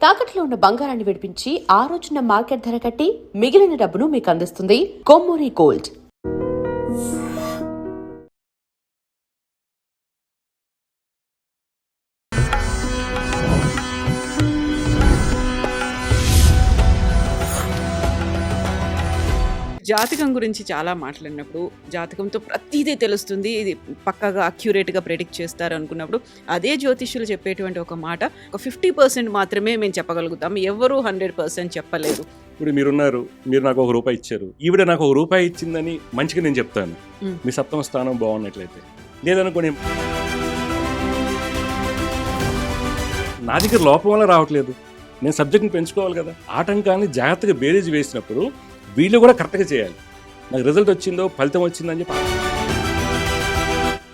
తాకట్లో ఉన్న బంగారాన్ని విడిపించి ఆ రోజున మార్కెట్ ధర కట్టి మిగిలిన డబ్బును మీకు అందిస్తుంది కొమ్మూరి గోల్డ్. జాతకం గురించి చాలా మాట్లాడినప్పుడు జాతకంతో ప్రతిదీ తెలుస్తుంది, ఇది పక్కాగా అక్యురేట్గా ప్రెడిక్ట్ చేస్తారు అనుకున్నప్పుడు అదే జ్యోతిష్యులు చెప్పేటువంటి ఒక మాట ఒక 50% మాత్రమే మేము చెప్పగలుగుతాం, ఎవరు 100% చెప్పలేరు. ఇప్పుడు మీరున్నారు, మీరు నాకు ₹1 ఇచ్చారు, ఈవిడ నాకు ₹1 ఇచ్చిందని మంచిగా నేను చెప్తాను, మీ సప్తమ స్థానం బాగున్నట్లయితే. లేదనుకోని నా దగ్గర లోపం వల్ల రావట్లేదు, నేను సబ్జెక్ట్ని పెంచుకోవాలి కదా. ఆటంకాన్ని జాగ్రత్తగా బేరీజ్ వేసినప్పుడు వీళ్ళు కూడా కరెక్ట్గా చేయాలి. నాకు రిజల్ట్ వచ్చిందో ఫలితం వచ్చిందని చెప్పి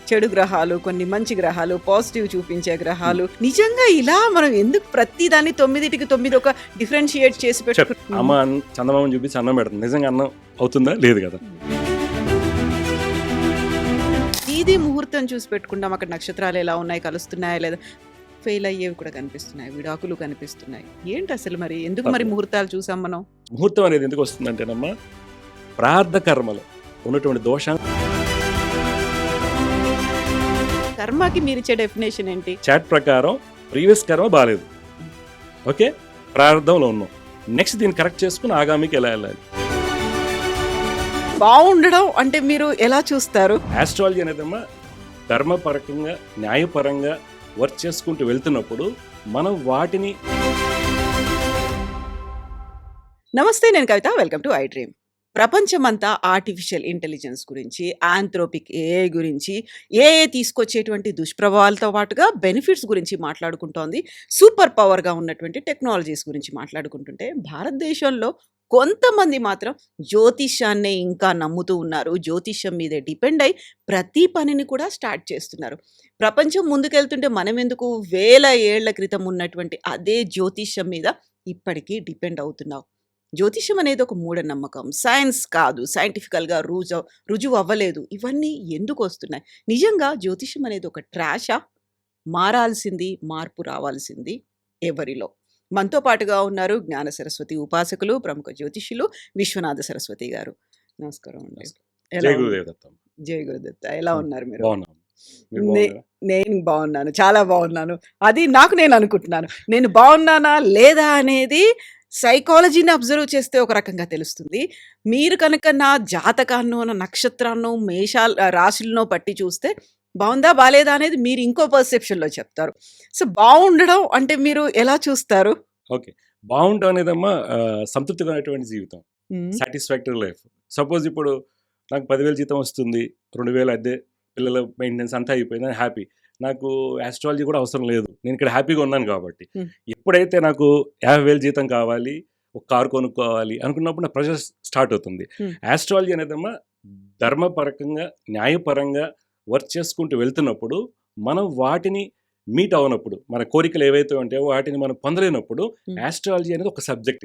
చెడు గ్రహాలు, కొన్ని మంచి గ్రహాలు, పాజిటివ్ చూపించే గ్రహాలు, నిజంగా ఇలా మనం ఎందుకు ప్రతి దాన్ని 9కి 9 ఒక డిఫరెన్షియేట్ చేసి పెట్టుకుంటాం. అమ్మ చందమామని చూపించి అన్నం పెడుతుంది, నిజంగా అన్నం అవుతుందా లేదు కదా. ఇది ముహూర్తం చూసి పెట్టుకుంటాం, అక్కడ నక్షత్రాలు ఎలా ఉన్నాయి, కలుస్తున్నాయా లేదా, ఫెయిల్ అయ్యేవి కూడా కనిపిస్తున్నాయి, విడాకులు కనిపిస్తున్నాయి. ఏంటి అసలు మరి ఎందుకు మరి ముహూర్తాలు చూసాం మనం? ముహూర్తం అనేది ఎందుకు వస్తుందంటేనమ్మా, ప్రార్థ కర్మలో ఉన్నటువంటి దోషాన్ని. కర్మకి మీరు ఇచ్చే డెఫినేషన్ ఏంటి? చాట్ ప్రకారం ప్రీవియస్ కర్మ బాగాలేదు, ఓకే, ప్రారంధంలో ఉన్నాం, నెక్స్ట్ దీన్ని కరెక్ట్ చేసుకుని ఆగామికి ఎలా వెళ్ళాలి. బాగుండడం అంటే మీరు ఎలా చూస్తారు? ఆస్ట్రాలజీ అనేదమ్మా ధర్మపరంగా న్యాయపరంగా వర్క్ చేసుకుంటూ వెళ్తున్నప్పుడు మనం వాటిని. నమస్తే, నేను కవిత, వెల్కమ్ టు ఐ డ్రీమ్. ప్రపంచమంతా ఆర్టిఫిషియల్ ఇంటెలిజెన్స్ గురించి, ఆంథ్రోపిక్ ఏఐ గురించి, ఏఐ తీసుకొచ్చేటువంటి దుష్ప్రభావాలతో పాటుగా బెనిఫిట్స్ గురించి మాట్లాడుకుంటోంది. సూపర్ పవర్గా ఉన్నటువంటి టెక్నాలజీస్ గురించి మాట్లాడుకుంటుంటే, భారతదేశంలో కొంతమంది మాత్రం జ్యోతిష్యాన్నే ఇంకా నమ్ముతూ ఉన్నారు. జ్యోతిష్యం మీదే డిపెండ్ అయి ప్రతి పనిని కూడా స్టార్ట్ చేస్తున్నారు. ప్రపంచం ముందుకెళ్తుంటే మనం ఎందుకు 1000 ఏళ్ల క్రితం ఉన్నటువంటి అదే జ్యోతిష్యం మీద ఇప్పటికీ డిపెండ్ అవుతున్నాం. జ్యోతిష్యం అనేది ఒక మూఢనమ్మకం, సైన్స్ కాదు, సైంటిఫికల్గా రుజువు అవ్వలేదు. ఇవన్నీ ఎందుకు వస్తున్నాయి? నిజంగా జ్యోతిష్యం అనేది ఒక ట్రాషా? మారాల్సింది, మార్పు రావాల్సింది ఎవరిలో? మనతో పాటుగా ఉన్నారు జ్ఞాన సరస్వతి ఉపాసకులు, ప్రముఖ జ్యోతిష్యులు విశ్వనాథ సరస్వతి గారు. నమస్కారం అండి. జై గురుదత్త. ఎలా ఉన్నారు మీరు? నేను బాగున్నాను, చాలా బాగున్నాను. అది నాకు నేను అనుకుంటున్నాను, నేను బాగున్నానా లేదా అనేది సైకాలజీని అబ్జర్వ్ చేస్తే ఒక రకంగా తెలుస్తుంది. మీరు కనుక నా జాతకాన్నో, నా నక్షత్రాన్నో, రాశులనో పట్టి చూస్తే బాగుందా బాలేదా అనేది మీరు ఇంకో పర్సెప్షన్లో చెప్తారు. సో బాగుండడం అంటే మీరు ఎలా చూస్తారు? ఓకే, బాగుండడం అనేదమ్మా సంతృప్తికరమైనటువంటి జీవితం, సాటిస్ఫాక్టరీ లైఫ్. సపోజ్ ఇప్పుడు నాకు 10,000 జీతం వస్తుంది, 2,000 అద్దె, పిల్లల మెయింటెనెన్స్ అంతా అయిపోయింది, నేను హ్యాపీ. నాకు ఆస్ట్రాలజీ కూడా అవసరం లేదు, నేను ఇక్కడ హ్యాపీగా ఉన్నాను కాబట్టి. ఎప్పుడైతే నాకు 50,000 జీతం కావాలి, ఒక కారు కొనుక్కోవాలి అనుకున్నప్పుడు నా ప్రెషర్ స్టార్ట్ అవుతుంది. ఆస్ట్రాలజీ అనేదమ్మా ధర్మపరంగా న్యాయపరంగా వర్క్ చేసుకుంటూ వెళ్తున్నప్పుడు మనం వాటిని మీట్ అవునప్పుడు, మన కోరికలు ఏవైతే ఉంటాయో వాటిని మనం పొందలేనప్పుడు ఆస్ట్రాలజీ అనేది ఒక subject.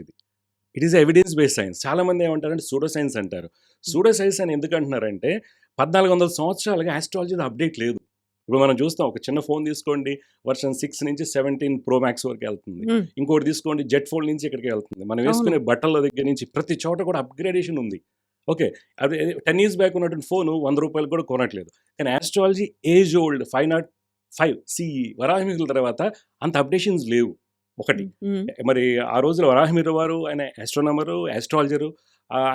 It is evidence based science. చాలామంది ఏమంటారంటే సూడో సైన్స్ అంటారు. సూడో సైన్స్ అని ఎందుకు అంటున్నారంటే 1400 సంవత్సరాలుగా ఆస్ట్రాలజీలో అప్డేట్ లేదు. ఇప్పుడు మనం చూస్తాం, ఒక చిన్న ఫోన్ తీసుకోండి, వర్షన్ 6 నుంచి 17 Pro Max వరకు వెళ్తుంది. ఇంకోటి తీసుకోండి, జెట్ ఫోన్ నుంచి ఇక్కడికి వెళ్తుంది. మనం వేసుకునే బట్టల దగ్గర నుంచి ప్రతి చోట కూడా అప్గ్రేడేషన్ ఉంది. ఓకే, అది 10 years బ్యాక్ ఉన్నటువంటి ఫోను ₹100 కూడా కొనట్లేదు. కానీ ఆస్ట్రాలజీ ఏజ్ ఓల్డ్ 505 CE వరాహమిహిరుల తర్వాత అంత అప్డేషన్స్ లేవు. ఒకటి మరి ఆ రోజులో వరాహమిహిరుల వారు ఆయన ఆస్ట్రోనమరు, ఆస్ట్రాలజరు,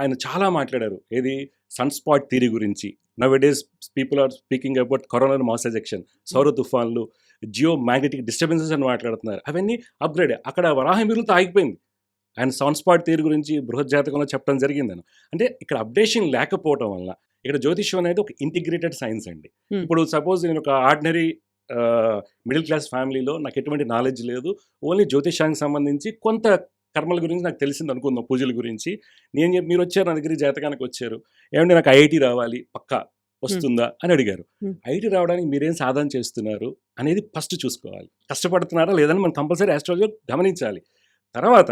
ఆయన చాలా మాట్లాడారు. ఏది సన్ స్పాట్ థియరీ గురించి. Nowadays people are speaking about coronal mass ejection, సౌర తుఫాన్లు, జియో మ్యాగ్నెటిక్ డిస్టర్బెన్సెస్ అని మాట్లాడుతున్నారు. అవన్నీ అప్గ్రేడ్. అక్కడ వరాహమిహిరులతో ఆగిపోయింది. ఆయన సన్ స్పాట్ థియరీ గురించి బృహత్ జాతకంలో చెప్పడం జరిగిందని. అంటే ఇక్కడ అప్డేషన్ లేకపోవడం వల్ల ఇక్కడ జ్యోతిష్యం అనేది ఒక ఇంటిగ్రేటెడ్ సైన్స్ అండి. ఇప్పుడు సపోజ్ నేను ఒక ఆర్డినరీ మిడిల్ క్లాస్ ఫ్యామిలీలో నాకు ఎటువంటి నాలెడ్జ్ లేదు, ఓన్లీ జ్యోతిష్యానికి సంబంధించి కొంత కర్మల గురించి నాకు తెలిసింది అనుకుందాం, పూజల గురించి. మీరు వచ్చారు నా దగ్గర జాతకానికి వచ్చారు, ఏమంటే నాకు ఐఐటి రావాలి పక్కా వస్తుందా అని అడిగారు. ఐఐటి రావడానికి మీరేం సాధన చేస్తున్నారు అనేది ఫస్ట్ చూసుకోవాలి. కష్టపడుతున్నారా లేదని మనం కంపల్సరీ ఆస్ట్రాలజీ గమనించాలి. తర్వాత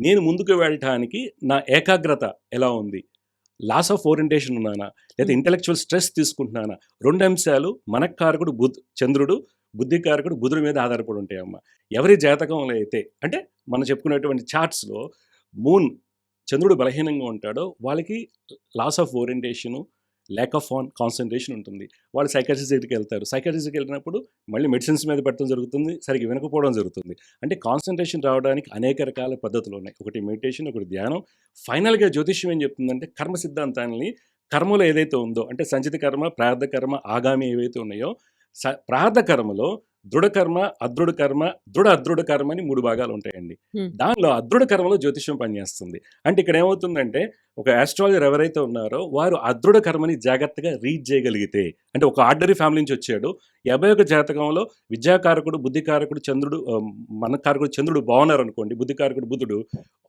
నేను ముందుకు వెళ్ళటానికి నా ఏకాగ్రత ఎలా ఉంది, లాస్ ఆఫ్ ఓరియంటేషన్ ఉన్నానా, లేదా ఇంటెలెక్చువల్ స్ట్రెస్ తీసుకుంటున్నానా, 2 అంశాలు. మనకారకుడు చంద్రుడు, బుద్ధి కారకుడు బుధుడి మీద ఆధారపడి ఉంటాయమ్మ. ఎవరి జాతకంలో అయితే అంటే మనం చెప్పుకునేటువంటి చార్ట్స్‌లో మూన్ చంద్రుడు బలహీనంగా ఉంటాడో వాళ్ళకి loss of orientation, lack of concentration ఉంటుంది. వాళ్ళు సైకాట్రిస్ట్ దగ్గరికి వెళ్తారు. సైకాట్రిస్ట్‌కి వెళ్ళినప్పుడు మళ్ళీ మెడిసిన్స్ మీద పెట్టడం జరుగుతుంది. సరిగ్గా వినకపోవడం జరుగుతుంది. అంటే కాన్సంట్రేషన్ రావడానికి అనేక రకాల పద్ధతులు ఉన్నాయి. ఒకటి మెడిటేషన్, ఒకటి ధ్యానం. ఫైనల్‌గా జ్యోతిష్యం ఏం చెప్తుందంటే కర్మ సిద్ధాంతాన్ని కర్మలో ఏదైతే ఉందో అంటే సంచిత కర్మ, ప్రారబ్ధ కర్మ, ఆగామి ఏవైతే ఉన్నాయో ప్రారబ్ధ కర్మలో దృఢ కర్మ, అదృఢ కర్మ, దృఢ అదృఢ కర్మ అని 3 భాగాలు ఉంటాయండి. హ్మ్. దానిలో అదృఢ కర్మలో జ్యోతిష్యం పనిచేస్తుంది. అంటే ఇక్కడ ఏమవుతుందంటే ఒక ఆస్ట్రాలజర్ ఎవరైతే ఉన్నారో వారు అదృఢ కర్మని జాగ్రత్తగా రీడ్ చేయగలిగితే అంటే ఒక ఆర్డినరీ ఫ్యామిలీ నుంచి వచ్చాడు 51 జాతకంలో విద్యాకారకుడు, బుద్ధికారకుడు చంద్రుడు, మనకారకుడు చంద్రుడు బాగున్నారు అనుకోండి, బుద్ధికారకుడు బుధుడు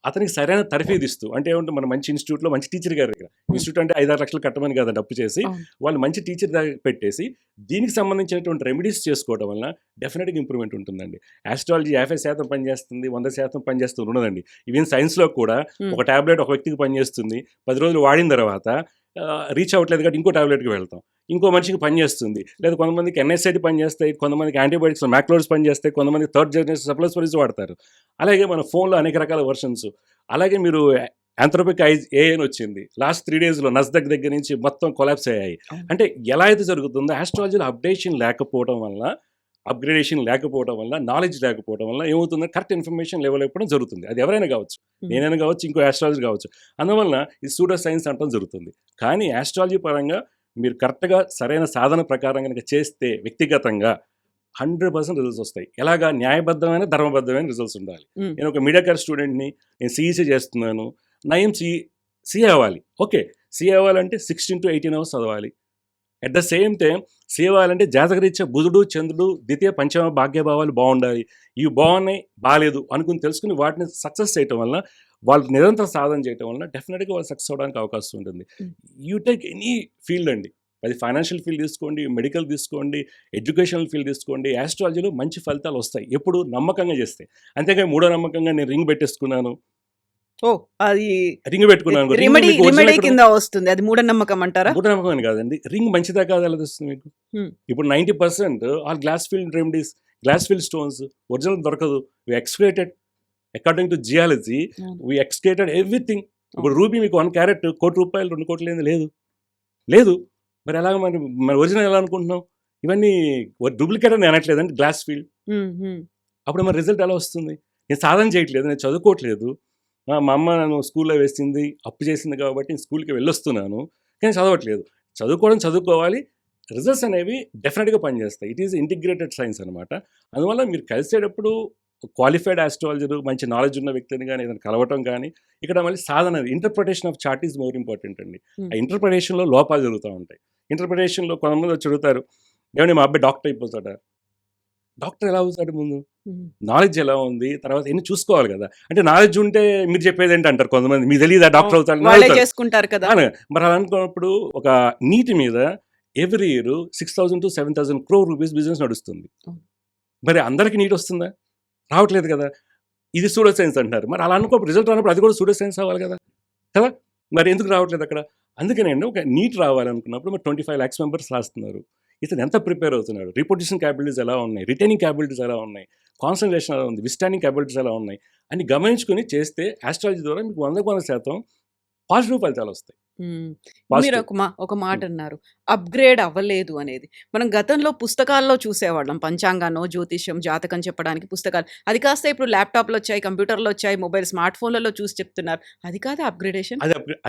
అతనికి సరైన తర్ఫీదు ఇస్తూ అంటే ఏమంటే మన మంచి ఇన్స్టిట్యూట్లో మంచి టీచర్ గారి దగ్గర ఇన్స్టిట్యూట్ అంటే 5-6 లక్షలు కట్టమని కదండి అప్పు చేసి అవును. వాళ్ళు మంచి టీచర్ దగ్గర పెట్టేసి దీనికి సంబంధించినటువంటి రెమెడీస్ చేసుకోవడం వల్ల డెఫినెట్గా ఇంప్రూవ్మెంట్ ఉంటుందండి. ఆస్ట్రాలజీ 50% పనిచేస్తుంది, 100% పనిచేస్తుంది ఉండదండి. ఈవెన్ సైన్స్లో కూడా ఒక టాబ్లెట్ ఒక వ్యక్తికి పనిచేస్తుంది, 10 రోజులు వాడిన తర్వాత రీచ్ అవ్వట్లేదు కాబట్టి ఇంకో టాబ్లెట్కి వెళ్తాం, ఇంకో మనిషికి పనిచేస్తుంది. లేదా కొంతమందికి ఎన్ఎస్ఐడి పనిచేస్తాయి, కొంతమందికి యాంటీబయాటిక్స్ మ్యాక్లోడ్స్ పనిచేస్తాయి, కొంతమంది థర్డ్ జనరేషన్ సప్లస్పరీస్ వాడతారు. అలాగే మన ఫోన్లో అనేక రకాల వర్షన్స్. అలాగే మీరు ఆంథ్రోపిక్ ఏఐ అని వచ్చింది లాస్ట్ 3 డేస్లో నస్దక్ దగ్గర నుంచి మొత్తం కొలాప్స్ అయ్యాయి. అంటే ఎలా అయితే జరుగుతుందో ఆస్ట్రాలజీలో అప్డేషన్ లేకపోవడం వల్ల, అప్గ్రేడేషన్ లేకపోవడం వల్ల, నాలెడ్జ్ లేకపోవడం వల్ల ఏమవుతుందో కరెక్ట్ ఇన్ఫర్మేషన్ లెవెల్ అయిపోవడం జరుగుతుంది. అది ఎవరైనా కావచ్చు, నేనైనా కావచ్చు, ఇంకో ఆస్ట్రాలజీ కావచ్చు. అందువల్ల ఈ సూడో సైన్స్ అంటం జరుగుతుంది. కానీ ఆస్ట్రాలజీ పరంగా మీరు కరెక్ట్గా సరైన సాధన ప్రకారం కనుక చేస్తే వ్యక్తిగతంగా 100% రిజల్ట్స్ వస్తాయి. ఎలాగా న్యాయబద్ధమైన, ధర్మబద్ధమైన రిజల్ట్స్ ఉండాలి. నేను ఒక మీడియాకర్ స్టూడెంట్ని, నేను సిఈసీ చేస్తున్నాను, నయం సి అవ్వాలి. ఓకే, సి అవ్వాలంటే 16 to 18 అవర్స్ చదవాలి. అట్ ద సేమ్ టైం సి అవ్వాలంటే జాతకరీత్యా బుధుడు, చంద్రుడు, ద్వితీయ పంచమ భాగ్యభావాలు బాగుండాలి. ఇవి బాగున్నాయి, బాగాలేదు అనుకుని తెలుసుకుని వాటిని సక్సెస్ చేయటం వల్ల, వాళ్ళు నిరంతర సాధన చేయటం వల్ల డెఫినెట్గా వాళ్ళు సక్సెస్ అవ్వడానికి అవకాశం ఉంటుంది. యూ టేక్ ఎనీ ఫీల్డ్ అండి, అది ఫైనాన్షియల్ ఫీల్డ్ తీసుకోండి, మెడికల్ తీసుకోండి, ఎడ్యుకేషనల్ ఫీల్డ్ తీసుకోండి, ఆస్ట్రాలజీలో మంచి ఫలితాలు వస్తాయి ఎప్పుడు నమ్మకంగా చేస్తే. అంతేకాని మూఢ నమ్మకంగా నేను రింగ్ పెట్టేసుకున్నాను, అది రింగ్ పెట్టుకున్నాను, రెమెడీ కింద వస్తుంది, అది మూఢనమ్మకం అంటారా? మూఢనమ్మకం అని కాదండి. రింగ్ మంచిదా కాదు ఎలా తెలుస్తుంది మీకు? ఇప్పుడు 90% all glass field remedies, glass field stones original దొరకదు. We extracted according to geology, we extracted everything. ఇప్పుడు రూపీ మీకు 1 క్యారెట్ ₹1 కోటి, 2 కోట్లు లేదు. మరి ఎలాగ మరి ఒరిజినల్ ఎలా అనుకుంటున్నాం? ఇవన్నీ డూప్లికేట్ అని అనట్లేదండి, గ్లాస్ ఫీల్డ్. అప్పుడు మరి రిజల్ట్ ఎలా వస్తుంది? నేను సాధన చేయట్లేదు, నేను చదువుకోవట్లేదు, మా అమ్మ నన్ను స్కూల్లో వేసింది, అప్పు చేసింది కాబట్టి నేను స్కూల్కి వెళ్ళొస్తున్నాను, కానీ చదవట్లేదు. చదువుకోవాలి. రిజల్ట్స్ అనేవి డెఫినెట్గా పనిచేస్తాయి. ఇట్ ఈజ్ ఇంటిగ్రేటెడ్ సైన్స్ అనమాట. అందువల్ల మీరు కలిసేటప్పుడు క్వాలిఫైడ్ ఆస్ట్రాలజర్, మంచి నాలెడ్జ్ ఉన్న వ్యక్తిని కానీ ఏదైనా కలవటం కానీ, ఇక్కడ మళ్ళీ సాధన interpretation of chart is more important అండి. ఆ ఇంటర్ప్రిటేషన్లో లోపాలు జరుగుతూ ఉంటాయి. ఇంటర్ప్రిటేషన్లో కొంతమంది వచ్చి అడుగుతారు, ఏమంటే మా అబ్బాయి డాక్టర్ అయిపోతాడా? డాక్టర్ ఎలా అవుతాడు? ముందు నాలెడ్జ్ ఎలా ఉంది, తర్వాత ఎన్ని చూసుకోవాలి కదా. అంటే నాలెడ్జ్ ఉంటే మీరు చెప్పేది ఏంటి అంటారు కొంతమంది, మీకు తెలియదా డాక్టర్ అవుతాడు చేసుకుంటారు కదా. మరి అలా అనుకున్నప్పుడు ఒక నీటి మీద every year 6,000 to 7,000 crore rupees business నడుస్తుంది. మరి అందరికీ నీట్ వస్తుందా? రావట్లేదు కదా. ఇది సూడో సైన్స్ అంటారు. మరి అలా అనుకో రిజల్ట్ రానప్పుడు అది కూడా సూడో సైన్స్ అవ్వాలి కదా. మరి ఎందుకు రావట్లేదు అక్కడ? అందుకనండి ఒక నీట్ రావాలనుకున్నప్పుడు మరి 25 lakhs మెంబర్స్ రాస్తున్నారు. ఇతను ఎంత ప్రిపేర్ అవుతున్నాడు, రిపోర్టేషన్ క్యాపబిలిటీస్ ఎలా ఉన్నాయి, రిటైనింగ్ క్యాపబిలిటీస్ ఎలా ఉన్నాయి, కాన్సన్ట్రేషన్ ఎలా ఉంది, విస్టాండింగ్ క్యాపబిలిటీస్ ఎలా ఉన్నాయి అని గమనించుకొని చేస్తే ఆస్ట్రాలజీ ద్వారా మీకు 100% పాజిటివ్ ఫలితాలు వస్తాయి. మీరు ఒక మాట అన్నారు, అప్గ్రేడ్ అవ్వలేదు అనేది. మనం గతంలో పుస్తకాల్లో చూసేవాళ్ళం, పంచాంగానో జ్యోతిష్యం జాతకం చెప్పడానికి పుస్తకాలు. అది కాస్త ఇప్పుడు ల్యాప్టాప్లు వచ్చాయి, కంప్యూటర్లు వచ్చాయి, మొబైల్ స్మార్ట్ ఫోన్లలో చూసి చెప్తున్నారు. అది కాదు అప్గ్రేడేషన్,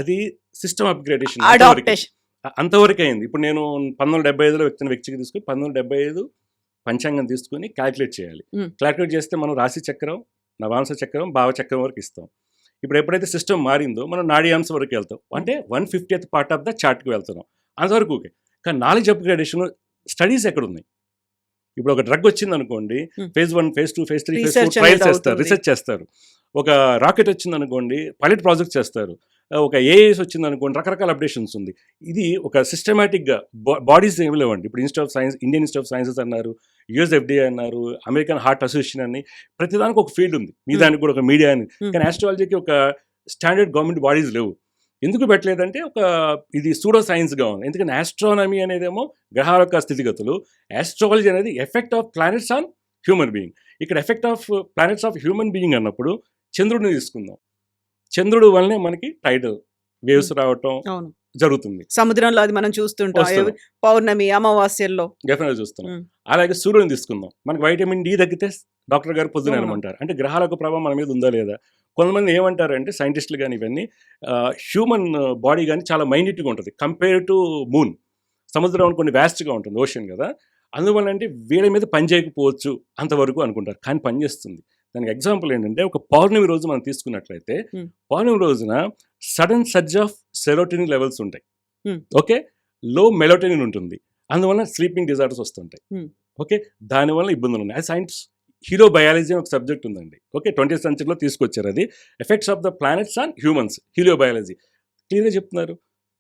అది సిస్టమ్ అప్గ్రేడేషన్ అడాప్టేషన్ అంతవరకు అయింది. ఇప్పుడు నేను 1975లో వ్యక్తికి తీసుకుని 1975 పంచాంగం తీసుకుని క్యాలిక్యులేట్ చేయాలి. క్యాలిక్యులేట్ చేస్తే మనం రాశి చక్రం, నవాంశ చక్రం, భావచక్రం వరకు ఇస్తాం. ఇప్పుడు ఎప్పుడైతే సిస్టమ్ మారిందో మనం నాడీయాంశం వరకు వెళ్తాం, అంటే 1/50th పార్ట్ ఆఫ్ ద చార్ట్కి వెళ్తున్నాం. అంతవరకు ఓకే. కానీ నాలెడ్జ్ అప్గ్రేడేషన్ స్టడీస్ ఎక్కడ ఉన్నాయి? ఇప్పుడు ఒక డ్రగ్ వచ్చింది అనుకోండి, phase 1, phase 2, phase 3, phase 4 trials చేస్తారు, రీసెర్చ్ చేస్తారు. ఒక రాకెట్ వచ్చింది అనుకోండి, పైలట్ ప్రాజెక్ట్ చేస్తారు. ఒక ఏఐఎస్ వచ్చింది అనుకోండి, రకరకాల అప్డేషన్స్ ఉంది. ఇది ఒక సిస్టమేటిక్గా బాడీస్ ఏమి లేవండి. ఇప్పుడు institute of science, Indian institute of sciences అన్నారు, యుఎస్ FDA అన్నారు, అమెరికన్ హార్ట్ అసోసియేషన్ అని, ప్రతిదానికి ఒక ఫీల్డ్ ఉంది. మీ దానికి కూడా ఒక మీడియా అని. కానీ ఆస్ట్రాలజీకి ఒక స్టాండర్డ్ గవర్నమెంట్ బాడీస్ లేవు. ఎందుకు పెట్టలేదంటే ఇది సూడో సైన్స్గా ఉంది. ఎందుకంటే ఆస్ట్రానమీ అనేదేమో గ్రహాల యొక్క స్థితిగతులు, ఆస్ట్రాలజీ అనేది effect of planets on human being. ఇక్కడ effect of planets of human being అన్నప్పుడు చంద్రుడిని తీసుకుందాం. చంద్రుడు వల్లనే మనకి టైడల్ వేవ్స్ రావటం అవును. జరుగుతుంది. సముద్రంలో అది మనం చూస్తుంటాం. వస్తున్నాం. పౌర్ణమి, అమావాస్యల్లో. డెఫినెట్గా చూస్తున్నాం. ఉమ్. అలాగే సూర్యుని తీసుకుందాం. మనకి వైటమిన్ డి తగ్గితే డాక్టర్ గారు పొద్దున అవును. ఏమంటారు అంటే గ్రహాల యొక్క ప్రభావం మన మీద ఉందా లేదా. కొంతమంది ఏమంటారంటే సైంటిస్టులు కానీ ఇవన్నీ హ్యూమన్ బాడీ కానీ చాలా మైన్యూట్గా ఉంటుంది కంపేర్ టు మూన్. సముద్రం కొన్ని వ్యాస్ట్గా ఉంటుంది, ఓషన్ కదా. అందువల్ల అంటే వీళ్ళ మీద పని చేయకపోవచ్చు అంతవరకు అనుకుంటారు, కానీ పని చేస్తుంది. దానికి ఎగ్జాంపుల్ ఏంటంటే ఒక పౌర్ణమి రోజు మనం తీసుకున్నట్లయితే పౌర్ణమి రోజున sudden surge of serotonin levels ఉంటాయి. ఓకే, లో మెలోటోనిన్ ఉంటుంది. అందువల్ల స్లీపింగ్ డిజార్డర్స్ వస్తుంటాయి. ఓకే, దానివల్ల ఇబ్బందులు ఉన్నాయి. అది సైన్స్ హీరో బయాలజీ అని ఒక సబ్జెక్ట్ ఉందండి. ఓకే, 20th సెంచరీలో తీసుకొచ్చారు. అది effects of the planets on humans, hero biology క్లియర్గా చెప్తున్నారు.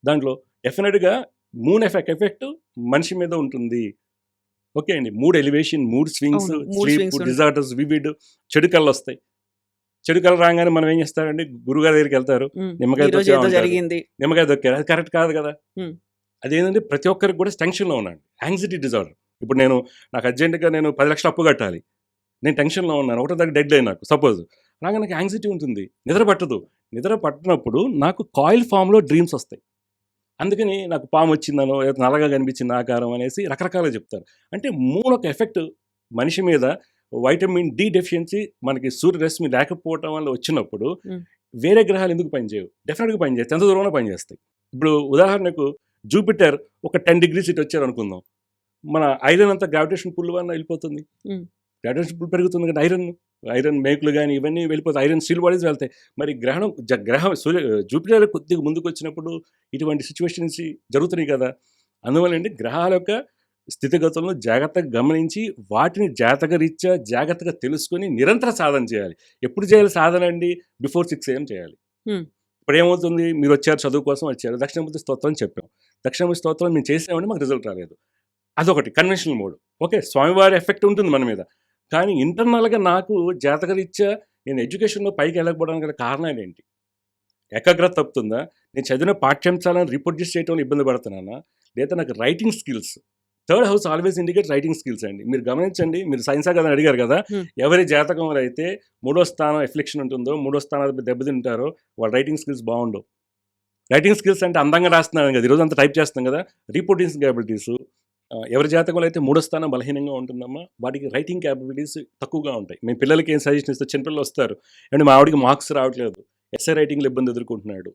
దాంట్లో డెఫినెట్గా మూన్ ఎఫెక్ట్ మనిషి మీద ఉంటుంది. ఓకే అండి, మూడ్ ఎలివేషన్, మూడ్ స్వింగ్స్, అవును, mood స్లీప్ swings ఉంటాయి. డిజార్డర్స్, వివిడ్, చెడు కళ్ళు వస్తాయి. చెడు కళ్ళు రాగానే మనం ఏం చేస్తారండి, గురుగారి దగ్గరికి వెళ్తారు, నిమ్మకాయ ఈ రోజు దొక్కా ఏదో ఉంటారు. జరిగింది. నిమ్మకాయ దొక్కారు, అది కరెక్ట్ కాదు కదా. ఉమ్. అదేంటంటే ప్రతి ఒక్కరికి కూడా టెన్షన్లో ఉన్నాను, యాంగ్జైటీ డిజార్డర్. ఇప్పుడు నాకు అర్జెంటుగా 10 లక్షలు అప్పు కట్టాలి, నేను టెన్షన్లో ఉన్నాను, ఒకటో దగ్గర డెడ్ లైన్ నాకు సపోజ్. అలాగే నాకు యాంగ్జైటీ ఉంటుంది, నిద్ర పట్టదు. నిద్ర పట్టినప్పుడు నాకు కాయిల్ ఫామ్లో డ్రీమ్స్ వస్తాయి. అందుకని నాకు పాము వచ్చిందనో లేదా నల్లగా కనిపించింది ఆకారం అనేసి రకరకాలుగా చెప్తారు. అంటే మూడు ఒక ఎఫెక్ట్ మనిషి మీద, వైటమిన్ డి డెఫిషియన్సీ మనకి సూర్యరశ్మి లేకపోవటం వల్ల వచ్చినప్పుడు వేరే గ్రహాలు ఎందుకు పనిచేయవు? డెఫినెట్గా పనిచేస్తాయి, ఎంత దూరంలో పనిచేస్తాయి. ఇప్పుడు ఉదాహరణకు జూపిటర్ ఒక 10 degrees ఇటు వచ్చారు అనుకుందాం, మన ఐరన్ అంతా గ్రావిటేషన్ పుల్ వల్ల వెళ్ళిపోతుంది. గ్రావిటేషన్ పుల్ పెరుగుతుంది కదా, ఐరన్ మేకులు కానీ ఇవన్నీ వెళ్ళిపోతాయి, ఐరన్ స్టీల్ బాడీస్ వెళ్తాయి. మరి గ్రహం జూపిటర్ కొద్దిగా ముందుకు వచ్చినప్పుడు ఇటువంటి సిచ్యువేషన్స్ జరుగుతున్నాయి కదా. అందువల్ల ఏంటి, గ్రహాల యొక్క స్థితిగతులను జాగ్రత్తగా గమనించి వాటిని జాతకరీత్యా జాగ్రత్తగా తెలుసుకొని నిరంతర సాధన చేయాలి. ఎప్పుడు చేయాలి సాధన అండి? బిఫోర్ 6 AM చేయాలి. ఇప్పుడు ఏమవుతుంది, మీరు వచ్చారు చదువు కోసం వచ్చారు, దక్షిణామూర్తి స్తోత్రం చెప్పాం, దక్షిణామూర్తి స్తోత్రం మేము చేసామంటే మాకు రిజల్ట్ రాలేదు, అదొకటి కన్వెన్షనల్ మోడ్. ఓకే, స్వామివారి ఎఫెక్ట్ ఉంటుంది మన మీద, కానీ ఇంటర్నల్గా నాకు జాతకరీత్యా నేను ఎడ్యుకేషన్లో పైకి వెళ్ళకపోవడానికి గల కారణాలు ఏంటి? ఏకాగ్రత తప్పుతుందా? నేను చదివిన పాఠ్యాంశాలను రీప్రొడ్యూస్ చేయడంలో ఇబ్బంది పడుతున్నానా? లేదా నాకు writing skills, third house always indicate writing skills అండి. మీరు గమనించండి, మీరు సైన్సా కదా అడిగారు కదా, ఎవరి జాతకంలో అయితే 3వ స్థానం ఎఫ్లిక్షన్ ఉంటుందో, 3వ స్థానం దెబ్బతింటారో వాళ్ళ రైటింగ్ స్కిల్స్ బాగుండవు. రైటింగ్ స్కిల్స్ అంటే అందంగా రాస్తున్నాను కదా, ఈరోజు అంతా టైప్ చేస్తాం కదా, రీప్రొడ్యూసింగ్ క్యాపబిలిటీస్. ఎవరి జాతకంలో అయితే 3వ స్థానం బలహీనంగా ఉంటుందమ్మా, వాటికి రైటింగ్ క్యాపబిలిటీస్ తక్కువగా ఉంటాయి. మేము పిల్లలకి ఏం సజెషన్ ఇస్తే, చిన్నపిల్లలు వస్తారు అండ్ మా ఆవిడకి మార్క్స్ రావట్లేదు, ఎస్ఐ రైటింగ్లో ఇబ్బంది ఎదుర్కొంటున్నాడు,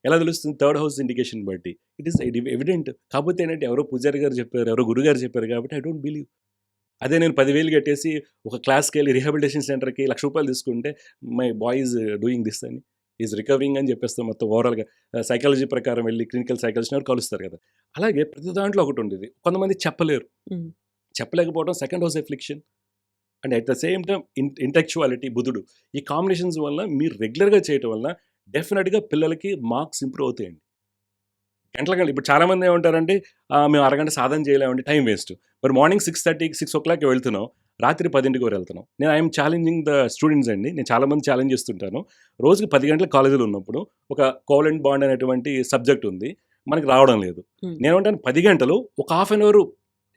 ఎలా తెలుస్తుంది? థర్డ్ హౌస్ ఇండికేషన్ బట్టి ఇట్ ఈస్ ఎవిడెంట్. కాకపోతే ఏంటంటే ఎవరో పూజారి గారు చెప్పారు, ఎవరో గురుగారు చెప్పారు కాబట్టి ఐ డోంట్ బిలీవ్. అదే నేను 10,000 కట్టేసి ఒక క్లాస్కి వెళ్ళి రిహాబిలిటేషన్ సెంటర్కి ₹1,00,000 తీసుకుంటే my boy is doing this అని, ఈజ్ రికవరింగ్ అని చెప్పేస్తాం. మొత్తం ఓవరాల్గా సైకాలజీ ప్రకారం వెళ్ళి క్లినికల్ సైకాలజీ కలుస్తారు కదా. అలాగే ప్రతి దాంట్లో ఒకటి ఉండేది, కొంతమంది చెప్పలేకపోవడం second house affliction and at the same time intellectuality, బుధుడు, ఈ కాంబినేషన్స్ వల్ల మీరు రెగ్యులర్గా చేయటం వల్ల డెఫినెట్గా పిల్లలకి మార్క్స్ ఇంప్రూవ్ అవుతాయండి. గంటల ఇప్పుడు చాలామంది ఏమంటారంటే మేము అరగంట సాధన చేయలేమండి, టైం వేస్ట్. మరి మార్నింగ్ 6:30, 6 o'clock వెళ్తున్నాం, రాత్రి 10 వరకు వెళ్తున్నాం. నేను ఐఎమ్ ఛాలెంజింగ్ ద స్టూడెంట్స్ అండి, నేను చాలామంది ఛాలెంజ్ చేస్తుంటాను. రోజుకి 10 గంటల కాలేజీలో ఉన్నప్పుడు ఒక కోవలెంట్ బాండ్ అనేటువంటి సబ్జెక్ట్ ఉంది, మనకి రావడం లేదు. నేను అంటాను 10 గంటలు ఒక హాఫ్ అన్ అవర్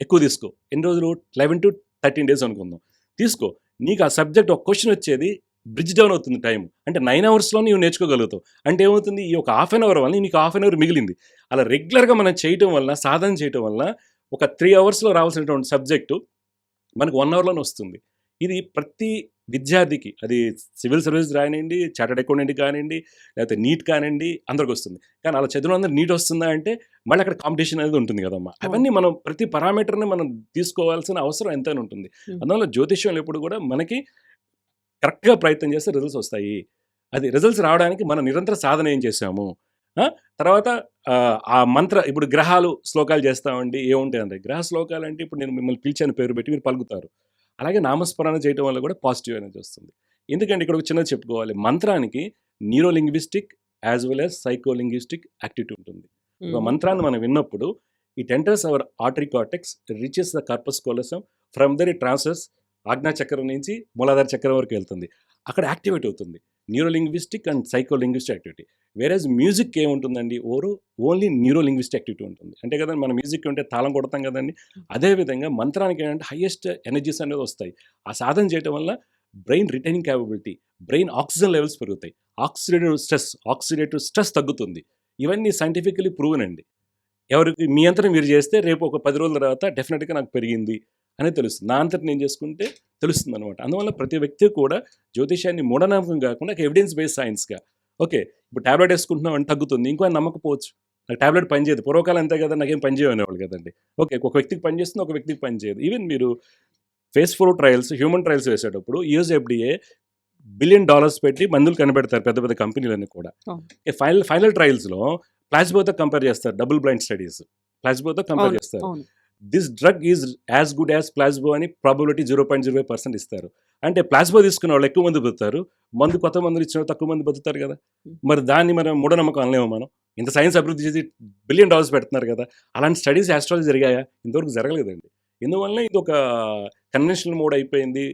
ఎక్కువ తీసుకో. ఎన్ని రోజులు? 11 to 13 days అనుకుందాం, తీసుకో. నీకు ఆ సబ్జెక్ట్ ఒక క్వశ్చన్ వచ్చేది బ్రిడ్జ్ డౌన్ అవుతుంది టైం, అంటే 9 hours నీవు నేర్చుకోగలుగుతావు. అంటే ఏమవుతుంది, ఈ ఒక హాఫ్ అన్ అవర్ వల్ల నీకు హాఫ్ అన్ అవర్ మిగిలింది. అలా రెగ్యులర్గా మనం చేయటం వల్ల, సాధన చేయటం వల్ల ఒక 3 hours రావాల్సినటువంటి సబ్జెక్టు మనకు 1 hour వస్తుంది. ఇది ప్రతి విద్యార్థికి, అది సివిల్ సర్వీస్ రాయనండి, చార్టెడ్ అకౌంటెంట్ కానివ్వండి, లేకపోతే నీట్ కానివ్వండి, అందరికి వస్తుంది. కానీ అలా చదివిన అందరూ నీట్ వస్తుందా అంటే మళ్ళీ అక్కడ కాంపిటీషన్ అనేది ఉంటుంది కదమ్మా. అవన్నీ మనం ప్రతి పారామీటర్ని మనం తీసుకోవాల్సిన అవసరం ఎంతైనా ఉంటుంది. అందువల్ల జ్యోతిష్యంలో ఎప్పుడు కూడా మనకి కరెక్ట్గా ప్రయత్నం చేస్తే రిజల్ట్స్ వస్తాయి. అది రిజల్ట్స్ రావడానికి మనం నిరంతర సాధన ఏం చేసాము, తర్వాత ఆ మంత్ర, ఇప్పుడు గ్రహాలు శ్లోకాలు చేస్తామండి, ఏముంటాయి అంటే గ్రహ శ్లోకాలు అంటే ఇప్పుడు నేను మిమ్మల్ని పిలిచాను పేరు పెట్టి మీరు పలుకుతారు. అలాగే నామస్మరణ చేయడం వల్ల కూడా పాజిటివ్ అనేది వస్తుంది. ఎందుకంటే ఇక్కడ ఒక చిన్నది చెప్పుకోవాలి, మంత్రానికి neurolinguistic as well as psycholinguistic activity ఉంటుంది. ఒక మంత్రాన్ని మనం విన్నప్పుడు it enters our artery cortex, reaches the corpus callosum, from there it transfers ఆజ్ఞా చక్రం నుంచి మూలాధార చక్రం వరకు వెళ్తుంది, అక్కడ యాక్టివేట్ అవుతుంది. Neurolinguistic and psycholinguistic activity. Whereas music ఏముంటుందండి, ఓన్లీ న్యూరోలింగ్విస్టిక్ యాక్టివిటీ ఉంటుంది. అంటే కదా మన మ్యూజిక్ ఉంటే తాళం కొడతాం కదండి, అదేవిధంగా మంత్రానికి ఏంటంటే హైయెస్ట్ ఎనర్జీస్ అనేది వస్తాయి. ఆ సాధన చేయడం వల్ల brain retaining capability, brain oxygen levels పెరుగుతాయి, ఆక్సిడేటివ్ స్ట్రెస్ తగ్గుతుంది. ఇవన్నీ సైంటిఫికలీ ప్రూవెన్ అండి. ఎవరికి మీ అంతటా మీరు చేస్తే రేపు ఒక 10 రోజుల తర్వాత డెఫినెట్గా నాకు పెరిగింది అనేది తెలుస్తుంది. నా అంతటి నేను చేసుకుంటే తెలుస్తుంది అనమాట. అందువల్ల ప్రతి వ్యక్తి కూడా జ్యోతిష్యాన్ని మూఢనమ్మకం కాకుండా ఎవిడెన్స్ బేస్డ్ సైన్స్గా, ఓకే ఇప్పుడు టాబ్లెట్ వేసుకుంటున్నాం అని తగ్గుతుంది, ఇంకో నమ్మకపోవచ్చు, నాకు టాబ్లెట్ పనిచేయదు, పూర్వకాలం అంతే కదా, నాకేం పని చేయనేవాళ్ళు కదండి. ఓకే, ఒక వ్యక్తికి పనిచేస్తుంది, ఒక వ్యక్తికి పనిచేయదు. ఈవెన్ మీరు ఫేస్ 4 ట్రయల్స్, హ్యూమన్ ట్రయల్స్ వేసేటప్పుడు యూఎస్ FDA $1 బిలియన్ పెట్టి మందులు కనిపెడతారు పెద్ద పెద్ద కంపెనీలన్నీ కూడా. ఫైనల్ ట్రయల్స్లో ప్లాస్బోతో కంపేర్ చేస్తారు, డబుల్ బ్లైండ్ స్టడీస్ ప్లాస్బోతో కంపేర్ చేస్తారు. This drug is as good as placebo అని ప్రాబబిలిటీ 0.05% ఇస్తారు. అంటే ప్లాస్బో తీసుకున్న వాళ్ళు ఎక్కువ మంది బతుకుతారు, కొత్త మందులు ఇచ్చిన తక్కువ మంది బతుకుతారు కదా. మరి దాన్ని మనం మూఢనమ్మకం అనలేము. మనం ఇంత సైన్స్ అభివృద్ధి చేసి $1 బిలియన్ పెడుతున్నారు కదా, అలాంటి స్టడీస్ ఆస్ట్రాలజీ జరిగాయా? ఇంతవరకు జరగలేదండి. ఎందువల్ల ఇది ఒక కన్వెన్షనల్ మోడ్ అయిపోయింది.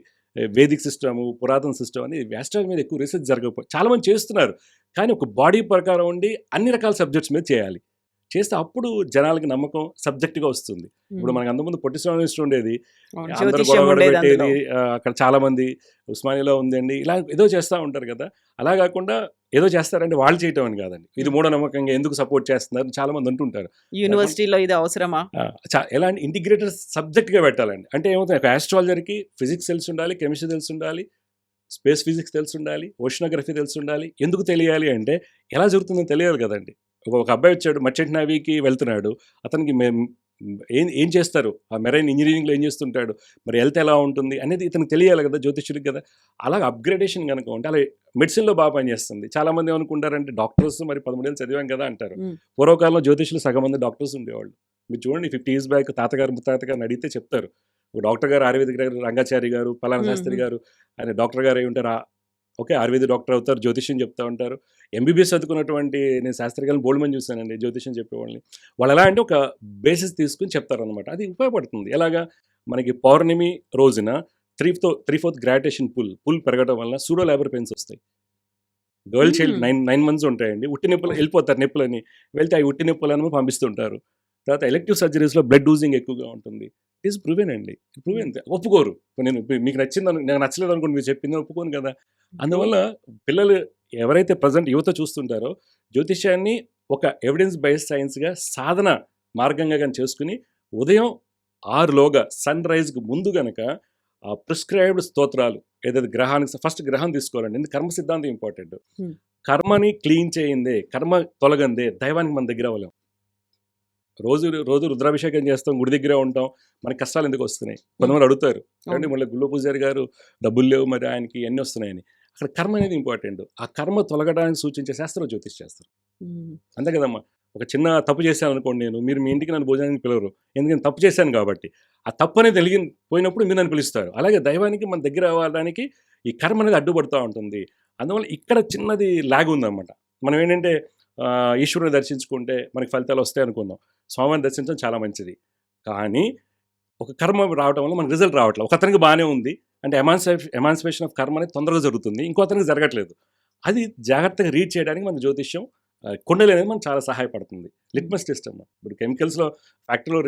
వేదిక్ సిస్టము, పురాతన సిస్టమ్ అని ఆస్ట్రాలజీ మీద ఎక్కువ రీసెర్చ్ జరగకపోయి చాలా మంది చేస్తున్నారు. కానీ ఒక బాడీ ప్రకారం ఉండి అన్ని రకాల సబ్జెక్ట్స్ మీద చేయాలి. చేస్తే అప్పుడు జనాలకి నమ్మకం సబ్జెక్ట్గా వస్తుంది. ఇప్పుడు మనకు అంతకుముందు పొట్టి శ్రీరామకృష్ణ ఉండేది, అందరూ గొడవ పెట్టేది, అక్కడ చాలా మంది ఉస్మానియాలో ఉందండి, ఇలా ఏదో చేస్తూ ఉంటారు కదా. అలా కాకుండా ఏదో చేస్తారంటే వాళ్ళు చేయటం అని కాదండి, ఇది మూఢనమ్మకంగా ఎందుకు సపోర్ట్ చేస్తున్నారు చాలా మంది అంటుంటారు. యూనివర్సిటీలో ఇది అవసరమా? ఎలాంటి ఇంటిగ్రేటెడ్ సబ్జెక్ట్గా పెట్టాలండి. అంటే ఏమవుతుంది, ఒక ఆస్ట్రాలజర్కి ఫిజిక్స్ తెలిసి ఉండాలి, కెమిస్ట్రీ తెలిసి ఉండాలి, స్పేస్ ఫిజిక్స్ తెలిసి ఉండాలి, ఓషనోగ్రఫీ తెలిసి ఉండాలి. ఎందుకు తెలియాలి అంటే ఎలా జరుగుతుందో తెలియాలి కదండి. ఒక అబ్బాయి వచ్చాడు, మర్చెంట్ నేవీకి వెళ్తున్నాడు, అతనికి ఏం చేస్తారు, ఆ మెరైన్ ఇంజనీరింగ్లో ఏం చేస్తుంటాడు, మరి హెల్త్ ఎలా ఉంటుంది అనేది ఇతనికి తెలియాలి కదా, జ్యోతిష్యుడికి కదా. అలాగే అప్గ్రేడేషన్ కనుక ఉంటే అలా మెడిసిన్లో బాగా పనిచేస్తుంది. చాలామంది ఏమనుకుంటారంటే డాక్టర్స్ మరి 13 ఏళ్ళు చదివాం కదా అంటారు. పూర్వకాలంలో జ్యోతిష్యులు సగం మంది డాక్టర్స్ ఉండేవాళ్ళు. మీరు చూడండి 50 years బ్యాక్ తాతగారు ముత్తాతగారిని అడిగితే చెప్తారు, డాక్టర్ గారు ఆయుర్వేదిక్ గారు రంగాచారి గారు, పలానా శాస్త్రి గారు, ఆయన డాక్టర్ గారు అయి ఉంటారు, ఓకే ఆయుర్వేద డాక్టర్ అవుతారు, జ్యోతిష్యం చెప్తా ఉంటారు. ఎంబీబీఎస్ చదువుకున్నటువంటి నేను శాస్త్రి గారిని బోల్డ్ మంది చూశానండి జ్యోతిష్యం చెప్పేవాళ్ళని. వాళ్ళు ఎలా అంటే ఒక బేసిస్ తీసుకుని చెప్తారనమాట. అది ఉపయోగపడుతుంది. ఎలాగా, మనకి పౌర్ణమి రోజున 3/4 గ్రావిటేషన్ పుల్ పెరగడం వల్ల సూడో లేబర్ పెయిన్స్ వస్తాయి. గర్ల్ చైల్డ్ 9 months ఉంటాయండి, ఉట్టి నొప్పులు వెళ్ళిపోతారు, నొప్పులని వెళ్తే అవి ఉట్టి నొప్పులను పంపిస్తుంటారు. తర్వాత ఎలక్టివ్ సర్జరీస్లో బ్లడ్ లూజింగ్ ఎక్కువగా ఉంటుంది. ఇట్ ఈస్ ప్రూవెన్ అండి, ప్రూవెన్. ఒప్పుకోరు, నేను మీకు నచ్చిందని, నాకు నచ్చలేదు అనుకోండి, మీరు చెప్పింది ఒప్పుకోను కదా. అందువల్ల పిల్లలు ఎవరైతే ప్రజెంట్ యువత చూస్తుంటారో జ్యోతిష్యాన్ని ఒక ఎవిడెన్స్ బేస్డ్ సైన్స్గా సాధన మార్గంగా కానీ చేసుకుని ఉదయం 6లోగా సన్ రైజ్కి ముందు కనుక ఆ ప్రిస్క్రైబ్డ్ స్తోత్రాలు ఏదైతే గ్రహానికి ఫస్ట్ గ్రహం తీసుకోవాలండి. ఎందుకు కర్మ సిద్ధాంతం ఇంపార్టెంట్. కర్మని క్లీన్ చేయిందే, కర్మ తొలగందే దైవానికి మన దగ్గర అవ్వలేం. రోజు రుద్రాభిషేకం చేస్తాం, గుడి దగ్గర ఉంటాం, మనకి కష్టాలు ఎందుకు వస్తున్నాయి? కొంతమంది అడుగుతారు, అంటే మళ్ళీ గుళ్ళో పూజారి గారు డబ్బులు లేవు మరి ఆయనకి ఎన్ని వస్తున్నాయని. అక్కడ కర్మ అనేది ఇంపార్టెంట్. ఆ కర్మ తొలగడానికి సూచించే శాస్త్రం జ్యోతిష్ చేస్తారు. అంతే కదమ్మా. ఒక చిన్న తప్పు చేశాను అనుకోండి, మీరు మీ ఇంటికి నన్ను భోజనానికి పిలవరు, ఎందుకంటే తప్పు చేశాను కాబట్టి. ఆ తప్పు అనేది పోయినప్పుడు మీరు నన్ను పిలుస్తారు. అలాగే దైవానికి మన దగ్గర అవ్వడానికి ఈ కర్మ అనేది అడ్డుపడుతూ ఉంటుంది. అందువల్ల ఇక్కడ చిన్నది లాగ్ ఉందన్నమాట. మనం ఏంటంటే ఈశ్వరుని దర్శించుకుంటే మనకి ఫలితాలు వస్తాయి అనుకుందాం, స్వామిని దర్శించడం చాలా మంచిది. కానీ ఒక కర్మ రావడం వల్ల మనకు రిజల్ట్ రావట్లేదు. ఒక అతనికి బాగానే ఉంది అంటే ఎమాన్సిపేషన్ ఆఫ్ కర్మ అనేది తొందరగా జరుగుతుంది, ఇంకో అతనికి జరగట్లేదు. అది జాగ్రత్తగా రీడ్ చేయడానికి మన జ్యోతిష్యం కుండలి అనేది మనకు చాలా సహాయపడుతుంది. లిట్మస్ టెస్ట్ అమ్మ, ఇప్పుడు కెమికల్స్లో ఫ్యాక్టరీలో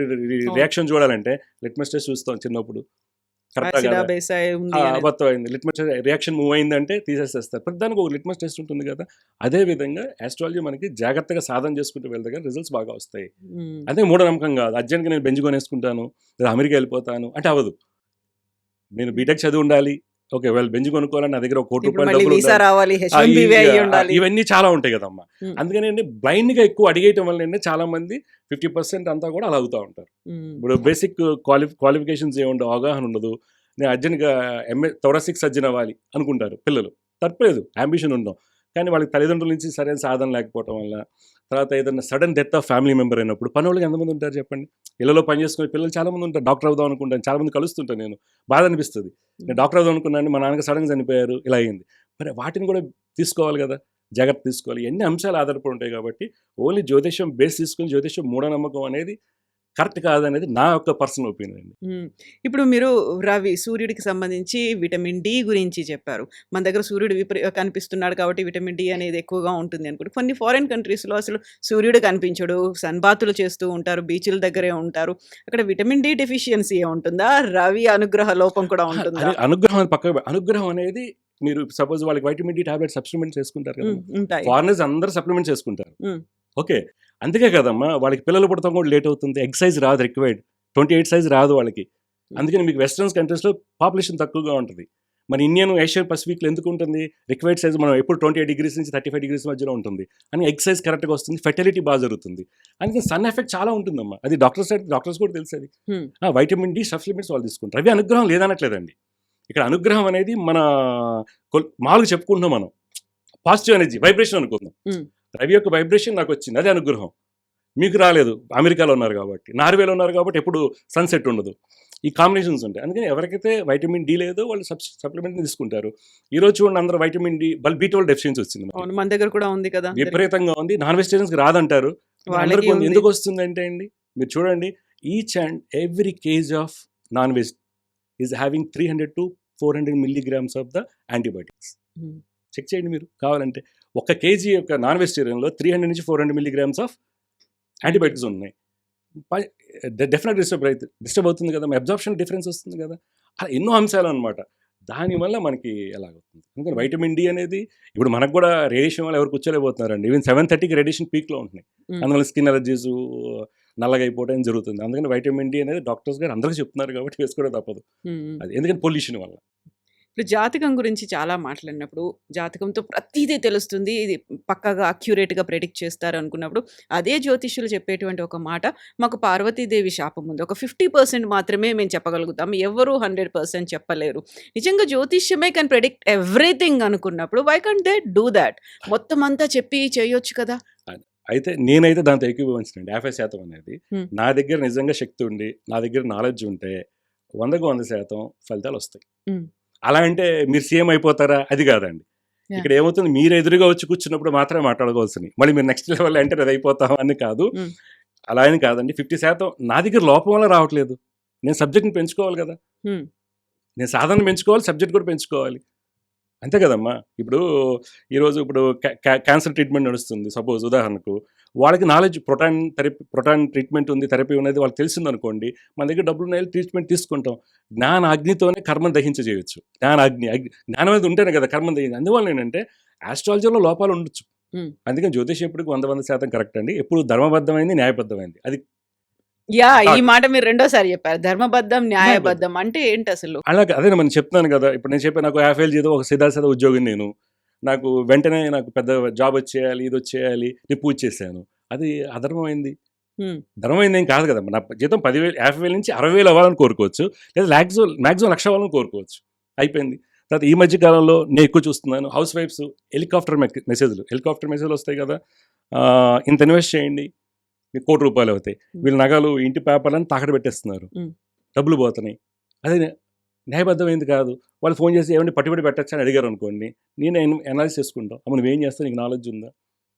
రియాక్షన్ చూడాలంటే లిట్మస్ టెస్ట్ చూస్తాం చిన్నప్పుడు, అబద్ధం అయింది, లిట్మస్ రియాక్షన్ మూవ్ అయిందంటే తీసేసేస్తారు. ప్రతి దానికి ఒక లిట్మస్ టెస్ట్ ఉంటుంది కదా. అదే విధంగా ఆస్ట్రాలజీ మనకి జాగ్రత్తగా సాధన చేసుకుంటూ వెళ్తే కానీ రిజల్ట్స్ బాగా వస్తాయి. అదే మూఢనమ్మకం కాదు. అర్జెంట్గా నేను బెంచ్ కొనేసుకుంటాను లేదా అమెరికా వెళ్ళిపోతాను అంటే అవ్వదు. నేను బీటెక్ చదివి ఉండాలి, ఓకే వాళ్ళు బెంచ్ కొనుక్కోవాలని నా దగ్గర ₹1 కోటి ఇవన్నీ చాలా ఉంటాయి కదమ్మా. అందుకని అండి బ్లైండ్గా ఎక్కువ అడిగేయటం వల్ల ఏంటంటే చాలా మంది 50% అంతా కూడా అలా అవుతూ ఉంటారు. ఇప్పుడు బేసిక్ క్వాలిఫికేషన్స్ ఏముండవు, అవగాహన ఉండదు. నేను అర్జెంట్గా థొరాసిక్ సర్జన్ అవ్వాలి అనుకుంటారు పిల్లలు, తప్పలేదు, అంబిషన్ ఉందాం. కానీ వాళ్ళకి తల్లిదండ్రుల నుంచి సరైన సాధన లేకపోవడం వల్ల, తర్వాత ఏదైనా sudden death of family member అయినప్పుడు పని వాళ్ళకి ఎంతమంది ఉంటారు చెప్పండి. ఇళ్ళలో పని చేసుకునే పిల్లలు చాలామంది ఉంటారు. డాక్టర్ అవుదాం అనుకుంటాను, చాలామంది కలుస్తుంటాను నేను, బాధ అనిపిస్తుంది. నేను డాక్టర్ అవుదాం అనుకున్నాను, మా నాన్నకి సడన్గా చనిపోయారు, ఇలా అయింది. మరి వాటిని కూడా తీసుకోవాలి కదా, జాగ్రత్త తీసుకోవాలి. ఎన్ని అంశాలు ఆధారపడి ఉంటాయి కాబట్టి ఓన్లీ జ్యోతిష్యం బేస్ తీసుకుని జ్యోతిష్యం మూఢనమ్మకం అనేది కరెక్ట్ కాదనేది నా యొక్క పర్సనల్ ఒపీనియన్ అండి. ఇప్పుడు మీరు సూర్యుడికి సంబంధించి విటమిన్ డి గురించి చెప్పారు. మన దగ్గర సూర్యుడు కనిపిస్తున్నాడు కాబట్టి విటమిన్ డి అనేది ఎక్కువగా ఉంటుంది అనుకుంటే, కొన్ని ఫారిన్ కంట్రీస్‌లో అసలు సూర్యుడు కనిపించడు. సన్ బాతులు చేస్తూ ఉంటారు. బీచ్‌ల దగ్గరే ఉంటారు. అక్కడ విటమిన్ డి డెఫిషియన్సీ ఉంటుందా? రవి అనుగ్రహ లోపం కూడా ఉంటుందా? అది అనుగ్రహం అని పక్కకు అనుగ్రహం అనేది మీరు సపోజ్ వాళ్ళకి వైటమిన్ డి టాబ్లెట్ సప్లిమెంట్ చేసుకుంటారు కదా, ఉంటాయి. ఫారినర్స్ అందరూ సప్లిమెంట్ చేసుకుంటారు. హ్మ్. ఓకే. అందుకే కదమ్మా వాళ్ళకి పిల్లలు పుడతాం కూడా లేట్ అవుతుంది. ఎగ్ సైజ్ రాదు రిక్వైర్డ్. 28 సైజ్ రాదు వాళ్ళకి. అందుకని మీకు వెస్టర్న్స్ కంట్రీస్‌లో పాపులేషన్ తక్కువగా ఉంటుంది. మన ఇండియన్, ఏషియన్ పసిఫిక్‌లో ఎందుకు ఉంటుంది? రిక్వైర్డ్ సైజ్ మనం ఎప్పుడు 28 డిగ్రీస్ నుంచి 35 డిగ్రీస్ మధ్యలో ఉంటుంది. అని ఎగ్ సైజ్ కరెక్ట్‌గా వస్తుంది. ఫెర్టిలిటీ బాగా జరుగుతుంది. అందుకని సన్ ఎఫెక్ట్ చాలా ఉంటుందమ్మా. అది డాక్టర్స్ కూడా తెలుసు అది. హ్మ్. వైటమిన్ డి సప్లిమెంట్స్ వాళ్ళు తీసుకుంటారు. అవి అనుగ్రహం లేదనట్లేదండి. ఇక్కడ అనుగ్రహం అనేది మన మామూలుగా చెప్పుకుంటున్నాం మనం. పాజిటివ్ ఎనర్జీ వైబ్రేషన్ అనుకుందాం. హ్మ్. రవి యొక్క వైబ్రేషన్ నాకు వచ్చింది, అదే అనుగ్రహం. మీకు రాలేదు, అమెరికాలో ఉన్నారు కాబట్టి, నార్వేలో ఉన్నారు కాబట్టి ఎప్పుడు సన్సెట్ ఉండదు. ఈ కాంబినేషన్స్ ఉంటాయి. అందుకని ఎవరికైతే వైటమిన్ డి లేదో వాళ్ళు సప్లిమెంట్ తీసుకుంటారు. ఈ రోజు చూడండి అందరూ వైటమిన్ డి B12 డెఫిషియన్సీ వచ్చింది మనకి. అవును. మన దగ్గర కూడా ఉంది కదా! విపరీతంగా ఉంది. నాన్ వెజిటేరియన్స్కి రాదంటారు. వాళ్ళకి అందరికీ ఉంది. ఎందుకు వస్తుందంటే అండి, మీరు చూడండి, each and every cage of non veg is having 300 to 400 milligrams of the antibiotics. Hmm. Check చేయండి మీరు కావాలంటే. ఒక కేజీ యొక్క నాన్ వెజిటేరియన్లో 300 నుంచి 400 milligrams ఆఫ్ యాంటీబయాటిక్స్ ఉన్నాయి. డెఫినెట్ డిస్టర్బ్ అవుతుంది కదా, అబ్జార్ప్షన్ డిఫరెన్స్ వస్తుంది కదా. అలా ఎన్నో అంశాలు అనమాట. దానివల్ల మనకి ఎలాగవుతుంది. అందుకని వైటమిన్ డి అనేది ఇప్పుడు మనకు కూడా రేడియేషన్ వల్ల ఎవరు కూర్చోలేకపోతున్నారండి. ఈవెన్ 7:30కి రేడియేషన్ పీక్లో ఉంటున్నాయి. హ్మ్. అందువల్ల స్కిన్ అలర్జీస్, నల్లగా అయిపోవడం జరుగుతుంది. అందుకని వైటమిన్ డి అనేది డాక్టర్స్ గారు అందరికీ చెప్తున్నారు కాబట్టి వేసుకోవడం తప్పదు. హ్మ్. అది ఎందుకంటే పొల్యూషన్ వల్ల. ఇప్పుడు జాతకం గురించి చాలా మాట్లాడినప్పుడు, జాతకంతో ప్రతీదీ తెలుస్తుంది. ఇది పక్కాగా అక్యురేట్‌గా ప్రెడిక్ట్ చేస్తారు అనుకున్నప్పుడు, అదే జ్యోతిష్యులు చెప్పేటువంటి ఒక మాట, మాకు పార్వతీదేవి శాపం ఉంది. ఒక 50% మాత్రమే మేము చెప్పగలుగుతాం. ఎవ్వరూ 100% చెప్పలేరు. నిజంగా జ్యోతిష్యమే కెన్ ప్రెడిక్ట్ ఎవ్రీథింగ్ అనుకున్నప్పుడు, why can't they do that? మొత్తం అంతా చెప్పి చేయొచ్చు కదా! అయితే నేనైతే దాంతో ఏకీభవించనండి. 50% అనేది హ్మ్. నా దగ్గర నిజంగా శక్తి ఉండి, నా దగ్గర నాలెడ్జ్ ఉంటే 100కు 100% ఫలితాలు వస్తాయి. హ్మ్. అలా అంటే మీరు సీఎం అయిపోతారా? అది కాదండి. యాహ్! ఇక్కడ ఏమవుతుంది, మీరు ఎదురుగా వచ్చి కూర్చున్నప్పుడు మాత్రమే మాట్లాడుకోవాల్సినవి. మళ్ళీ మీరు నెక్స్ట్ లెవెల్ ఎంటర్ అది అయిపోతాం అని కాదు. హ్మ్. అలా అని కాదండి. 50% నా దగ్గర లోపం వల్ల రావట్లేదు. నేను సబ్జెక్ట్‌ని పెంచుకోవాలి కదా. హ్మ్. నేను సాధన పెంచుకోవాలి, సబ్జెక్ట్ కూడా పెంచుకోవాలి. అంతే కదమ్మా. ఇప్పుడు ఈరోజు ఇప్పుడు క్యాన్సర్ ట్రీట్మెంట్ నడుస్తుంది సపోజ్ ఉదాహరణకు. వాళ్ళకి నాలెడ్జ్ ప్రోటాన్ ట్రీట్మెంట్ ఉంది, థెరపీ ఉన్నది వాళ్ళకి తెలిసిందనుకోండి. మన దగ్గర డబ్బులున్నాయి, ట్రీట్మెంట్ తీసుకుంటాం. జ్ఞానాగ్నితోనే కర్మను దహించజేయొచ్చు. జ్ఞానం అనేది ఉంటేనే కదా కర్మను దహించి. అందువల్ల ఏంటంటే ఆస్ట్రాలజీలో లోపాలు ఉండొచ్చు. హ్మ్. అందుకని జ్యోతిషం ఎప్పటికి 100% కరెక్ట్ అండి. ఎప్పుడు ధర్మబద్ధమైంది, న్యాయబద్ధమైంది. అది యాహ్! ఈ థాట్. మాట మీరు రెండోసారి చెప్పారు. ధర్మబద్ధం, న్యాయబద్ధం. న్యాయబద్ధం అంటే ఏంటసలు? అలాగే అదే మనం చెప్తున్నాను కదా. ఇప్పుడు నేను చెప్పాను, నాకు 50,000 జీతం, ఒక సిద్ధార్థ ఉద్యోగిని నేను. నాకు వెంటనే నాకు పెద్ద జాబ్ వచ్చేయాలి, ఇది వచ్చేయాలి, నేను పూజ చేశాను. అది అధర్మమైంది. హ్మ్. ధర్మమైంది ఏం కాదు కదమ్మా. నా జీతం 10,000 50,000 నుంచి 60,000 అవ్వాలని కోరుకోవచ్చు. లేదా మ్యాక్సిమం 1,00,000 అవ్వాలని కోరుకోవచ్చు. అయిపోయింది. తర్వాత ఈ మధ్య కాలంలో నేను ఎక్కువ చూస్తున్నాను, హౌస్ వైఫ్స్ హెలికాప్టర్ మెసేజ్లు వస్తాయి కదా. ఇంత ఇన్వెస్ట్ చేయండి, మీకు ₹1,00,00,000 అవుతాయి. వీళ్ళ నగలు, ఇంటి పేపర్లను తాకట్టు పెట్టేస్తున్నారు. హ్మ్. డబ్బులు పోతున్నాయి. అదే న్యాయబద్ధమైంది కాదు. వాళ్ళు ఫోన్ చేసి ఏమంటే పట్టుబడి పెట్టచ్చా అని అడిగారు అనుకోండి. నేను అనాలిసిస్ చేసుకుంటాం. అమ్మ నువ్వేం చేస్తావు, నీకు నాలెడ్జ్ ఉందా?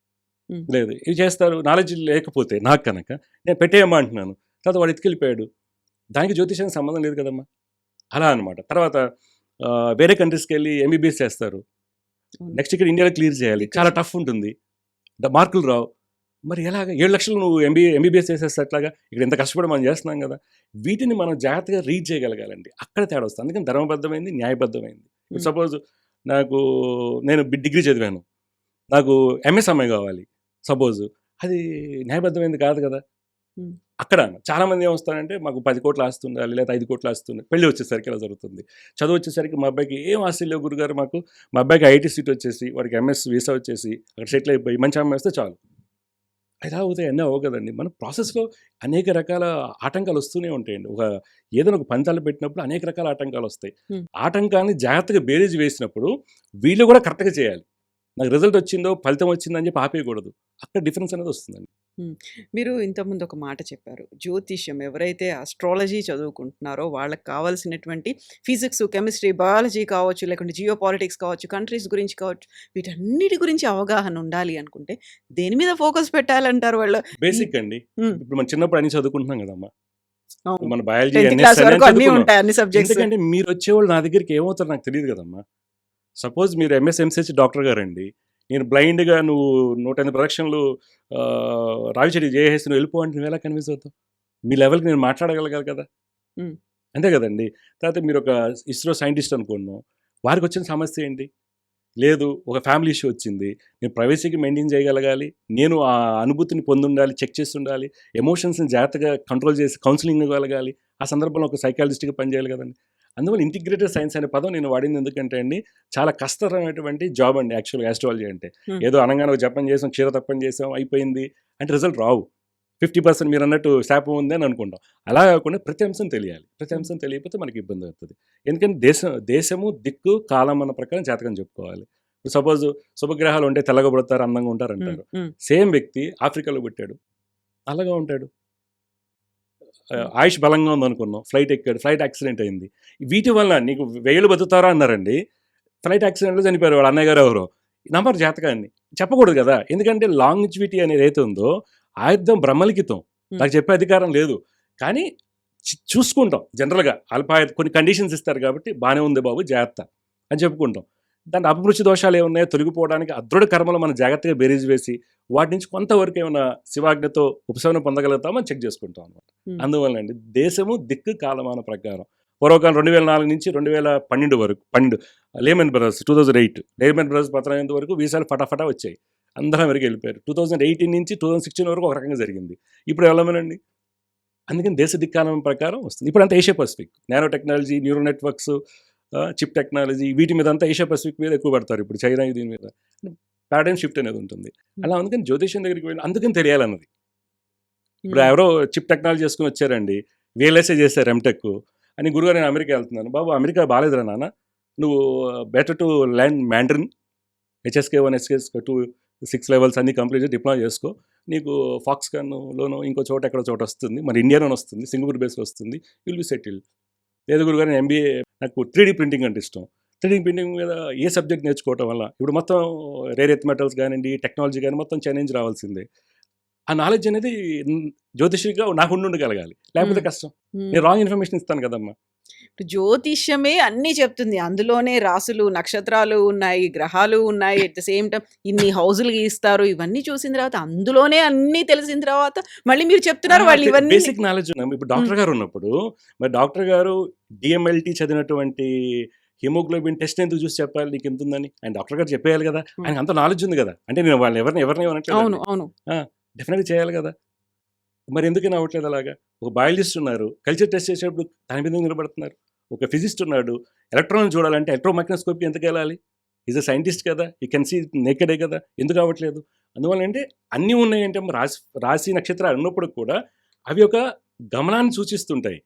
హ్మ్. లేదు. ఇవి చేస్తారు. నాలెడ్జ్ లేకపోతే నాకు కనుక నేను పెట్టేయమ్మా అంటున్నాను. తర్వాత వాడు ఎత్తుకెళ్ళిపోయాడు. దానికి జ్యోతిషానికి సంబంధం లేదు కదమ్మా. అలా అనమాట. తర్వాత వేరే కంట్రీస్కి వెళ్ళి ఎంబీబీఎస్ చేస్తారు. అవును. నెక్స్ట్ ఇక్కడ ఇండియాలో క్లియర్ చేయాలి. చాలా టఫ్ ఉంటుంది. మార్కులు రావు. మరి ఎలాగ 7,00,000 నువ్వు ఎంబీబీఎస్ చేసేస్తే అట్లాగా? ఇక్కడ ఎంత కష్టపడి మనం చేస్తున్నాం కదా. వీటిని మనం జాగ్రత్తగా రీడ్ చేయగలగాలండి. అక్కడ తేడా వస్తుంది. అందుకని ధర్మబద్ధమైంది, న్యాయబద్ధమైంది. ఇప్పుడు సపోజ్ నేను డిగ్రీ చదివాను. నాకు ఎంఎస్ఎంఐ కావాలి సపోజ్. అది న్యాయబద్ధమైంది కాదు కదా. హ్మ్. అక్కడ చాలామంది ఏమొస్తారంటే మాకు 10 కోట్ల ఆస్తి ఉండాలి, లేదా 5 కోట్ల ఆస్తి ఉంది. పెళ్ళి వచ్చేసరికి ఇలా జరుగుతుంది. చదువు వచ్చేసరికి మా అబ్బాయికి ఏం ఆస్తి లేవు గురుగారు మాకు. మా అబ్బాయికి ఐటీ సీట్ వచ్చేసి, వాడికి ఎంఎస్ వీసా వచ్చేసి, అక్కడ సెటిల్ అయిపోయి మంచి అమ్మాయి వస్తే చాలు. ఎలా అవుతాయి? అన్నీ అవ్వవు కదండి. మన ప్రాసెస్లో అనేక రకాల ఆటంకాలు వస్తూనే ఉంటాయండి. ఏదైనా ఒక పంతాలు పెట్టినప్పుడు అనేక రకాల ఆటంకాలు వస్తాయి. హ్మ్. ఆటంకాన్ని జాగ్రత్తగా బేరీజ్ వేసినప్పుడు వీళ్ళు కూడా కరెక్ట్గా చేయాలి. నాకు రిజల్ట్ వచ్చిందో, ఫలితం వచ్చిందని చెప్పి ఆపేయకూడదు. అక్కడ డిఫరెన్స్ అనేది వస్తుందండి. హ్మ్. మీరు ఇంతకుముందు ఒక మాట చెప్పారు. జ్యోతిష్యం ఎవరైతే అస్ట్రాలజీ చదువుకుంటున్నారో వాళ్ళకి కావాల్సినటువంటి ఫిజిక్స్, కెమిస్ట్రీ, బయాలజీ కావచ్చు, లేకుంటే జియో పాలిటిక్స్ కావచ్చు, కంట్రీస్ గురించి కావచ్చు, వీటన్నిటి గురించి అవగాహన ఉండాలి అనుకుంటే దేని మీద ఫోకస్ పెట్టాలంటారు వాళ్ళు? ఈ బేసిక్ అండి. హ్మ్. ఇప్పుడు మనం చిన్నప్పుడు అన్ని చదువుకుంటున్నాం కదమ్మా! అవును. మన బయాలజీ, 10థ్ ఎన్ఎస్ క్లాస్ అని వరకు అన్నీ చదువుకున్నాం. ఉంటాయి. అన్ని సబ్జెక్ట్స్. ఎందుకంటే మీరొచ్చేవాళ్ళు నా దగ్గరికి ఏమవుతారో నాకు తెలీదు కదమ్మా! సపోజ్ మీరు ఎంఎస్, ఎంసీహెచ్ డాక్టర్ గారండి. నేను బ్లైండ్‌గా నువ్వు 108 ప్రదక్షిణలు రావిచెడి జేసేసి నువ్వు వెళ్ళిపో అంటే నువ్వెలా కన్విన్స్ అవుతావు? మీ లెవెల్‌కి నేను మాట్లాడగలగాలి కదా! హ్మ్. అంతే కదండీ! తర్వాత మీరొక ఇస్రో సైంటిస్ట్ అనుకుందాం. వారికొచ్చిన సమస్య ఏంటి? లేదు, ఒక ఫ్యామిలీ ఇష్యూ వచ్చింది. నేను ప్రైవసీకి మెయింటైన్ చేయగలగాలి. నేను ఆ అనుభూతిని పొందుండాలి, చెక్ చేస్తుండాలి. ఎమోషన్స్‌ని జాగ్రత్తగా కంట్రోల్ చేసి కౌన్సెలింగ్ ఇవ్వగలగాలి. ఆ సందర్భంలో ఒక సైకాలజిస్ట్‌గా పనిచేయాలి కదండీ! అందువల్ల ఇంటిగ్రేటెడ్ సైన్స్ అనే పదం నేను వాడింది ఎందుకంటే అండి, చాలా కష్టతరమైనటువంటి జాబ్ అండి యాక్చువల్‌గా యాస్ట్రాలజీ అంటే. హ్మ్. ఏదో అనంగానే ఒక జపం చేసాం, క్షీర తప్పం చేసాం, అయిపోయింది అంటే రిజల్ట్ రావు. 50% మీరన్నట్టు శాపం ఉంది అని అనుకుంటాం. అలా కాకుండా ప్రతి అంశం తెలియాలి. ప్రతి హ్మ్. అంశం తెలియకపోతే మనకి ఇబ్బంది అవుతది. ఎందుకంటే దేశము, దిక్కు, కాలం అన్న ప్రకారం జాతకం చెప్పుకోవాలి. సపోజ్ శుభగ్రహాలు ఉంటే తెల్లగా పుడతారు, అందంగా హ్మ్. ఉంటారంటారు. హ్మ్. సేమ్ వ్యక్తి ఆఫ్రికాలో పుట్టాడు, నల్లగా ఉంటాడు. హ్మ్. ఆయుష్ బలంగా ఉందనుకున్నాం, ఫ్లైట్ ఎక్కాడు, ఫ్లైట్ యాక్సిడెంట్ అయింది. వీటి వల్ల నీకు 1000 బతుకుతారా అన్నారండి. ఫ్లైట్ యాక్సిడెంట్‌లో చనిపోయారు వాళ్ళ అన్నయ్య గారో ఎవరో. నమ్మరు జాతకాన్ని. చెప్పకూడదు గదా! ఎందుకంటే లాంజివిటీ అనేదైతే ఉందో ఆయుర్దాయం బ్రహ్మలిఖితం. హ్మ్. నాకు చెప్పే అధికారం లేదు. కానీ చూసుకుంటాం జనరల్‌గా. అల్పాయుర్ కొన్ని కండిషన్స్ ఇస్తారు కాబట్టి బానే ఉంది బాబు జాగ్రత్త అని చెప్పుకుంటాం. దాంట్లో అపమృత్యు దోషాలు ఏమున్నాయో తొలగిపోవడానికి అదృఢ కర్మలు మనం జాగ్రత్తగా బేరీజు వేసి వాటి నుంచి కొంతవరకు ఏమైనా శివాజ్ఞతో ఉపశమనం పొందగలుగుతామో అని చెక్ చేసుకుంటాం అనమాట. హ్మ్. అందువల్లండి దేశము, దిక్కు, కాలమాన ప్రకారం పూర్వకాలం 2004 నుంచి 2012 వరకు 12 లేమన్ బ్రదర్స్ 2008 లేమన్ బ్రదర్స్ పతనం అయ్యేంత వరకు వీసాలు ఫటాఫటా వచ్చాయి. అందరూ అమెరికా వెళ్ళిపోయారు. 2018 నుంచి 2016 వరకు ఒక రకంగా జరిగింది. ఇప్పుడు వెళ్ళమనండి. అందుకని దేశ దిక్కాలం ప్రకారం వస్తుంది. ఇప్పుడంతా Asia Pacific, nano technology, neural networks, chip technology వీటి మీద అంతా ఏషియా పసిఫిక్ మీద ఎక్కువ పడతారు. ఇప్పుడు చైనా దీని మీద పారాడైమ్ షిఫ్ట్ అనేది ఉంటుంది. అలా అందుకని జ్యోతిష్యం దగ్గరికి వెళ్ళి అందుకని తెలియాలన్నది. ఇప్పుడు హ్మ్. ఎవరో చిప్ టెక్నాలజీ చేసుకొని వచ్చారండి. వీఎల్ఎస్ఏ చేశారు ఎంటెక్ అని, గురుగారు నేను అమెరికా వెళ్తున్నాను. బాబు అమెరికా బాలేదురా నాన్న, నువ్వు better to learn Mandarin, HSK one, HSK two 6 levels అన్నీ కంప్లీట్ డిప్లాయ్ చేసుకో. నీకు ఫాక్స్కాన్‌లోనో ఇంకో చోట ఎక్కడో చోట వస్తుంది. మరి ఇండియాలోనే వస్తుంది. సింగపూర్ బేస్‌లో వస్తుంది. Will be settled. లేదు గురుగారు నేను ఎంబీఏ, నాకు 3డీ ప్రింటింగ్ అంటే ఇష్టం. 3డీ ప్రింటింగ్ మీద ఏ సబ్జెక్ట్ నేర్చుకోవటం వల్ల ఇప్పుడు మొత్తం రేర్ ఎర్త్ మెటల్స్ కానివ్వండి, టెక్నాలజీ కానీ మొత్తం చైనా నుంచి రావాల్సిందే. ఆ నాలెడ్జ్ అనేది జ్యోతిషిగా నాకు ఉండుండగలగాలి. లేకపోతే హ్మ్. కష్టం. హ్మ్. నేను రాంగ్ ఇన్ఫర్మేషన్ ఇస్తాను కదమ్మా! ఇప్పుడు జ్యోతిష్యమే అన్నీ చెప్తుంది. అందులోనే రాసులు, నక్షత్రాలు ఉన్నాయి, గ్రహాలు ఉన్నాయి. ఎట్ ద సేమ్ టైమ్ ఇన్ని హౌజులు గీస్తారు. ఇవన్నీ చూసిన తర్వాత అందులోనే అన్నీ తెలిసిన తర్వాత మళ్ళీ మీరు చెప్తున్నారు వాళ్ళు ఇవన్నీ బేసిక్ నాలెడ్జ్ ఉన్నాము. ఇప్పుడు హ్మ్. డాక్టర్ గారు ఉన్నప్పుడు, మరి డాక్టర్ గారు డీఎంఎల్టీ చదివినటువంటి హిమోగ్లోబిన్ టెస్ట్ ఎందుకు చూసి చెప్పాలి నీకు ఎంత ఉందని? ఆయన డాక్టర్ గారు చెప్పేయాలి కదా! హ్మ్. ఆయనకు అంత నాలెడ్జ్ ఉంది కదా! అంటే నేను వాళ్ళని ఎవరిని అవును. అనట్లేదండి. అవును. ఆ! డెఫినెట్‌గా చేయాలి కదా! మరి ఎందుకని అవ్వట్లేదు అలాగా? ఒక బయాలజిస్ట్ ఉన్నారు. కల్చర్ టెస్ట్ చేసేటప్పుడు తన మీద నిలబడుతున్నారు. ఒక ఫిజిస్ట్ ఉన్నాడు. ఎలక్ట్రాన్ చూడాలంటే ఎలక్ట్రో మైక్రోస్కోప్‌కి ఎందుకెళ్ళాలి? ఈజ్ ఎ సైంటిస్ట్ కదా! హి కెన్ సీ నేకెడే కదా! ఎందుకు అవ్వట్లేదు? అందువల్ల అంటే అన్నీ ఉన్నాయంటే రాశి నక్షత్రాలు ఉన్నప్పుడు కూడా అవి ఒక గమనాన్ని సూచిస్తుంటాయి.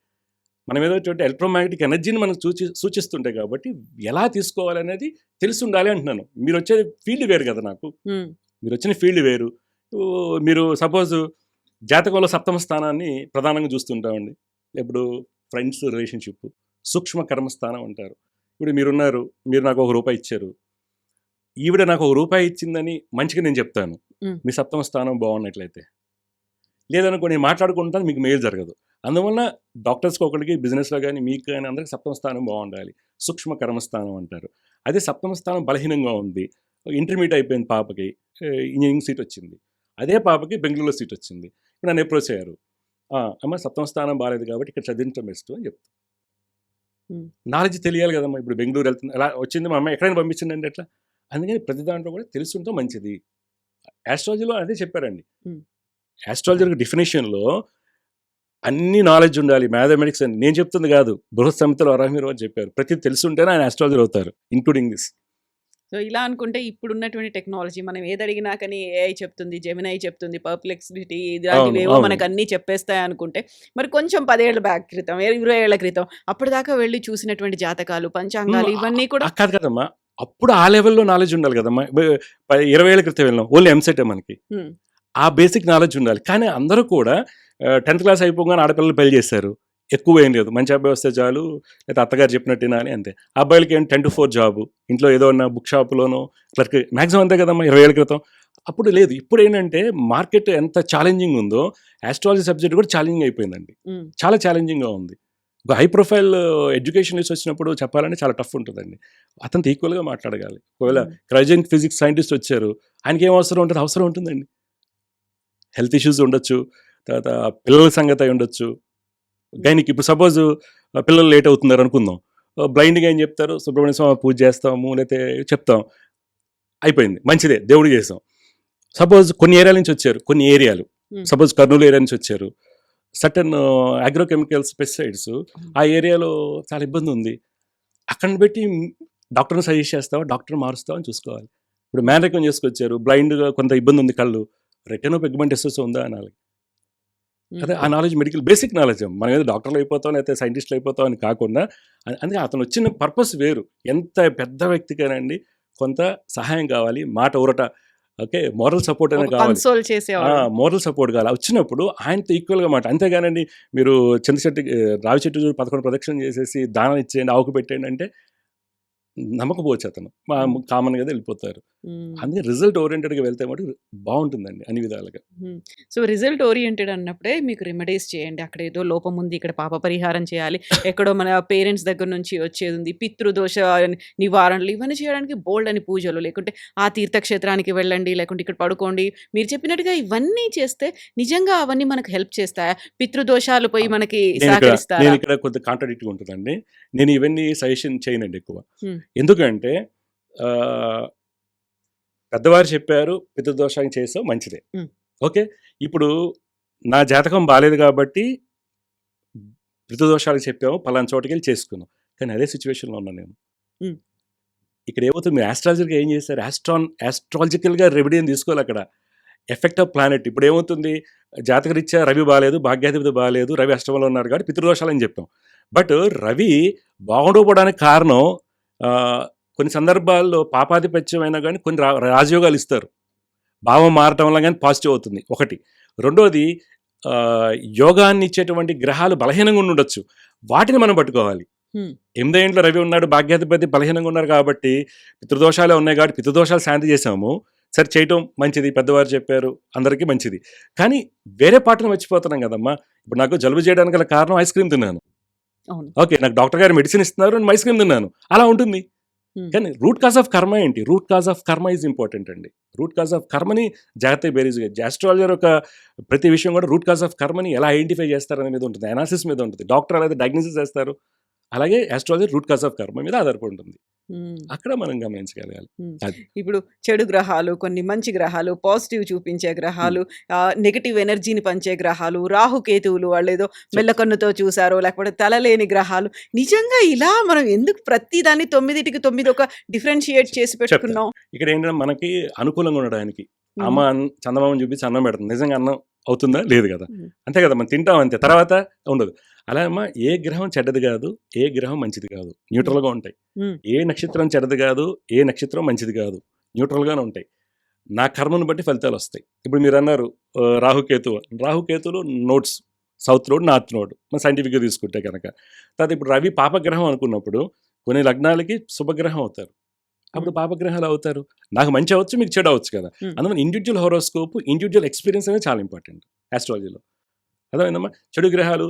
మనం ఏదో చోట ఎలక్ట్రోమాగ్నెటిక్ ఎనర్జీని మనకు సూచిస్తుంటాయి కాబట్టి ఎలా తీసుకోవాలనేది తెలిసుండాలి అంటున్నాను. మీరొచ్చే ఫీల్డ్ వేరు కదా నాకు. హ్మ్. మీరొచ్చిన ఫీల్డ్ వేరు. మీరు సపోజ్ జాతకంలో సప్తమ స్థానాన్ని ప్రధానంగా చూస్తుంటామండి. ఎప్పుడు ఫ్రెండ్స్ రిలేషన్‌షిప్, సూక్ష్మ కర్మస్థానం అంటారు. ఇప్పుడు మీరున్నారు. మీరు నాకు ఒక రూపాయి ఇచ్చారు. ఈవిడ నాకు ఒక రూపాయి ఇచ్చిందని మంచిగా నేను చెప్తాను. హ్మ్. మీ సప్తమ స్థానం బాగున్నట్లయితే. లేదనుకో నేను మాట్లాడుకుంటాను, మీకు మేలు జరగదు. అందువలన డాక్టర్స్‌కి ఒకళ్ళకి బిజినెస్‌లో గాని, మీకు గాని అందరికి సప్తమ స్థానం బాగుండాలి. సూక్ష్మ కర్మస్థానం అంటారు. అదే సప్తమ స్థానం బలహీనంగా ఉంది. ఇంటర్మీడియేట్ అయిపోయింది పాపకి. ఇంజినీరింగ్ సీట్ వచ్చింది. అదే పాపకి బెంగుళూరులో సీట్ వచ్చింది. ఇప్పుడు నన్ను అప్రోచ్ అయ్యారు. అమ్మ సప్తమ స్థానం బాలేదు కాబట్టి ఇక్కడ చదివించడం బెస్ట్ అని చెప్తా. హ్మ్. నాలెడ్జ్ తెలియాలి కదమ్మా! ఇప్పుడు బెంగుళూరు వెళ్తుంది. అలా వచ్చింది మా అమ్మ ఎక్కడైనా పంపించిందంటే ఎట్లా? అందుకని ప్రతి దాంట్లో కూడా తెలిసుంటే మంచిది. యాస్ట్రాలజీలో అదే చెప్పారండి. హ్మ్. యాస్ట్రాలజీ డెఫినిషన్‌లో అన్ని నాలెడ్జ్ ఉండాలి. మ్యాథమెటిక్స్ అని నేను చెప్తుంది కాదు. బృహత్ సంహితలో వరాహమిహిర్ అని చెప్పారు. ప్రతిది తెలుసుంటేనే ఆయన యాస్ట్రాలజర్ అవుతారు. Including this. సో, ఇలా అనుకుంటే ఇప్పుడున్నటువంటి టెక్నాలజీ మనం ఏదడిగినా కానీ ఏఐ చెప్తుంది, జెమినై చెప్తుంది, పర్ప్లెక్సిటీ అవును. ఇలాంటివేవో అవును. మనకన్నీ చెప్పేస్తాయనుకుంటే, మరి కొంచెం 10 ఏళ్ల బ్యాక్ క్రితం, 20 ఏళ్ల క్రితం అప్పటిదాకా వెళ్లి చూసినటువంటి జాతకాలు, పంచాంగాలు ఇవన్నీ కూడా కాదు కదమ్మా! అప్పుడు ఆ లెవెల్‌లో నాలెడ్జ్ ఉండాలి కదమ్మా! 20 ఏళ్ల క్రితం వెళ్ళాం. ఓన్లీ ఎంసెటే మనకి. హ్మ్. ఆ బేసిక్ నాలెడ్జ్ ఉండాలి. కానీ అందరూ కూడా 10th క్లాస్ అయిపోగానే ఆడపిల్లలు పెళ్లి చేశారు. ఎక్కువ ఏం లేదు. మంచి అబ్బాయి వస్తే చాలు, లేకపోతే అత్తగారు చెప్పినట్టు వినాలి అంతే. ఆ అబ్బాయిలకి ఏంటి 10 to 4 జాబు. ఇంట్లో ఏదో ఉన్న బుక్ షాప్‌లోనో క్లర్క్ మాక్సిమం అంతే కదమ్మా 20 ఏళ్ల క్రితం. అప్పుడు లేదు. ఇప్పుడేంటంటే మార్కెట్ ఎంత ఛాలెంజింగ్ ఉందో ఆస్ట్రాలజీ సబ్జెక్ట్ కూడా ఛాలెంజింగ్ అయిపోయిందండి. హ్మ్. చాలా ఛాలెంజింగ్‌గా ఉంది. ఒక హై ప్రొఫైల్ ఎడ్యుకేషనిస్ట్ వచ్చినప్పుడు చెప్పాలంటే చాలా టఫ్ ఉంటుందండి. అతనితో ఈక్వల్‌గా మాట్లాడగాలి. ఒకవేళ హ్మ్. క్రయోజెనిక్ ఫిజిక్స్ సైంటిస్ట్ వచ్చారు. ఆయనకేం అవసరం ఉంటుంది? అవసరం ఉంటుందండి. హెల్త్ ఇష్యూస్ ఉండొచ్చు. తర్వాత పిల్లల సంగతి అయి ఉండొచ్చు. గైనిక్ ఇప్పుడు సపోజ్ పిల్లలు లేట్ అవుతున్నారు అనుకుందాం. బ్లైండ్‌గా ఏం చెప్తారు? సుబ్రహ్మణ్య స్వామి పూజ చేస్తాము, లేతే చెప్తాం. అయిపోయింది. మంచిదే దేవుడికి చేసాం. సపోజ్ కొన్ని ఏరియాల నుంచి వచ్చారు. కొన్ని ఏరియాలు. హ్మ్. సపోజ్ కర్నూలు ఏరియా నుంచి వచ్చారు. సర్టెన్ అగ్రోకెమికల్స్, పెస్టిసైడ్స్ ఆ ఏరియాలో చాలా ఇబ్బంది ఉంది. అక్కడిని పెట్టి డాక్టర్‌ని సజెస్ట్ చేస్తావా? డాక్టర్‌ని మారుస్తావా అని చూసుకోవాలి. ఇప్పుడు మేనరికం చేసుకొచ్చారు. బ్లైండ్‌గా కొంత ఇబ్బంది ఉంది కళ్ళు. రెటినో పిగ్మెంటోసిస్ ఉందా అనాలి. అదే ఆ హ్మ్. Knowledge medical basic knowledge. మనం ఏదో డాక్టర్లు అయిపోతాం లేకపోతే సైంటిస్టులు అయిపోతాం అని కాకుండా అందుకే అతను వచ్చిన పర్పస్ వేరు. ఎంత పెద్ద వ్యక్తికైనండి కొంత సహాయం కావాలి. మాట ఊరట. ఓకే. మోరల్ సపోర్ట్ ఒక అనేది కావాలి. కన్సోల్ చేసేవాడు. మోరల్ సపోర్ట్ కావాలి. వచ్చినప్పుడు ఆయనతో ఈక్వల్‌గా మాట. అంతేగానండి మీరు రావి చెట్టు చూడు 11 ప్రదక్షిణలు చేసేసి దానం ఇచ్చేయండి, ఆవుకు పెట్టేయండి అంటే నమ్మకపోవచ్చు అతను. హ్మ్. కామన్‌గా వెళ్ళిపోతారు. హ్మ్. అందుకే రిజల్ట్ ఓరియెంటెడ్‌గా వెళ్తే మటుకు బావుంటుందండి అన్ని విధాలుగా. హ్మ్. సో, రిజల్ట్ ఓరియెంటెడ్ అన్నప్పుడే మీకు రెమెడీస్ చేయండి. అక్కడ ఏదో లోపం ఉంది. ఇక్కడ పాప పరిహారం చేయాలి. ఎక్కడో మన పేరెంట్స్ దగ్గర నుంచి వచ్చేదుంది. పితృదోష నివారణలు ఇవన్నీ చేయడానికి బోలెడన్ని పూజలు. లేకుంటే ఆ తీర్థక్షేత్రానికి వెళ్ళండి. లేకుంటే ఇక్కడ పడుకోండి. మీరు చెప్పినట్టుగా ఇవన్నీ చేస్తే నిజంగా అవన్నీ మనకు హెల్ప్ చేస్తాయా? పితృదోషాలు పోయి మనకి సహకరిస్తారా? నేనిక్కడ కొంత కాంట్రాడిక్ట్‌గా ఉంటదండి. నేను ఇవన్నీ సజెషన్ చేయనండి ఎక్కువ. హ్మ్. ఎందుకంటే ఆహ్, పెద్దవారు చెప్పారు, పితృదోషానికి చేసావు మంచిదే. హ్మ్. ఓకే. ఇప్పుడు నా జాతకం బాలేదు కాబట్టి పితృదోషాలకు చెప్పాము. పలానా చోటకెళ్ళి చేసుకున్నాం. కానీ అదే సిట్యుయేషన్‌లో ఉన్నాను నేను. హ్మ్. ఇక్కడ ఏమవుతుంది మీరు ఆస్ట్రాలజికల్‌గా ఏం చేశారు? ఆస్ట్రాలజికల్‌గా రెమెడీని తీసుకోవాలక్కడ. Effect of planet. ఇప్పుడేమవుతుంది జాతకరీత్యా రవి బాలేదు, భాగ్యాధిపతి బాలేదు, రవి అష్టమంలో ఉన్నారు కాబట్టి పితృదోషాలని చెప్పాం. బట్ రవి బాగుండకపోవడానికి కారణం ఆహ్, కొన్ని సందర్భాల్లో పాపాధిపత్యం అయినా గానీ కొన్ని రాజయోగాలు ఇస్తారు. భావం మారటం వల్ల గానీ పాజిటివ్ అవుతుంది ఒకటి. రెండోది యోగాన్ని ఇచ్చేటువంటి గ్రహాలు బలహీనంగా ఉండుండొచ్చు. వాటిని మనం పట్టుకోవాలి. హ్మ్. 8వ ఇంట్లో రవి ఉన్నాడు, భాగ్యాధిపతి బలహీనంగా ఉన్నారు కాబట్టి పితృదోషాలే ఉన్నాయి కాబట్టి పితృదోషాలు శాంతి చేసాము. సరే చేయటం మంచిది. పెద్దవారు చెప్పారు. అందరికీ మంచిది. కానీ వేరే పాటను మర్చిపోతున్నాం కదమ్మా! ఇప్పుడు నాకు జలుబు చేయడానికి గల కారణం ఐస్ క్రీమ్ తిన్నాను. అవును. ఓకే. నాకు డాక్టర్ గారు మెడిసిన్ ఇస్తున్నారు. నేను ఐస్ క్రీమ్ తిన్నాను. అలా ఉంటుంది. హ్మ్. కానీ రూట్ కాజ్ ఆఫ్ కర్మ ఏంటి? రూట్ కాజ్ ఆఫ్ కర్మ ఈజ్ ఇంపార్టెంట్ అండి. రూట్ కాజ్ ఆఫ్ కర్మని జాగ్రత్తగా బేరీజుగా ఆస్ట్రాలజర్ యొక్క ప్రతి విషయం కూడా రూట్ కాజ్ ఆఫ్ కర్మని ఎలా ఐడెంటిఫై చేస్తారనే మీద ఉంటుంది. అనాలిసిస్ మీద ఉంటుంది. డాక్టర్ అలాగే డయాగ్నోసిస్ చేస్తారు. అలాగే ఆస్ట్రాలజీ రూట్ కాజ్ ఆఫ్ కర్మ మీద ఆధారపడి ఉంటుంది. హ్మ్. అక్కడ మనం గమనించగలగాలి. హ్మ్. అది. ఇప్పుడు చెడు గ్రహాలు, కొన్ని మంచి గ్రహాలు, పాజిటివ్ చూపించే హ్మ్. గ్రహాలు, నెగెటివ్ ఎనర్జీని పంచే గ్రహాలు, రాహుకేతువులు వాళ్ళేదో మెల్లకన్నుతో చూసారో, లేకపోతే తలలేని గ్రహాలు. నిజంగా ఇలా మనం ఎందుకు ప్రతి దాన్ని 9కి 9 ఒక డిఫరెన్షియేట్ చేసి చెప్తాను. పెట్టుకున్నాం? ఇక్కడ ఏంటంటే మనకి అనుకూలంగా ఉండడానికి హ్మ్. అమ్మ చందమామని చూపించి అన్నం పెడుతుంది. నిజంగా అన్నం అవుతుందా? లేదు కదా! హ్మ్. అంతే కదా! మనం తింటాం అంతే. తర్వాత ఉండదు. అలా అమ్మ ఏ గ్రహం చెడ్డది కాదు. ఏ గ్రహం మంచిది కాదు. హ్మ్. న్యూట్రల్‌గా ఉంటాయి. హ్మ్. ఏ నక్షత్రం చెడ్డది కాదు. ఏ నక్షత్రం మంచిది కాదు. న్యూట్రల్‌గానే ఉంటాయి. నా కర్మను బట్టి ఫలితాలొస్తాయి. ఇప్పుడు మీరన్నారు రాహుకేతువు. రాహుకేతువులు nodes. South node, north node. మనం సైంటిఫిక్‌గా తీసుకుంటే గనక. తర్వాత ఇప్పుడు రవి పాపగ్రహం అనుకున్నప్పుడు కొన్ని లగ్నాలకి శుభగ్రహం అవుతారు. అప్పుడు హ్మ్. పాపగ్రహాలు అవుతారు. నాకు మంచి అవ్వచ్చు, మీకు చెడు అవ్వచ్చు కదా! హ్మ్. అందువల్ల ఇండివిడ్యువల్ హోరోస్కోప్, ఇండివిడ్యువల్ ఎక్స్‌పీరియన్స్ అనేది చాలా ఇంపార్టెంట్ ఆస్ట్రాలజీలో. అర్థమైందమ్మా? చెడు గ్రహాలు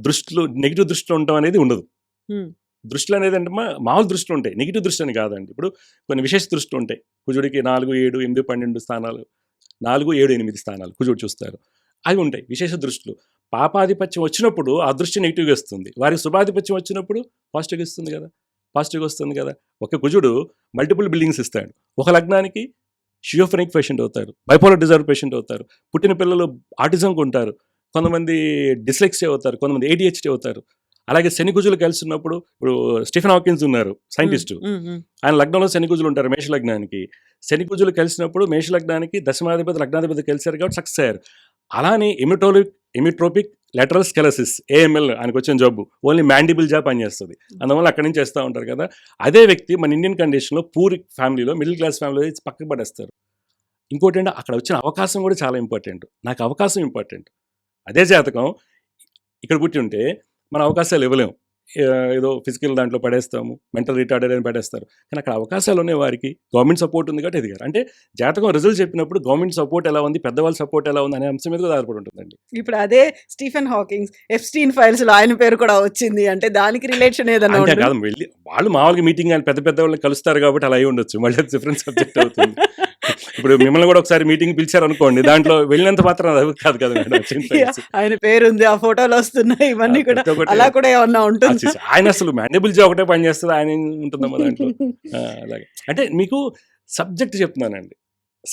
దృష్టిలో నెగెటివ్ దృష్టిలో ఉండటం అనేది ఉండదు. హ్మ్. దృష్టిలు అనేది అంటే మామూలు దృష్టిలు ఉంటాయి. నెగెటివ్ దృష్టి అని కాదండి. ఇప్పుడు కొన్ని విశేష దృష్టిలు ఉంటాయి. కుజుడికి 4, 7, 8, 12 స్థానాలు. 4, 7, 8 స్థానాలు కుజుడు చూస్తారు. అవి ఉంటాయి విశేష దృష్టిలు. పాపాధిపత్యం వచ్చినప్పుడు ఆ దృష్టి నెగెటివ్‌గా ఇస్తుంది. వారికి శుభాధిపత్యం వచ్చినప్పుడు పాజిటివ్‌గా ఇస్తుంది కదా! పాజిటివ్‌గా వస్తుంది కదా! ఒక కుజుడు మల్టిపుల్ బిల్డింగ్స్ ఇస్తాడు. ఒక లగ్నానికి షిజోఫ్రెనిక్ పేషెంట్ అవుతారు. బైపోలార్ డిజార్డర్ పేషెంట్ అవుతారు. పుట్టిన పిల్లలు ఆటిజంకి ఉంటారు. కొంతమంది డిస్లెక్సియా అవుతారు. కొంతమంది ఏడీహెచ్‌డీ అవుతారు. అలాగే శని కుజులు కలిసి ఉన్నప్పుడు ఇప్పుడు స్టీఫెన్ హాకిన్స్ ఉన్నారు హ్మ్. సైంటిస్టు. హ్మ్. హ్మ్. ఆయన లగ్నంలో శని కుజులు ఉంటారు మేష లగ్నానికి. శని కుజులు కలిసినప్పుడు మేష లగ్నానికి దశమాధిపతి, లగ్నాధిపతి కలిసారు కాబట్టి సక్సెస్ అయ్యారు. అలానే ఎమిట్రోపిక్ లాటరల్ స్కెలసిస్ ఏఎంఎల్ ఆయనకొచ్చిన జబ్బు. ఓన్లీ మ్యాండిబుల్ జాబ్ పనిచేస్తది. అందువల్ల అక్కడి నుంచి చేస్తా ఉంటారు కదా! అదే వ్యక్తి మన ఇండియన్ కండిషన్‌లో పూర్ ఫ్యామిలీలో మిడిల్ క్లాస్ ఫ్యామిలీలో పక్కకు పడేస్తారు. ఇంకోటంటే అక్కడ వచ్చిన అవకాశం కూడా చాలా ఇంపార్టెంట్. నాకు అవకాశం ఇంపార్టెంట్. అదే జాతకం ఇక్కడ పుట్టి ఉంటే మన అవకాశాలు ఇవ్వలేము. ఏదో ఫిజికల్ దాంట్లో పడేస్తాము, మెంటల్ రిటార్డెడ్ అని పడేస్తారు. కానీ అక్కడ అవకాశాలు ఉన్నాయి వారికి, గవర్నమెంట్ సపోర్ట్ ఉంది కాబట్టి ఎదిగారు. అంటే జాతకం రిజల్ట్ చెప్పినప్పుడు గవర్నమెంట్ సపోర్ట్ ఎలా ఉంది, పెద్దవాళ్ళ సపోర్ట్ ఎలా ఉంది అనే అంశం మీద కూడా ఆధారపడి ఉంటుందండి. ఇప్పుడు అదే స్టీఫెన్ హాకింగ్స్ ఎప్స్టీన్ ఫైల్స్ లో ఆయన పేరు కూడా వచ్చింది అంటే దానికి రిలేషన్ ఏదైనా అంటే ఉందా? కాదు, వెళ్ళి వాళ్ళు మామూలుగా మీటింగ్ అని పెద్ద పెద్ద వాళ్ళని కలుస్తారు కాబట్టి అలా అయి ఉండొచ్చు. మళ్ళీ డిఫరెంట్ సబ్జెక్ట్ అవుతుంది. ఇప్పుడు మిమ్మల్ని కూడా ఒకసారి మీటింగ్ పిలిచారు అనుకోండి, దాంట్లో వెళ్ళినంత మాత్రం అది కాదు కదా మేడం. ఆయన పేరు ఉంది, ఆ ఫోటోలు వస్తున్నాయి, ఇవన్నీ కూడా ప్రతి ఒక్కటి అలా కూడా ఏమన్నా ఉంటుంది. ఆయన అసలు మేనేబుల్ జా ఒకటే పని చేస్తుంది, ఆయన ఉంటుందమ్మా దాంట్లో. అలాగే అంటే మీకు సబ్జెక్ట్ చెప్తున్నానండి.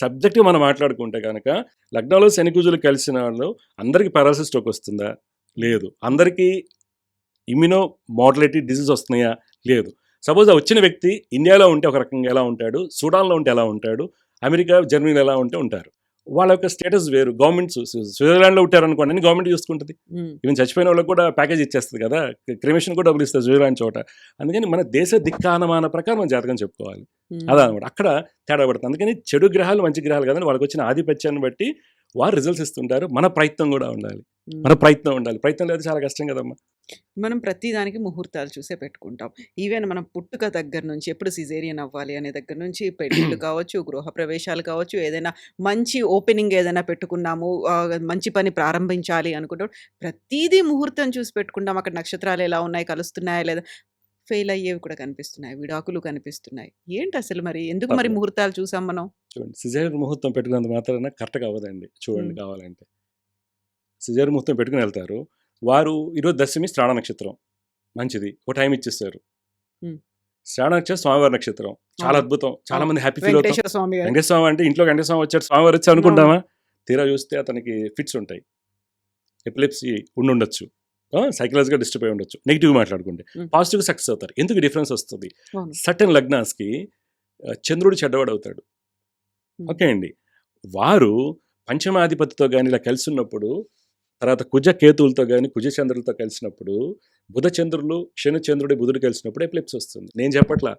సబ్జెక్ట్ మనం మాట్లాడుకుంటే కనుక లగ్నంలో శని కుజులు కలిసిన వాళ్ళు అందరికీ పారాలసిస్ స్ట్రోక్ వస్తుందా? లేదు. అందరికీ ఇమ్యూనో మోడలిటీ డిసీజ్ వస్తున్నాయా? లేదు. సపోజ్ ఆ వచ్చిన వ్యక్తి ఇండియాలో ఉంటే ఒక రకంగా ఎలా ఉంటాడు, సూడాన్లో ఉంటే ఎలా ఉంటాడు, అమెరికా జర్మనీలో ఎలా ఉంటే ఉంటారు. వాళ్ళ యొక్క స్టేటస్ వేరు. గవర్నమెంట్ స్విట్జర్లాండ్లో ఉంటారనుకోండి, గవర్నమెంట్ చూసుకుంటుంది. ఈవెన్ చచ్చిపోయిన వాళ్ళకి కూడా ప్యాకేజ్ ఇచ్చేస్తుంది కదా, క్రిమేషన్ కూడా డబ్బులు ఇస్తుంది స్విట్జర్లాండ్ చోట. అందుకని మన దేశ దిక్కానమాన ప్రకారం మన జాతకం చెప్పుకోవాలి. అదనమాట అక్కడ తేడా పడుతుంది. అందుకని చెడు గ్రహాలు మంచి గ్రహాలు కదండి, వాళ్ళకి వచ్చిన ఆధిపత్యాన్ని బట్టి వారు రిజల్ట్స్ ఇస్తుంటారు. మన ప్రయత్నం కూడా ఉండాలి. ప్రయత్నం లేదు చాలా కష్టం కదమ్మా. మనం ప్రతి దానికి ముహూర్తాలు చూసే పెట్టుకుంటాం. ఈవెన్ మనం పుట్టుక దగ్గర నుంచి ఎప్పుడు సిజేరియన్ అవ్వాలి అనే దగ్గర నుంచి పెళ్ళిళ్ళు కావచ్చు, గృహ ప్రవేశాలు కావచ్చు, ఏదైనా మంచి ఓపెనింగ్ ఏదైనా పెట్టుకున్నాము, మంచి పని ప్రారంభించాలి అనుకుంటాం, ప్రతిదీ ముహూర్తం చూసి పెట్టుకుంటాం. అక్కడ నక్షత్రాలు ఎలా ఉన్నాయి, కలుస్తున్నాయా లేదా, ఫెయిల్ అయ్యేవి కూడా కనిపిస్తున్నాయి, విడాకులు కనిపిస్తున్నాయి. ఏంటి అసలు మరి ఎందుకు మరి ముహూర్తాలు చూసాం మనం? చూడండి, సిజేరియన్ ముహూర్తం పెట్టుకున్నంత మాత్రాన కరెక్ట్గా అవ్వదండి. చూడండి కావాలంటే సిజేరియన్ ముహూర్తం పెట్టుకుని వెళ్తారు వారు. ఈరోజు దశమి శ్రావణ నక్షత్రం మంచిది, ఒక టైం ఇచ్చేస్తారు. శ్రావణ నక్షత్రం స్వామివారి నక్షత్రం, చాలా అద్భుతం, చాలా మంది హ్యాపీ ఫీల్ అవుతారు. వెంకటేశ్వర స్వామి గారు. వెంకటేశ్వర స్వామి అంటే ఇంట్లో వెంకటేశ్వర స్వామి వచ్చాడు, స్వామివారు వచ్చి అనుకుంటామా? తీరా చూస్తే అతనికి ఫిట్స్ ఉంటాయి, ఎపిలెప్సీ ఉండొచ్చు, సైకలాజికల్ డిస్టర్బ్ అయి ఉండొచ్చు. నెగిటివ్ మాట్లాడుకుంటే పాజిటివ్గా సక్సెస్ అవుతారు. ఎందుకు డిఫరెన్స్ వస్తుంది? సర్టెన్ లగ్నాస్కి చంద్రుడు చెడ్డవాడు అవుతాడు. ఓకే అండి, వారు పంచమాధిపతితో కానీ ఇలా కలిసి ఉన్నప్పుడు, తర్వాత కుజ కేతువులతో కానీ కుజ చంద్రులతో కలిసినప్పుడు, బుధ చంద్రులు శని చంద్రుడి బుధుడు కలిసినప్పుడు ఎపిలెప్సీ వస్తుంది. నేను చెప్పట్లా,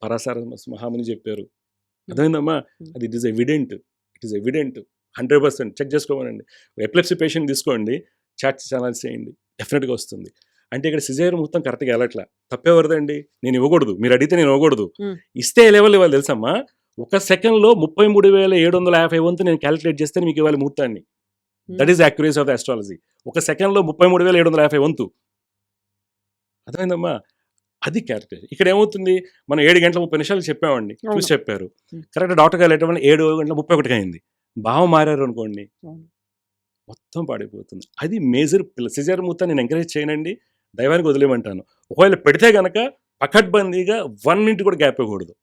పరాశర మహాముని చెప్పారు. అర్థమైందమ్మా? అది ఇట్ ఈస్ ఎవిడెంట్. 100% చెక్ చేసుకోమనండి. ఎపిలెప్సీ పేషెంట్ తీసుకోండి, చాట్ ఛానల్స్ చేయండి, డెఫినెట్గా వస్తుంది. అంటే ఇక్కడ సిజేరియన్ మొత్తం కరెక్ట్గా వెళ్ళట్లా. తప్పేవరదండి, నేను ఇవ్వకూడదు, మీరు అడిగితే నేను ఇవ్వకూడదు. ఇస్తే లెవెల్ ఇవ్వాలి తెలుసమ్మా. 1 సెకండ్లో 33,750 వంతు నేను క్యాలిక్యులేట్ చేస్తే మీకు ఇవ్వాలి ముహూర్తాన్ని. That is accuracy of the astrology. 1 సెకండ్లో 33,750 వంతు. అర్థమైందమ్మా? అది క్యాలిక్యులేషన్. ఇక్కడ ఏమవుతుంది, మనం 7 గంటల 30 నిమిషాలు చెప్పామండి, చూసి చెప్పారు కరెక్ట్. డాక్టర్ గారు వెళ్ళేటప్పుడు 7 గంటల 31 అయింది. భావం మారారు అనుకోండి, మొత్తం పాడైపోతుంది. అది మేజర్ సిజేరియన్ ముహూర్తం నేను ఎంకరేజ్ చేయనండి, దైవానికి వదిలేయమంటాను. ఒకవేళ పెడితే గనక పకడ్బందీగా 1 మినిట్ కూడా గ్యాప్ ఇవ్వకూడదు.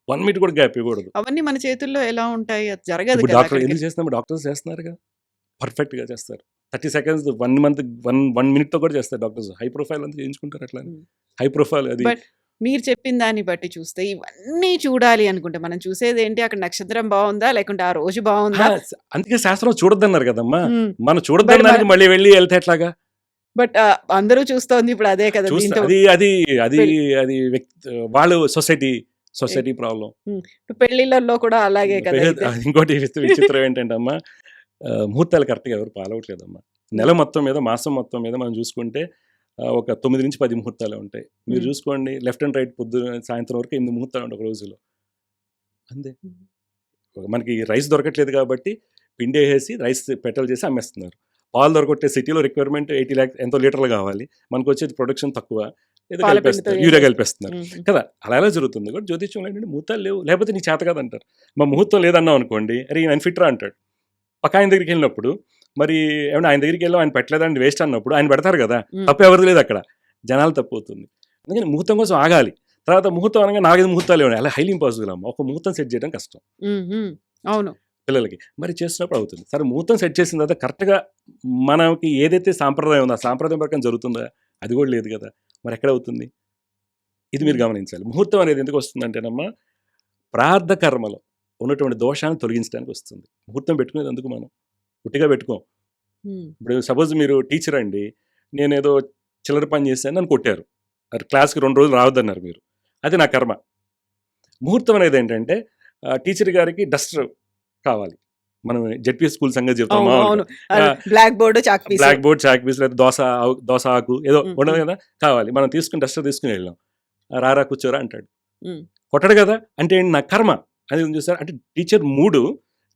అవన్నీ మన చేతుల్లో ఎలా ఉంటాయి? అది జరగదు కదా. డాక్టర్ ఎందుకు చేస్తున్నాం? డాక్టర్స్ చేస్తున్నారుగా, పర్ఫెక్ట్గా చేస్తారు. 30 సెకండ్స్ 1 మంత్ 1 మినిట్తో కూడా చేస్తారు డాక్టర్స్. హై ప్రొఫైల్ అంతా చేయించుకుంటారు. అట్లా హై ప్రొఫైల్. అది బట్ మీరు చెప్పిన దాన్ని బట్టి చూస్తే ఇవన్నీ చూడాలి అనుకుంటే మనం చూసేది ఏంటి? అక్కడ నక్షత్రం బాగుందా, లేకుంటే ఆ రోజు బాగుందా? అందుకే శాస్త్రం చూడొద్దన్నారు కదమ్మా. మనం చూడొద్దన్నానికి మళ్ళీ వెళ్ళి వెళ్తే ఎట్లాగా? బట్ అందరూ చూస్తోంది ఇప్పుడు అదే కదా. అది వాళ్ళు సొసైటీ ప్రాబ్లం. పెళ్లిళ్ళల్లో కూడా అలాగే కదా. ఇంకోటి విచిత్రం ఏంటంటే అమ్మా, ముహూర్తాలు కరెక్ట్గా ఎవరు పాలవట్లేదమ్మా. నెల మొత్తం మీద, మాసం మొత్తం మీద మనం చూసుకుంటే ఒక 9 నుంచి 10 ముహూర్తాలు ఉంటాయి. మీరు చూసుకోండి, లెఫ్ట్ అండ్ రైట్ పొద్దున సాయంత్రం వరకు 8 ముహూర్తాలు ఉంటాయి ఒక రోజులో. అంతే. మనకి రైస్ దొరకట్లేదు కాబట్టి పిండి వేసేసి రైస్ పెట్టలు చేసి అమ్మేస్తున్నారు. పాలు దొరకొట్టే సిటీలో రిక్వైర్మెంట్ 80 lakhs ఎంతో లీటర్లు కావాలి, మనకు వచ్చేది ప్రొడక్షన్ తక్కువ, ఏదో కలిపేస్తారు, యూరియా కలిపేస్తున్నారు కదా. అలా ఎలా జరుగుతుంది? కూడా జ్యోతిష్యం ఏంటంటే ముహూర్తాలు లేవు, లేకపోతే నీ చేత కాదంటారు. మా ముహూర్తం లేదన్నావు అనుకోండి, అరే ఆయన ఫిట్రా అంటాడు. పక్క ఆయన దగ్గరికి వెళ్ళినప్పుడు మరి ఏమన్నా ఆయన దగ్గరికి వెళ్ళాం, ఆయన పెట్టలేదండి వేస్ట్ అన్నప్పుడు ఆయన పెడతారు కదా, తప్పు ఎవరిది లేదు అక్కడ, జనాలు తప్పు అవుతుంది. అందుకని ముహూర్తం కోసం ఆగాలి. తర్వాత ముహూర్తం అనగా 4-5 ముహూర్తాలు ఇవ్వండి, అలా హైలీ ఇంపాసిబుల్ అమ్మ. ఒక ముహూర్తం సెట్ చేయడం కష్టం అవును పిల్లలకి, మరి చేసినప్పుడు అవుతుంది. సరే ముహూర్తం సెట్ చేసిన తర్వాత కరెక్ట్గా మనకి ఏదైతే సాంప్రదాయం ఉందో ఆ సాంప్రదాయం ప్రకారం జరుగుతుందా? అది కూడా లేదు కదా, మరి ఎక్కడ అవుతుంది? ఇది మీరు గమనించాలి. ముహూర్తం అనేది ఎందుకు వస్తుందంటేనమ్మా, ప్రార్థ కర్మలో ఉన్నటువంటి దోషాన్ని తొలగించడానికి వస్తుంది. ముహూర్తం పెట్టుకునేది అందుకు మనం పుట్టిగా పెట్టుకోం. ఇప్పుడు సపోజ్ మీరు టీచర్ అండి, నేనేదో చిల్లర పని చేశాను, నన్ను కొట్టారు, అది క్లాస్కి 2 రోజులు రావద్దన్నారు మీరు, అది నా కర్మ. ముహూర్తం అనేది ఏంటంటే టీచర్ గారికి డస్టర్ కావాలి, మనం జెడ్పీ స్కూల్ సంగతి చెప్తాం అవును. మామూలుగా. అవును. ఆ, black board, chalk piece. Black board, chalk piece, లేదా దోశ ఆకు ఏదో హ్మ్. ఉండదు హ్మ్. కదా, కావాలి. మనం తీసుకుని డస్టర్ తీసుకుని వెళ్ళాం. రారా కూర్చోరా అంటాడు. హ్మ్. కొట్టడు కదా, అంటే ఏంటి, నా కర్మ అది ఉంది చూసారు. అంటే టీచర్ మూడు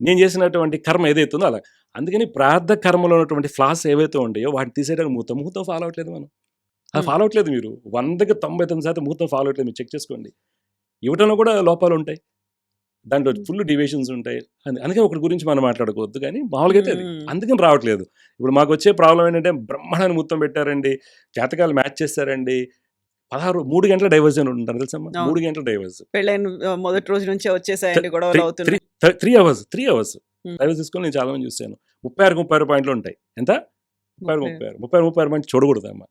నేను చేసినటువంటి కర్మ ఏదైతే ఉందో అలా. అందుకని ప్రార్థ కర్మలో ఉన్నటువంటి ఫ్లాస్ ఏవైతే ఉంటాయో వాటిని తీసేయడానికి ముహూర్తం ఫాలో అవ్వట్లేదు మనం. అది హ్మ్. ఫాలో అవ్వట్లేదు మీరు. 100కి 99% ముహూర్తం ఫాలో అవ్వట్లేదు. మీరు చెక్ చేసుకోండి. ఇవ్వటంలో కూడా లోపాలు ఉంటాయి. దాంట్లో హ్మ్. ఫుల్ డివియేషన్స్ ఉంటాయి. అందుకే ఒకటి గురించి మనం మాట్లాడుకోవద్దు, కానీ మామూలుగా అయితే అది. హ్మ్. అందుకని రావట్లేదు. ఇప్పుడు మాకు వచ్చే ప్రాబ్లం ఏంటంటే, బ్రహ్మాండమైన ముహూర్తం పెట్టారండి, జాతకాలు మ్యాచ్ చేస్తారండి, 3 గంటల డైవర్స్ అని ఉంటారు తెలుసమ్మా. అవును. 3 గంటల డైవర్స్. పెళ్ళైన మొదటి రోజు నుంచే వచ్చేసాయండి గొడవలు అవుతున్నాయి. 3 అవర్స్ హ్మ్. డైవర్స్ తీసుకొని నేను చాలా మంది చూశాను. 36 పాయింట్లు ఉంటాయి. ఎంత? 30. 36 పాయింట్లు చూడకూడదమ్మా.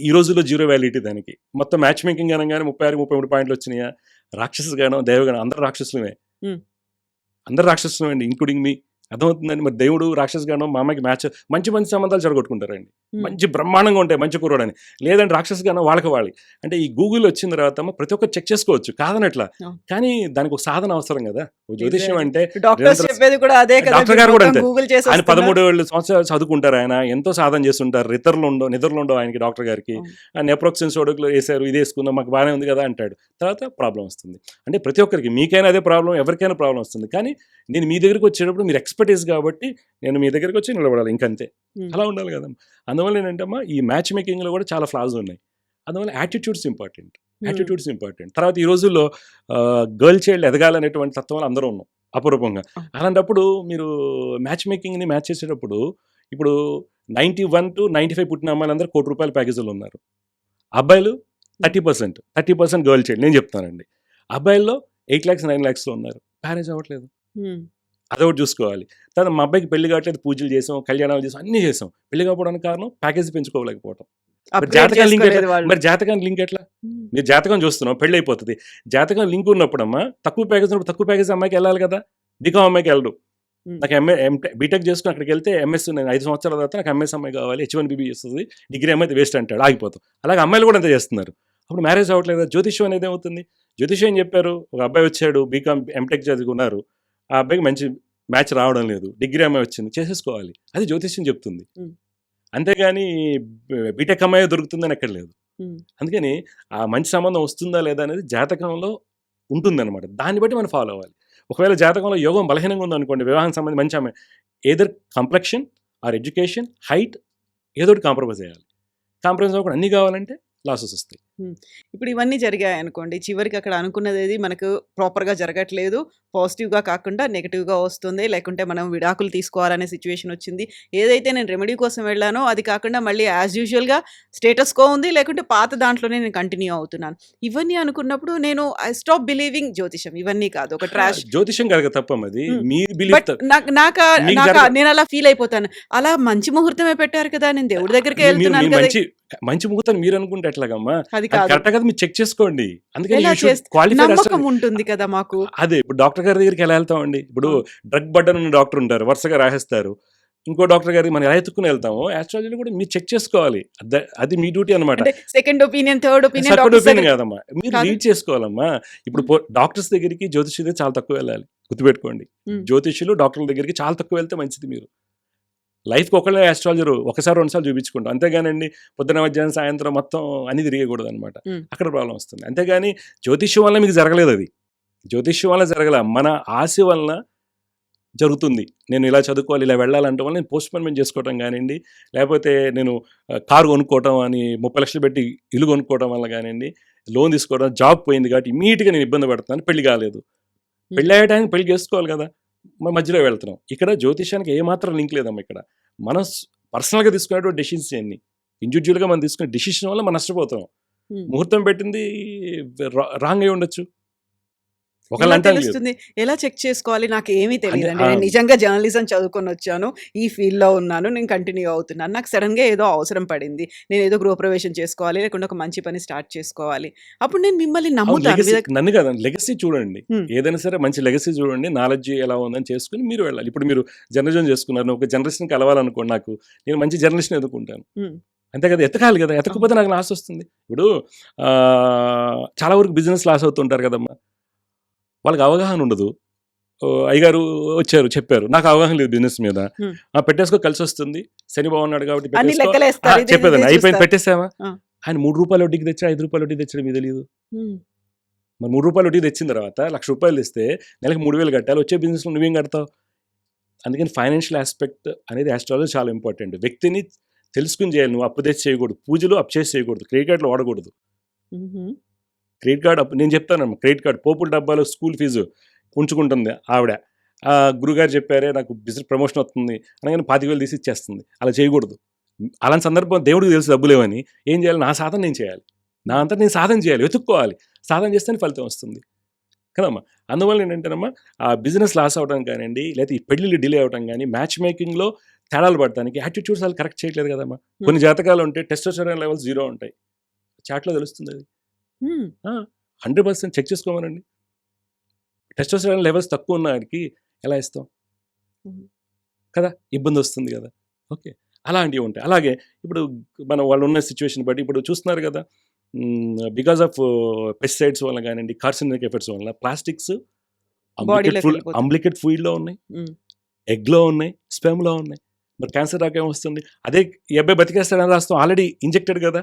ఈ రోజుల్లో జీరో వ్యాలిడిటీ దానికి. మొత్తం మ్యాచ్ మేకింగ్ అనగానే 36, 33 పాయింట్లు వచ్చినాయా? రాక్షసు గానం, దైవగానం అందరూ రాక్షసులమే. హ్మ్. అందరు రాక్షసులమే అండి, ఇంక్లూడింగ్ మీ. అర్థమవుతుందండి. మరి దేవుడు రాక్షసు గానం, మా అమ్మాయికి మ్యాచ్, మంచి మంచి సంబంధాలు చెడగొట్టుకుంటారండి. హ్మ్. మంచి బ్రహ్మాండంగా ఉంటాయి, మంచి కుర్రోడని. లేదంటే రాక్షసు గానం వాళ్ళకి వాళ్ళు. అంటే ఈ గూగుల్ వచ్చిన తర్వాత ప్రతి ఒక్కరు చెక్ చేసుకోవచ్చు, కాదనట్లా. అవును. కానీ దానికి ఒక సాధన అవసరం కదా. ఒక జ్యోతిష్యం ఎగ్జాక్ట్‌లీ. అంటే డాక్టర్స్ నిరంతర చెప్పేది కూడా అదే కదండీ. డాక్టర్ గారు కూడా మొత్తం అంతే. గూగుల్ చేసి ఆయన వస్తున్నారు. 13 సంవత్సరాలు చదువుకుంటారు. ఆయన ఎంతో సాధన చేస్తుంటారు. నిద్రలు ఉండవు ఆయనకి, డాక్టర్ గారికి. అవును. నెప్రోక్సిన్ సోడియాలు వేశారు, ఇది వేసుకున్నాం, మాకు బాగానే ఉంది కదా అంటాడు. తర్వాత ప్రాబ్లం వస్తుంది. అంటే ప్రతి ఒక్కరికి, మీకైనా అదే ప్రాబ్లం, ఎవరికైనా ప్రాబ్లం వస్తుంది. కానీ నేను మీ దగ్గరికి వచ్చేటప్పుడు మీరు ఎక్స్పర్టీస్ కాబట్టి నేను మీ దగ్గరికి వచ్చి నిలబడాలి, ఇంకంతే. హ్మ్. అలా ఉండాలి కదా. అందువల్ల ఏంటంటే ఈ మ్యాచ్ మేకింగ్లో కూడా చాలా ఫ్లాస్ ఉన్నాయి. అందువల్ల యాటిట్యూడ్స్ ఇంపార్టెంట్. తర్వాత ఈ రోజుల్లో గర్ల్ చైల్డ్ ఎదగాలనేటువంటి తత్వంలో అందరూ ఉన్నాం అపూర్వంగా. అవును. అలాంటప్పుడు మీరు మ్యాచ్ మేకింగ్ని మ్యాచ్ చేసేటప్పుడు, ఇప్పుడు 91 to 95 పుట్టిన అమ్మాయిలందరూ ₹1,00,00,000 ప్యాకేజీలో ఉన్నారు. అబ్బాయిలు 30% గర్ల్ చైల్డ్ నేను చెప్తానండి. అబ్బాయిల్లో 8 lakhs 9 lakhsలో ఉన్నారు. మ్యారేజ్ అవ్వట్లేదు. హ్మ్. అదొకటి చూసుకోవాలి. తర్వాత మా అబ్బాయికి పెళ్లి కావట్లేదు, పూజలు చేసాం, కళ్యాణాలు చేసాం, అన్నీ చేసాం. పెళ్లి కాకపోవడానికి కారణం ప్యాకేజీ పెంచుకోలేకపోవటం. మరి అప్‌గ్రేడ్ జాతకాల లింక్ ఎట్లా? చేసుకోలేదు వాళ్ళు. మరి జాతకానికి లింక్ ఎట్లా? హ్మ్. మీరు జాతకం చూస్తున్నాం, పెళ్లి అయిపోతుంది. జాతకం లింక్ ఉన్నప్పుడమ్మా తక్కువ ప్యాకేజ్ ఉన్నప్పుడు తక్కువ ప్యాకేజ్ అమ్మాయికి వెళ్ళాలి కదా. బీకామ్ అమ్మాయికి వెళ్ళడు. హ్మ్. నాకు బీటెక్ చేసుకుని అక్కడికి వెళ్తే ఎంఎస్, నేను 5 సంవత్సరాల తర్వాత నాకు ఎంఎస్ అమ్మాయి కావాలి, H1BB వస్తుంది, డిగ్రీ అమ్మాయి వేస్ట్ అంటాడు, ఆగిపోతాం. అలాగే అమ్మాయిలు కూడా అంతే చేస్తున్నారు. అప్పుడు మ్యారేజ్ అవ్వట్లేదు. జ్యోతిష్యం అనేది ఏమవుతుంది? జ్యోతిష్యం ఏం చెప్పారు? ఒక అబ్బాయి వచ్చాడు, బీకామ్ ఎంటెక్ చదువుకున్నారు, ఆ అబ్బాయికి మంచి మ్యాచ్ రావడం లేదు, డిగ్రీ అమ్మాయి వచ్చింది, చేసేసుకోవాలి, అది జ్యోతిష్యం చెప్తుంది. హ్మ్. అంతేగాని బీటెక్ అమ్మాయి దొరుకుతుందని ఎక్కడ లేదు. హ్మ్. అందుకని ఆ మంచి సంబంధం వస్తుందా లేదా అనేది జాతకంలో ఉంటుందన్నమాట. దాన్ని బట్టి మనం ఫాలో అవ్వాలి. ఒకవేళ జాతకంలో యోగం బలహీనంగా ఉందనుకోండి, వివాహం సంబంధించి మంచి అమ్మాయి, either complexion or education, height, ఏదో ఒకటి కాంప్రమైజ్ అయ్యాలి. కాంప్రమైజ్ అవ్వకుండా అన్నీ కావాలంటే లాసెస్ వస్తాయి. హ్మ్. ఇప్పుడు ఇవన్నీ జరిగాయనుకోండి, చివరికి అక్కడ అనుకున్నదేది మనకు ప్రాపర్‌గా జరగట్లేదు. పాజిటివ్‌గా కాకుండా నెగెటివ్‌గా వస్తుంది. లేకుంటే మనం విడాకులు తీసుకోవాలనే సిట్యుయేషన్ వచ్చింది. ఏదైతే నేను రెమెడీ కోసం వెళ్ళానో అది కాకుండా మళ్ళీ యాజ్ యూజువల్‌గా స్టేటస్ కో ఉంది. లేకుంటే పాత దాంట్లోనే నేను కంటిన్యూ అవుతున్నాను. ఇవన్నీ అనుకున్నప్పుడు నేను ఐ స్టాప్ బిలీవింగ్ జ్యోతిషం. ఇవన్నీ కాదు. ఒక ట్రాష్. జ్యోతిషం కాదు తప్పమ్మది. హ్మ్. మీ బిలీఫ్ బట్ నేనలా ఫీల్ అయిపోతాను. అలా మంచి ముహూర్తమే పెట్టారు కదా! నేను దేవుడి దగ్గరికే మీరు వెళ్తున్నాను మీరు కదా! మంచి ముహూర్తం మీరు అనుకుంటే ఎట్లాగమ్మా? అది అది కాదు. కరెక్ట్ కదా, మీరు చెక్ చేసుకోండి. అందుకని ఎలా యూ షుడ్ క్వాలిఫైడ్ నమ్మకం ఉంటుంది కదా మాకు. అదే ఇప్పుడు డాక్టర్ గారి దగ్గరికి ఎలా వెళ్తామండి? ఇప్పుడు అవును. డ్రగ్ బర్డన్ ఉన్న డాక్టర్ ఉంటారు, వరుసగా రాసేస్తారు. ఇంకో డాక్టర్ గారికి మనం ఎలా ఎత్తుకుని వెళ్తామో, యాస్ట్రాలజీలో కూడా మీరు చెక్ చేసుకోవాలి. అది మీ డ్యూటీ అనమాట. అంటే second opinion, third opinion second doctors opinion దగ్గర కాదమ్మా, మీరు కాదు. రీడ్ చేసుకోవాలమ్మా. ఇప్పుడు హ్మ్. డాక్టర్స్ దగ్గరికి జ్యోతిష్యుల దగ్గరికి చాలా తక్కువ వెళ్ళాలి, గుర్తుపెట్టుకోండి. హ్మ్. జ్యోతిష్యులు డాక్టర్ల దగ్గరికి చాలా తక్కువ వెళ్తే మంచిది. మీరు లైఫ్కి ఒకళ్ళే ఆస్ట్రాలజర్ ఒకసారి 2 సార్లు చూపించుకుంటాం, అంతేగానండి పొద్దున మధ్యాహ్నం సాయంత్రం మొత్తం అన్ని తిరగకూడదు అనమాట. హ్మ్. అక్కడ ప్రాబ్లం వస్తుంది. అంతేగాని జ్యోతిష్యం వల్ల మీకు జరగలేదు, అది జ్యోతిష్యం వల్ల జరగల, మన ఆశ వలన జరుగుతుంది. నేను ఇలా చదువుకోవాలి, ఇలా వెళ్ళాలంటే వల్ల నేను పోస్ట్‌పోన్‌మెంట్ చేసుకోవటం కానివ్వండి, లేకపోతే నేను కారు కొనుక్కోవటం అని 30 లక్షలు పెట్టి ఇల్లు కొనుక్కోవడం వల్ల కానివ్వండి, లోన్ తీసుకోవడం, జాబ్ పోయింది కాబట్టి ఇమ్మీడియట్‌గా నేను ఇబ్బంది పడుతున్నాను, పెళ్లి కాలేదు. హ్మ్. పెళ్లి అయ్యే టైంకి పెళ్లి చేసుకోవాలి కదా, మధ్యలో వెళ్తున్నాం. ఇక్కడ జ్యోతిష్యానికి ఏమాత్రం లింక్ లేదమ్మా. ఇక్కడ మనం పర్సనల్గా తీసుకునేటువంటి డెసిషన్స్ అన్ని, ఇండివిజువల్గా మనం తీసుకునే డెసిషన్ వల్ల మనం నష్టపోతున్నాం. హ్మ్. ముహూర్తం పెట్టింది రాంగ్ అయి ఉండొచ్చు, ఒకళ్ళు ఎలా అంటాను లేదు. తెలుస్తుంది? ఎలా చెక్ చేసుకోవాలి? నాకేమీ తెలీదండి. అంటే నేను నిజంగా జర్నలిజం చదువుకొనొచ్చాను. ఈ ఫీల్డ్‌లో ఉన్నాను. నేను కంటిన్యూ అవుతున్నాను. నాకు సడెన్‌గా ఏదో అవసరం పడింది. నేనేదో గృహప్రవేశం చేసుకోవాలి, లేకుంటే ఒక మంచి పని స్టార్ట్ చేసుకోవాలి. అప్పుడు నేను మిమ్మల్ని నమ్ముతాను. లెగసీ నన్ను కాదండి, లెగసీ చూడండి. హ్మ్. ఏదైనా సరే మంచి లెగసీ చూడండి, నాలెడ్జ్ ఎలా ఉందని చేసుకుని మీరు వెళ్ళాలి. ఇప్పుడు మీరు జర్నలిజం చేసుకున్నారు, ఒక జర్నలిస్ట్ని కలవాలనుకోండి, నాకు నేను మంచి జర్నలిస్ట్ని ఎదుర్కొంటాను, హ్మ్. అంతే కదా, ఎతకాలి కదా, ఎతకపోతే నాకు లాస్ వస్తుంది. ఇప్పుడు చాలా వరకు బిజినెస్ లాస్ అవుతుంటారు కదమ్మా, వాళ్ళకి అవగాహన ఉండదు, అయ్యగారు వచ్చారు చెప్పారు, నాకు అవగాహన లేదు బిజినెస్ మీద. Hmm. పెట్టేసుకో కలిసి వస్తుంది, శని బాగున్నాడు కాబట్టి అన్ని పెట్టేసుకో. లెక్కలేస్తారు, ఇది చెప్పేదండి, ఇది అయిపోయింది, చూస్తారు. పెట్టేసామా. ఆ. ఆయన 3 రూపాయలు వడ్డీకి తెచ్చా, 5 రూపాయలు వడ్డీ తెచ్చాడు మీకు తెలియదు. మరి 3 రూపాయలు వడ్డీ తెచ్చిన తర్వాత 1,00,000 రూపాయలు ఇస్తే నెలకు 3,000 కట్టాలి, వచ్చే బిజినెస్లో నువ్వేం కడతావు. అందుకని ఫైనాన్షియల్ ఆస్పెక్ట్ అనేది ఆస్ట్రాలజీ చాలా ఇంపార్టెంట్. వ్యక్తిని తెలుసుకుని చేయాలి, నువ్వు అప్పు తెచ్చి చేయకూడదు, పూజలు అప్పు చేసి చేయకూడదు, క్రెడిట్ కార్డులు వాడకూడదు. క్రెడిట్ కార్డు అప్పు నేను చెప్తానమ్మా, క్రెడిట్ కార్డు పోపుల డబ్బాలో స్కూల్ ఫీజు ఉంచుకుంటుంది ఆవిడ. గురుగారు చెప్పారే నాకు బిజినెస్ ప్రమోషన్ వస్తుంది అనగానే 25,000 తీసి ఇచ్చేస్తుంది. అలా చేయకూడదు. అలాంటి సందర్భం దేవుడికి తెలుసు డబ్బు లేవని, ఏం చేయాలి, నా సాధన నేను చేయాలి, నా అంతా నేను సాధన చేయాలి, వెతుక్కోవాలి, సాధన చేస్తేనే ఫలితం వస్తుంది కదమ్మా. అందువల్ల ఏంటంటేనమ్మా, ఆ బిజినెస్ లాస్ అవడం కానివ్వండి, లేకపోతే ఈ పెళ్ళిళ్ళు డిలే అవడం కానీ, మ్యాచ్ మేకింగ్లో తేడాలు పడటానికి యాటిట్యూడ్స్ వాళ్ళు కరెక్ట్ చేయట్లేదు కదమ్మా. కొన్ని జాతకాలు ఉంటే టెస్టోస్టెరాన్ లెవెల్స్ 0 ఉంటాయి, చాట్లో తెలుస్తుంది అది. 100% చెక్ చేసుకోమనండి. టెస్టోస్టెరాన్ లెవెల్స్ తక్కువ ఉన్నవాడికి ఎలా ఇస్తాం కదా, ఇబ్బంది వస్తుంది కదా. ఓకే, అలాంటివి ఉంటాయి. అలాగే ఇప్పుడు మన వాళ్ళు ఉన్న సిచ్యువేషన్ బట్టి ఇప్పుడు చూస్తున్నారు కదా, బికాస్ ఆఫ్ పెస్టిసైడ్స్ వల్ల కానివ్వండి, కార్సినోజెనిక్ ఎఫెక్ట్స్ వల్ల ప్లాస్టిక్స్ అంబ్లికెట్ ఫుయిడ్లో ఉన్నాయి, ఎగ్లో ఉన్నాయి, స్పెమ్లో ఉన్నాయి. మరి క్యాన్సర్ రాక ఏమొస్తుంది, అదే ఈ అబ్బాయి బతికేస్తాడని రాస్తాం, ఆల్రెడీ ఇంజెక్టెడ్ కదా.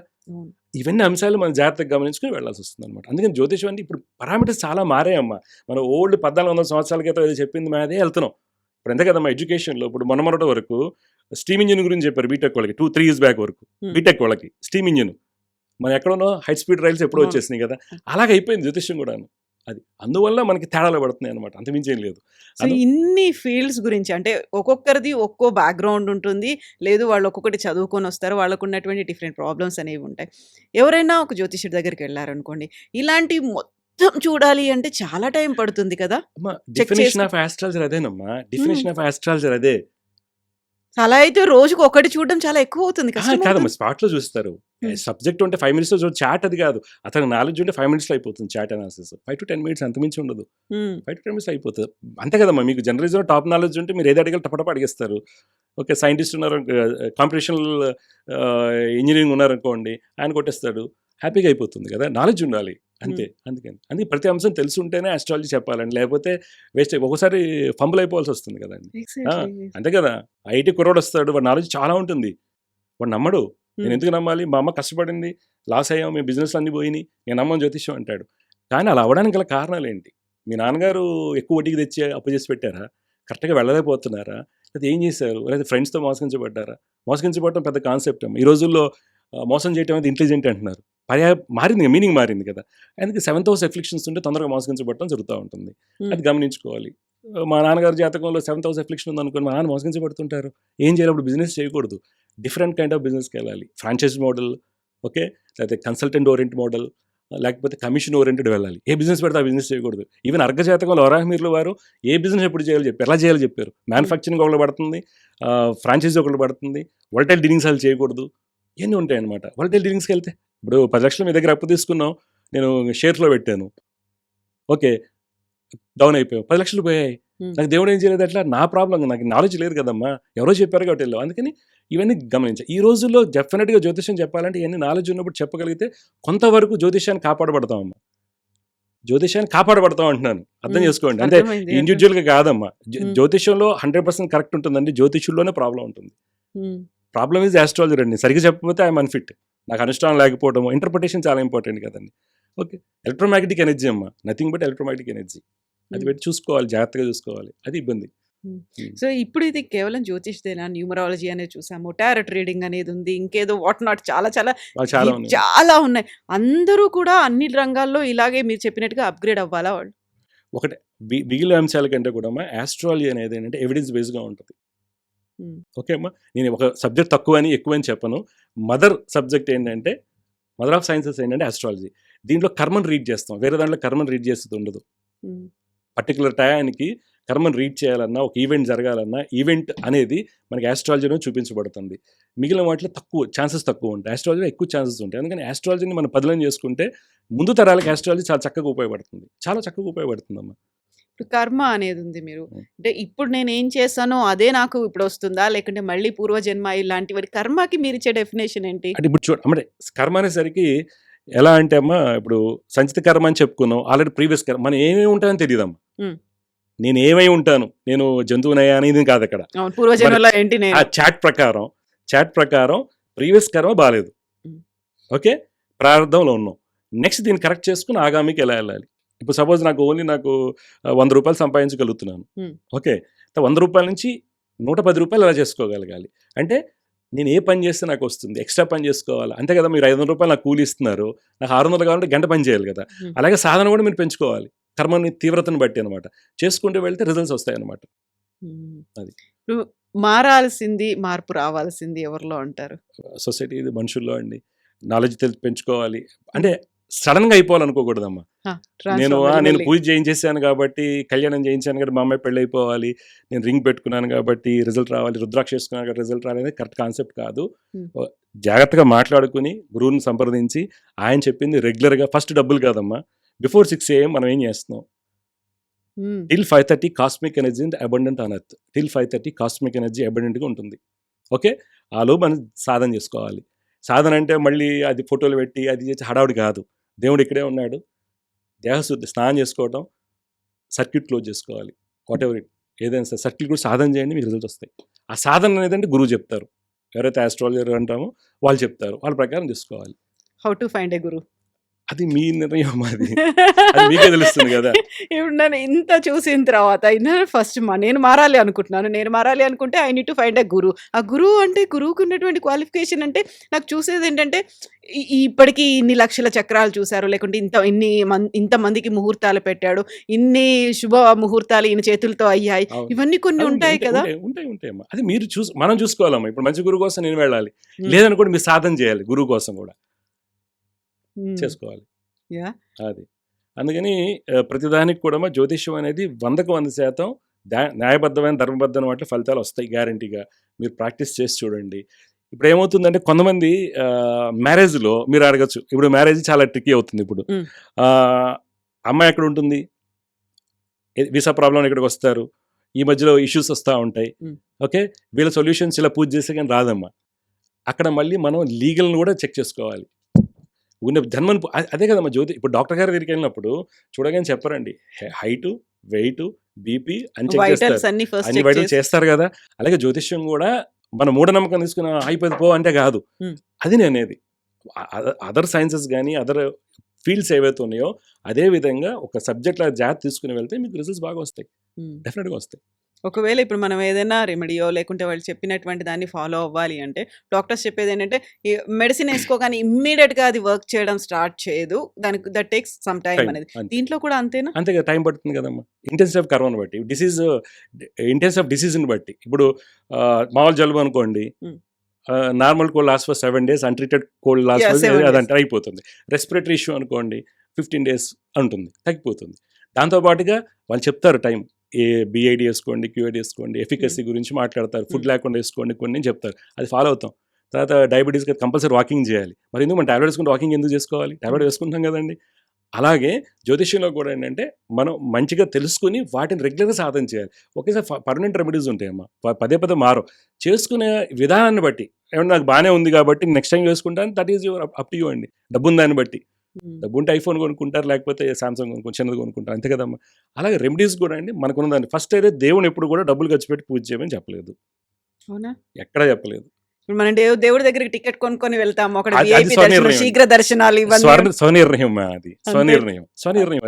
ఇవన్నీ అంశాలు మనం జాగ్రత్తగా గమనించుకుని వెళ్ళాల్సి వస్తుంది అనమాట. అందుకని జ్యోతిషం అంటే ఇప్పుడు పారామీటర్స్ చాలా మారాయమ్మా. మన ఓల్డ్ 1400 సంవత్సరాల క్రితం ఏదో చెప్పింది మేము అదే వెళ్తున్నాం. ఇప్పుడు ఎంత కదమ్మా ఎడ్యుకేషన్లో, ఇప్పుడు మొన్నటి వరకు స్టీమ్ ఇంజిన్ గురించి చెప్పారు బీటెక్ వాళ్ళకి, 2-3 years బ్యాక్ వరకు బీటెక్ వాళ్ళకి స్టీమ్ ఇంజిన్. మనం ఎక్కడోనో హై స్పీడ్ రైల్స్ ఎప్పుడో వచ్చేసినాయి కదా, అలాగే అయిపోయింది జ్యోతిష్యం కూడాను. అది అందువల్ల మనకి తేడాలు పడుతున్నాయి అనమాట, అంతమించి ఏం లేదు. సో ఇన్ని ఫీల్డ్స్ గురించి అంటే ఒక్కొక్కరిది ఒక్కో బ్యాక్గ్రౌండ్ ఉంటుంది, లేదు వాళ్ళు ఒక్కొక్కటి చదువుకొని వస్తారు, వాళ్ళకు ఉన్నటువంటి డిఫరెంట్ ప్రాబ్లమ్స్ అనేవి ఉంటాయి. ఎవరైనా ఒక జ్యోతిష్యుడి దగ్గరికి వెళ్ళారనుకోండి, ఇలాంటి మొత్తం చూడాలి అంటే చాలా టైం పడుతుంది కదా. డెఫినేషన్ ఆఫ్ ఆస్ట్రాలజర్ అదేనమ్మా, డెఫినేషన్ ఆఫ్ ఆస్ట్రాలజర్ అదే. అలా అయితే రోజుకు ఒకటి చూడడం చాలా ఎక్కువ అవుతుంది, కష్టం కాదమ్మా, అవుతుంది. స్పాట్లో చూస్తారు. సబ్జెక్ట్ ఉంటే 5 minutes చూడ, చాట్ అది కాదు, అతనికి నాలెడ్జ్ ఉంటే 5 minutes అయిపోతుంది చాట్ అనాలిసిస్. 5 to 10 minutes అంతమించి ఉండదు, 5 to 10 minutes అయిపోతుంది అంతే కదమ్మా. మీకు జర్నలిజంలో టాప్ నాలెడ్జ్ ఉంటే మీరు ఏది అడిగాలి టపటప అడిగేస్తారు. ఓకే, సైంటిస్ట్ ఉన్నారు, కాంపిటీషనల్ ఇంజనీరింగ్ ఉన్నారనుకోండి, ఆయన కొట్టేస్తాడు, హ్యాపీగా అయిపోతుంది కదా. నాలెడ్జ్ ఉండాలి అంతే. అందుకే ప్రతి అంశం తెలిసి ఉంటేనే ఆస్ట్రాలజీ చెప్పాలండి, లేకపోతే వేస్ట్. ఒక్కోసారి ఫంబుల్ అయిపోవాల్సి వస్తుంది కదండి. Exactly. అంతే కదా, ఐటీ కుర్రోడు వస్తాడు, వాడు నాలెడ్జ్ చాలా ఉంటుంది, వాడు నమ్మడు. నేను ఎందుకు నమ్మాలి, మా అమ్మ కష్టపడింది, లాస్ అయ్యాం, మీ బిజినెస్ అన్నీ పోయినాయి, నేను నమ్మని జ్యోతిష్యం అంటాడు. కానీ అలా అవ్వడానికి గల కారణాలు ఏంటి? మీ నాన్నగారు ఎక్కువ వడ్డీకి తెచ్చి అప్పు చేసి పెట్టారా, కరెక్ట్గా వెళ్ళలేకపోతున్నారా, లేదా ఏం చేశారు, లేదా ఫ్రెండ్స్తో మోసగించబడ్డారా? మోసగించబడటం పెద్ద కాన్సెప్ట్ అమ్మ. ఈ రోజుల్లో మోసం చేయటం అనేది ఇంటెలిజెంట్ అంటున్నారు, మారింది, మీనింగ్ మారింది కదా. అందుకే 7th house ఎఫ్లిక్షన్స్ ఉంటే తొందరగా మోసగించబడటం జరుగుతూ ఉంటుంది, అది గమనించుకోవాలి. మా నాన్నగారి జాతకంలో 7th house ఎఫ్లిక్షన్ ఉందనుకోని మా నాన్న మోసగించబడుతుంటారు, ఏం చేయాలి? అప్పుడు బిజినెస్ చేయకూడదు, డిఫరెంట్ కైండ్ ఆఫ్ బిజినెస్కి వెళ్ళాలి. ఫ్రాంచైజ్ మోడల్, ఓకే, లేకపోతే కన్సల్టెంట్ ఓరియంట్ మోడల్, లేకపోతే కమిషన్ ఓరియంటెడ్ వెళ్ళాలి. ఏ బిజినెస్ పెడితే ఆ బిజినెస్ చేయకూడదు. ఈవెన్ అర్ఘ జాతకంలో వరాహమిర్లు వారు ఏ బిజినెస్ ఎప్పుడు చేయాలో చెప్పారు, ఎలా చేయాలో చెప్పారు. మ్యానుఫ్యాక్చరింగ్ ఒకళ్ళు పడుతుంది, ఫ్రాంచైజీ ఒకళ్ళు పడుతుంది, వోల్టైల్ డీలింగ్స్ వాళ్ళు చేయకూడదు, ఇవన్నీ ఉంటాయి అనమాట. వోల్టైల్ డీలింగ్స్కి వెళ్తే ఇప్పుడు 10 లక్షలు మీ దగ్గర అప్పు తీసుకున్నాం, నేను షేర్స్లో పెట్టాను, ఓకే, డౌన్ అయిపోయావు, 10 లక్షలు పోయాయి, నాకు దేవుడు ఏం చేయలేదు, అట్లా నా ప్రాబ్లం, నాకు నాలెడ్జ్ లేదు కదమ్మా, ఎవరో చెప్పారు కాబట్టి వెళ్ళావు. అందుకని ఇవన్నీ గమనించాలి. ఈ రోజుల్లో డెఫినెట్గా జ్యోతిష్యం చెప్పాలంటే ఇవన్నీ నాలెడ్జ్ ఉన్నప్పుడు చెప్పగలిగితే కొంతవరకు జ్యోతిష్యాన్ని కాపాడబడతామమ్మా. జ్యోతిష్యాన్ని కాపాడబడతాం అంటున్నాను, అర్థం చేసుకోండి. అంటే ఇండివిజువల్గా కాదమ్మా, జ్యోతిష్యంలో 100% కరెక్ట్ ఉంటుందండి, జ్యోతిష్యుల్లోనే ప్రాబ్లం ఉంటుంది. ప్రాబ్లం ఈజ్ ఆస్ట్రాలజర్ అండి, సరిగ్గా చెప్పకపోతే ఐఎమ్ అన్ఫిట్, నాకు అనుష్ఠానం లేకపోవడం, ఇంటర్ప్రిటేషన్ చాలా ఇంపార్టెంట్ కదండి. ఓకే, ఎలక్ట్రోమాగ్నెటిక్ ఎనర్జీ అమ్మా, నథింగ్ బట్ ఎలక్ట్రోమాగ్నెటిక్ ఎనర్జీ, అది పెట్టి చూసుకోవాలి, జాగ్రత్తగా చూసుకోవాలి, అది ఇబ్బంది. సో ఇప్పుడు ఇది కేవలం జ్యోతిష్దేనా, న్యూమరాలజీ అనేది చూసాము, టారట్ రీడింగ్ అనేది ఉంది, ఇంకేదో వాట్ నాట్, చాలా చాలా చాలా ఇవి చాలా ఉన్నాయి. అందరూ కూడా అన్ని రంగాల్లో ఇలాగే మీరు చెప్పినట్టుగా అప్గ్రేడ్ అవ్వాలా వాళ్ళు? ఒకటే మిగిలిన అంశాల కంటే కూడా ఆస్ట్రాలజీ అనేది ఏంటంటే ఎవిడెన్స్ బేస్గా ఉంటుంది. ఓకే అమ్మా, నేను ఒక సబ్జెక్ట్ తక్కువ అని ఎక్కువ అని చెప్పను. మదర్ సబ్జెక్ట్ ఏంటంటే, మదర్ ఆఫ్ సైన్సెస్ ఏంటంటే ఆస్ట్రాలజీ. దీంట్లో కర్మను రీడ్ చేస్తాం, వేరే దాంట్లో కర్మను రీడ్ చేస్తుంది ఉండదు. పర్టికులర్ టయానికి కర్మను రీడ్ చేయాలన్నా, ఒక ఈవెంట్ జరగాలన్నా, ఈవెంట్ అనేది మనకి ఆస్ట్రాలజీలో చూపించబడుతుంది. మిగిలిన వాటిలో ఛాన్సెస్ తక్కువ ఉంటాయి, ఆస్ట్రాలజీలో ఎక్కువ ఛాన్సెస్ ఉంటాయి. అందుకని ఆస్ట్రాలజీని మనం పదిలం చేసుకుంటే ముందు తరాలకి ఆస్ట్రాలజీ చాలా చక్కగా ఉపయోగపడుతుంది, చాలా చక్కగా ఉపయోగపడుతుందమ్మా. ఇప్పుడు కర్మ అనేది ఉంది, మీరు అంటే ఇప్పుడు నేను ఏం చేశానో అదే నాకు ఇప్పుడు వస్తుందా, లేకుంటే మళ్ళీ పూర్వజన్మ ఇలాంటివి, కర్మకి మీరు ఇచ్చే డెఫినేషన్ ఏంటి? అంటే ఇప్పుడు అంటే కర్మ అనేసరికి ఎలా అంటే అమ్మా, ఇప్పుడు సంచిత కర్మ అని చెప్పుకున్నాం, ఆల్రెడీ ప్రీవియస్ కర్మ, మనం ఏమేమి ఉంటాయని తెలియదమ్మా. నేను ఏమై ఉంటాను, నేను జంతువునయ్యా అనేది కాదు అక్కడ. అవును. పూర్వజన్మలో ఏంటి ఆ నేను? చాట్ ప్రకారం ప్రీవియస్ కర్మ బాలేదు. ఉమ్. ఓకే, ప్రారంధంలో ఉన్నాం. నెక్స్ట్ దీన్ని కరెక్ట్ చేసుకుని ఆగామికి ఎలా వెళ్ళాలి. ఇప్పుడు సపోజ్ నాకు 100 రూపాయలు సంపాదించగలుగుతున్నాను. ఉమ్. ఓకే, 100 రూపాయల నుంచి 110 రూపాయలు ఎలా చేసుకోగలగాలి అంటే నేను ఏ పని చేస్తే నాకు వస్తుంది, ఎక్స్ట్రా పని చేసుకోవాలి అంతే కదా. మీరు 500 రూపాయలు నాకు కూలి ఇస్తున్నారు, నాకు 600 కావాలంటే గంట పని చేయాలి కదా. ఉమ్. అలాగే సాధన కూడా మీరు పెంచుకోవాలి, కర్మని తీవ్రతను బట్టి అనమాట. చేసుకుంటూ వెళ్తే రిజల్ట్స్ వస్తాయి అనమాట. ఉమ్. అది. ఇప్పుడు మారాల్సింది, మార్పు రావాల్సింది ఎవరిలో అంటారు? సొసైటీ ఇది మనుషుల్లో అండి. నాలెడ్జ్ పెంచుకోవాలి అంటే సడన్గా అయిపోవాలనుకోకూడదమ్మా. నేను పూజ చేయించేసాను కాబట్టి, కళ్యాణం చేయించాను కాబట్టి మా అమ్మాయి పెళ్ళి అయిపోవాలి, నేను రింగ్ పెట్టుకున్నాను కాబట్టి రిజల్ట్ రావాలి, రుద్రాక్ష చేసుకున్నాను కాబట్టి రిజల్ట్ రావాలి అనేది కరెక్ట్ కాన్సెప్ట్ కాదు. జాగ్రత్తగా మాట్లాడుకుని గురువుని సంప్రదించి ఆయన చెప్పింది రెగ్యులర్గా, ఫస్ట్ డబ్బులు కాదమ్మా, బిఫోర్ 6 AM మనం ఏం చేస్తున్నాం, till 5:30 cosmic energy abundant on earth. Till 5:30 cosmic energy అబండెంట్గా ఉంటుంది. ఓకే, ఆలో మనం సాధన చేసుకోవాలి. సాధన అంటే మళ్ళీ అది ఫోటోలు పెట్టి అది చేసి హడావుడి కాదు. దేవుడు ఇక్కడే ఉన్నాడు. దేహశుద్ధి, స్నానం చేసుకోవడం, సర్క్యూట్ క్లోజ్ చేసుకోవాలి. వాట్ ఎవర్ ఏదైనా సరే సర్క్యూట్ కూడా సాధన చేయండి, మీకు రిజల్ట్ వస్తాయి. ఆ సాధన అనేది అంటే గురువు చెప్తారు, ఎవరైతే ఆస్ట్రాలజర్ అంటామో వాళ్ళు చెప్తారు, వాళ్ళ ప్రకారం చేసుకోవాలి. హౌ టు ఫైండ్ ఏ గురు? అది మీ నిర్ణయం, అది మీకే తెలుస్తుంది కదా. ఇప్పుడు నేను ఇంత చూసిన తర్వాత ఫస్ట్ నేను మారాలి అనుకుంటున్నాను. నేను మారాలి అనుకుంటే I need to find a గురు. ఆ గురువు అంటే, గురువుకు ఉన్నటువంటి క్వాలిఫికేషన్ అంటే నాకు చూసేది ఏంటంటే, ఇప్పటికీ ఇన్ని లక్షల చక్రాలు చూశారు, లేకుంటే ఇంతమందికి ముహూర్తాలు పెట్టాడు, ఇన్ని శుభ ముహూర్తాలు ఈయన చేతులతో అయ్యాయి, ఇవన్నీ కొన్ని ఉంటాయి కదా. ఉంటాయమ్మా, అది మీరు మనం చూసుకోవాలమ్మా. ఇప్పుడు మంచి గురువు కోసం నేను వెళ్ళాలి, లేదనుకోండి మీరు సాధన చేయాలి, గురువు కోసం కూడా చేసుకోవాలి. అది అందుకని ప్రతిదానికి కూడా జ్యోతిష్యం అనేది 100కు 100% న్యాయబద్ధమైన ధర్మబద్ధమైన వాటి ఫలితాలు వస్తాయి గ్యారంటీగా. మీరు ప్రాక్టీస్ చేసి చూడండి. ఇప్పుడు ఏమవుతుందంటే కొంతమంది మ్యారేజ్లో మీరు అడగచ్చు, ఇప్పుడు మ్యారేజ్ చాలా ట్రిక్కీ అవుతుంది. ఇప్పుడు అమ్మాయి ఎక్కడ ఉంటుంది, వీసా ప్రాబ్లం ఇక్కడికి వస్తారు, ఈ మధ్యలో ఇష్యూస్ వస్తూ ఉంటాయి. ఓకే, వీళ్ళ సొల్యూషన్స్ ఇలా పూజ చేస్తే కానీ రాదమ్మా. అక్కడ మళ్ళీ మనం లీగల్ని కూడా చెక్ చేసుకోవాలి. ఉన్న జన్మను అదే కదమ్మా జ్యోతి. ఇప్పుడు డాక్టర్ గారి దగ్గరికి వెళ్ళినప్పుడు చూడగానే చెప్పరండి, హైటు, వెయిట్, బీపీ అని చెక్ చేస్తారు, అన్ని వైటల్ చేస్తారు కదా. అలాగే జ్యోతిష్యం కూడా మన మూఢనమ్మకం తీసుకుని అయిపోయింది పో అంటే కాదు. అది నేనేది అదర్ సైన్సెస్ కానీ అదర్ ఫీల్డ్స్ ఏవైతే ఉన్నాయో అదే విధంగా ఒక సబ్జెక్ట్ జాగ్రత్త తీసుకుని వెళ్తే మీకు రిజల్ట్స్ బాగా వస్తాయి, డెఫినెట్గా వస్తాయి. ఒకవేళ ఇప్పుడు మనం ఏదైనా రెమెడీయో లేకుంటే వాళ్ళు చెప్పినటువంటి దాన్ని ఫాలో అవ్వాలి అంటే డాక్టర్స్ చెప్పేది ఏంటంటే, మెడిసిన్ వేసుకోగానే ఇమ్మీడియట్గా అది వర్క్ చేయడం స్టార్ట్ చేయదు, దానికి దట్ టేక్స్ సమ్ టైం అనేది. దీంట్లో కూడా అంతేనా? అంతే కదా, టైం పడుతుంది కదమ్మా. ఇంటెన్సివ్ ఆఫ్ కర్మను బట్టి, ఇంటెన్సివ్ ఆఫ్ డిసీజ్ని బట్టి. ఇప్పుడు మామూలు జలుబు అనుకోండి, normal cold last for 7 days, untreated cold last for అదంటే అయిపోతుంది. రెస్పిరేటరీ ఇష్యూ అనుకోండి 15 days ఉంటుంది, తగ్గిపోతుంది. దాంతోపాటుగా వాళ్ళు చెప్తారు టైం, బిఐడి వేసుకోండి, క్యూఐడి వేసుకోండి, ఎఫికసీ గురించి మాట్లాడతారు, ఫుడ్ లేకుండా వేసుకోండి కొన్ని చెప్తారు, అది ఫాలో అవుతాం. తర్వాత డయాబెటీస్కి కంపల్సరీ వాకింగ్ చేయాలి. మరి ఎందుకు మనం టాబ్లెట్ వేసుకుంటే వాకింగ్ ఎందుకు చేసుకోవాలి, టాబ్లెట్ వేసుకుంటాం కదండి. అలాగే జ్యోతిష్యంలో కూడా ఏంటంటే మనం మంచిగా తెలుసుకుని వాటిని రెగ్యులర్గా సాధన చేయాలి. ఒకేసారి పర్మనెంట్ రెమెడీస్ ఉంటాయమ్మా, పదే మారు చేసుకునే విధానాన్ని బట్టి. ఏమన్నా నాకు బాగానే ఉంది కాబట్టి నెక్స్ట్ టైం చేసుకుంటాను, that is your up to you అండి. డబ్బు ఉందాన్ని బట్టి, డబ్బు ఉంటే ఐఫోన్ కొనుక్కుంటారు, లేకపోతే సామ్సంగ్ కొనుక్కుంటారు, చిన్నది కొనుక్కుంటారు, అంతే కదమ్మా. అలాగే రెమెడీస్ కూడా అండి మనకున్న దాన్ని ఫస్ట్ అయితే దేవుని ఎప్పుడు కూడా డబ్బులు ఖర్చు పెట్టి పూజ చేయమని చెప్పలేదు, అవునా? ఎక్కడా చెప్పలేదు. ఇప్పుడు మనం దేవుడి దగ్గరికి టికెట్ కొనుక్కొని వెళ్తాము, అక్కడ అది VIP దర్శనం, శీఘ్ర దర్శనాలు, స్వనిర్ణయం, అది స్వనిర్ణయం.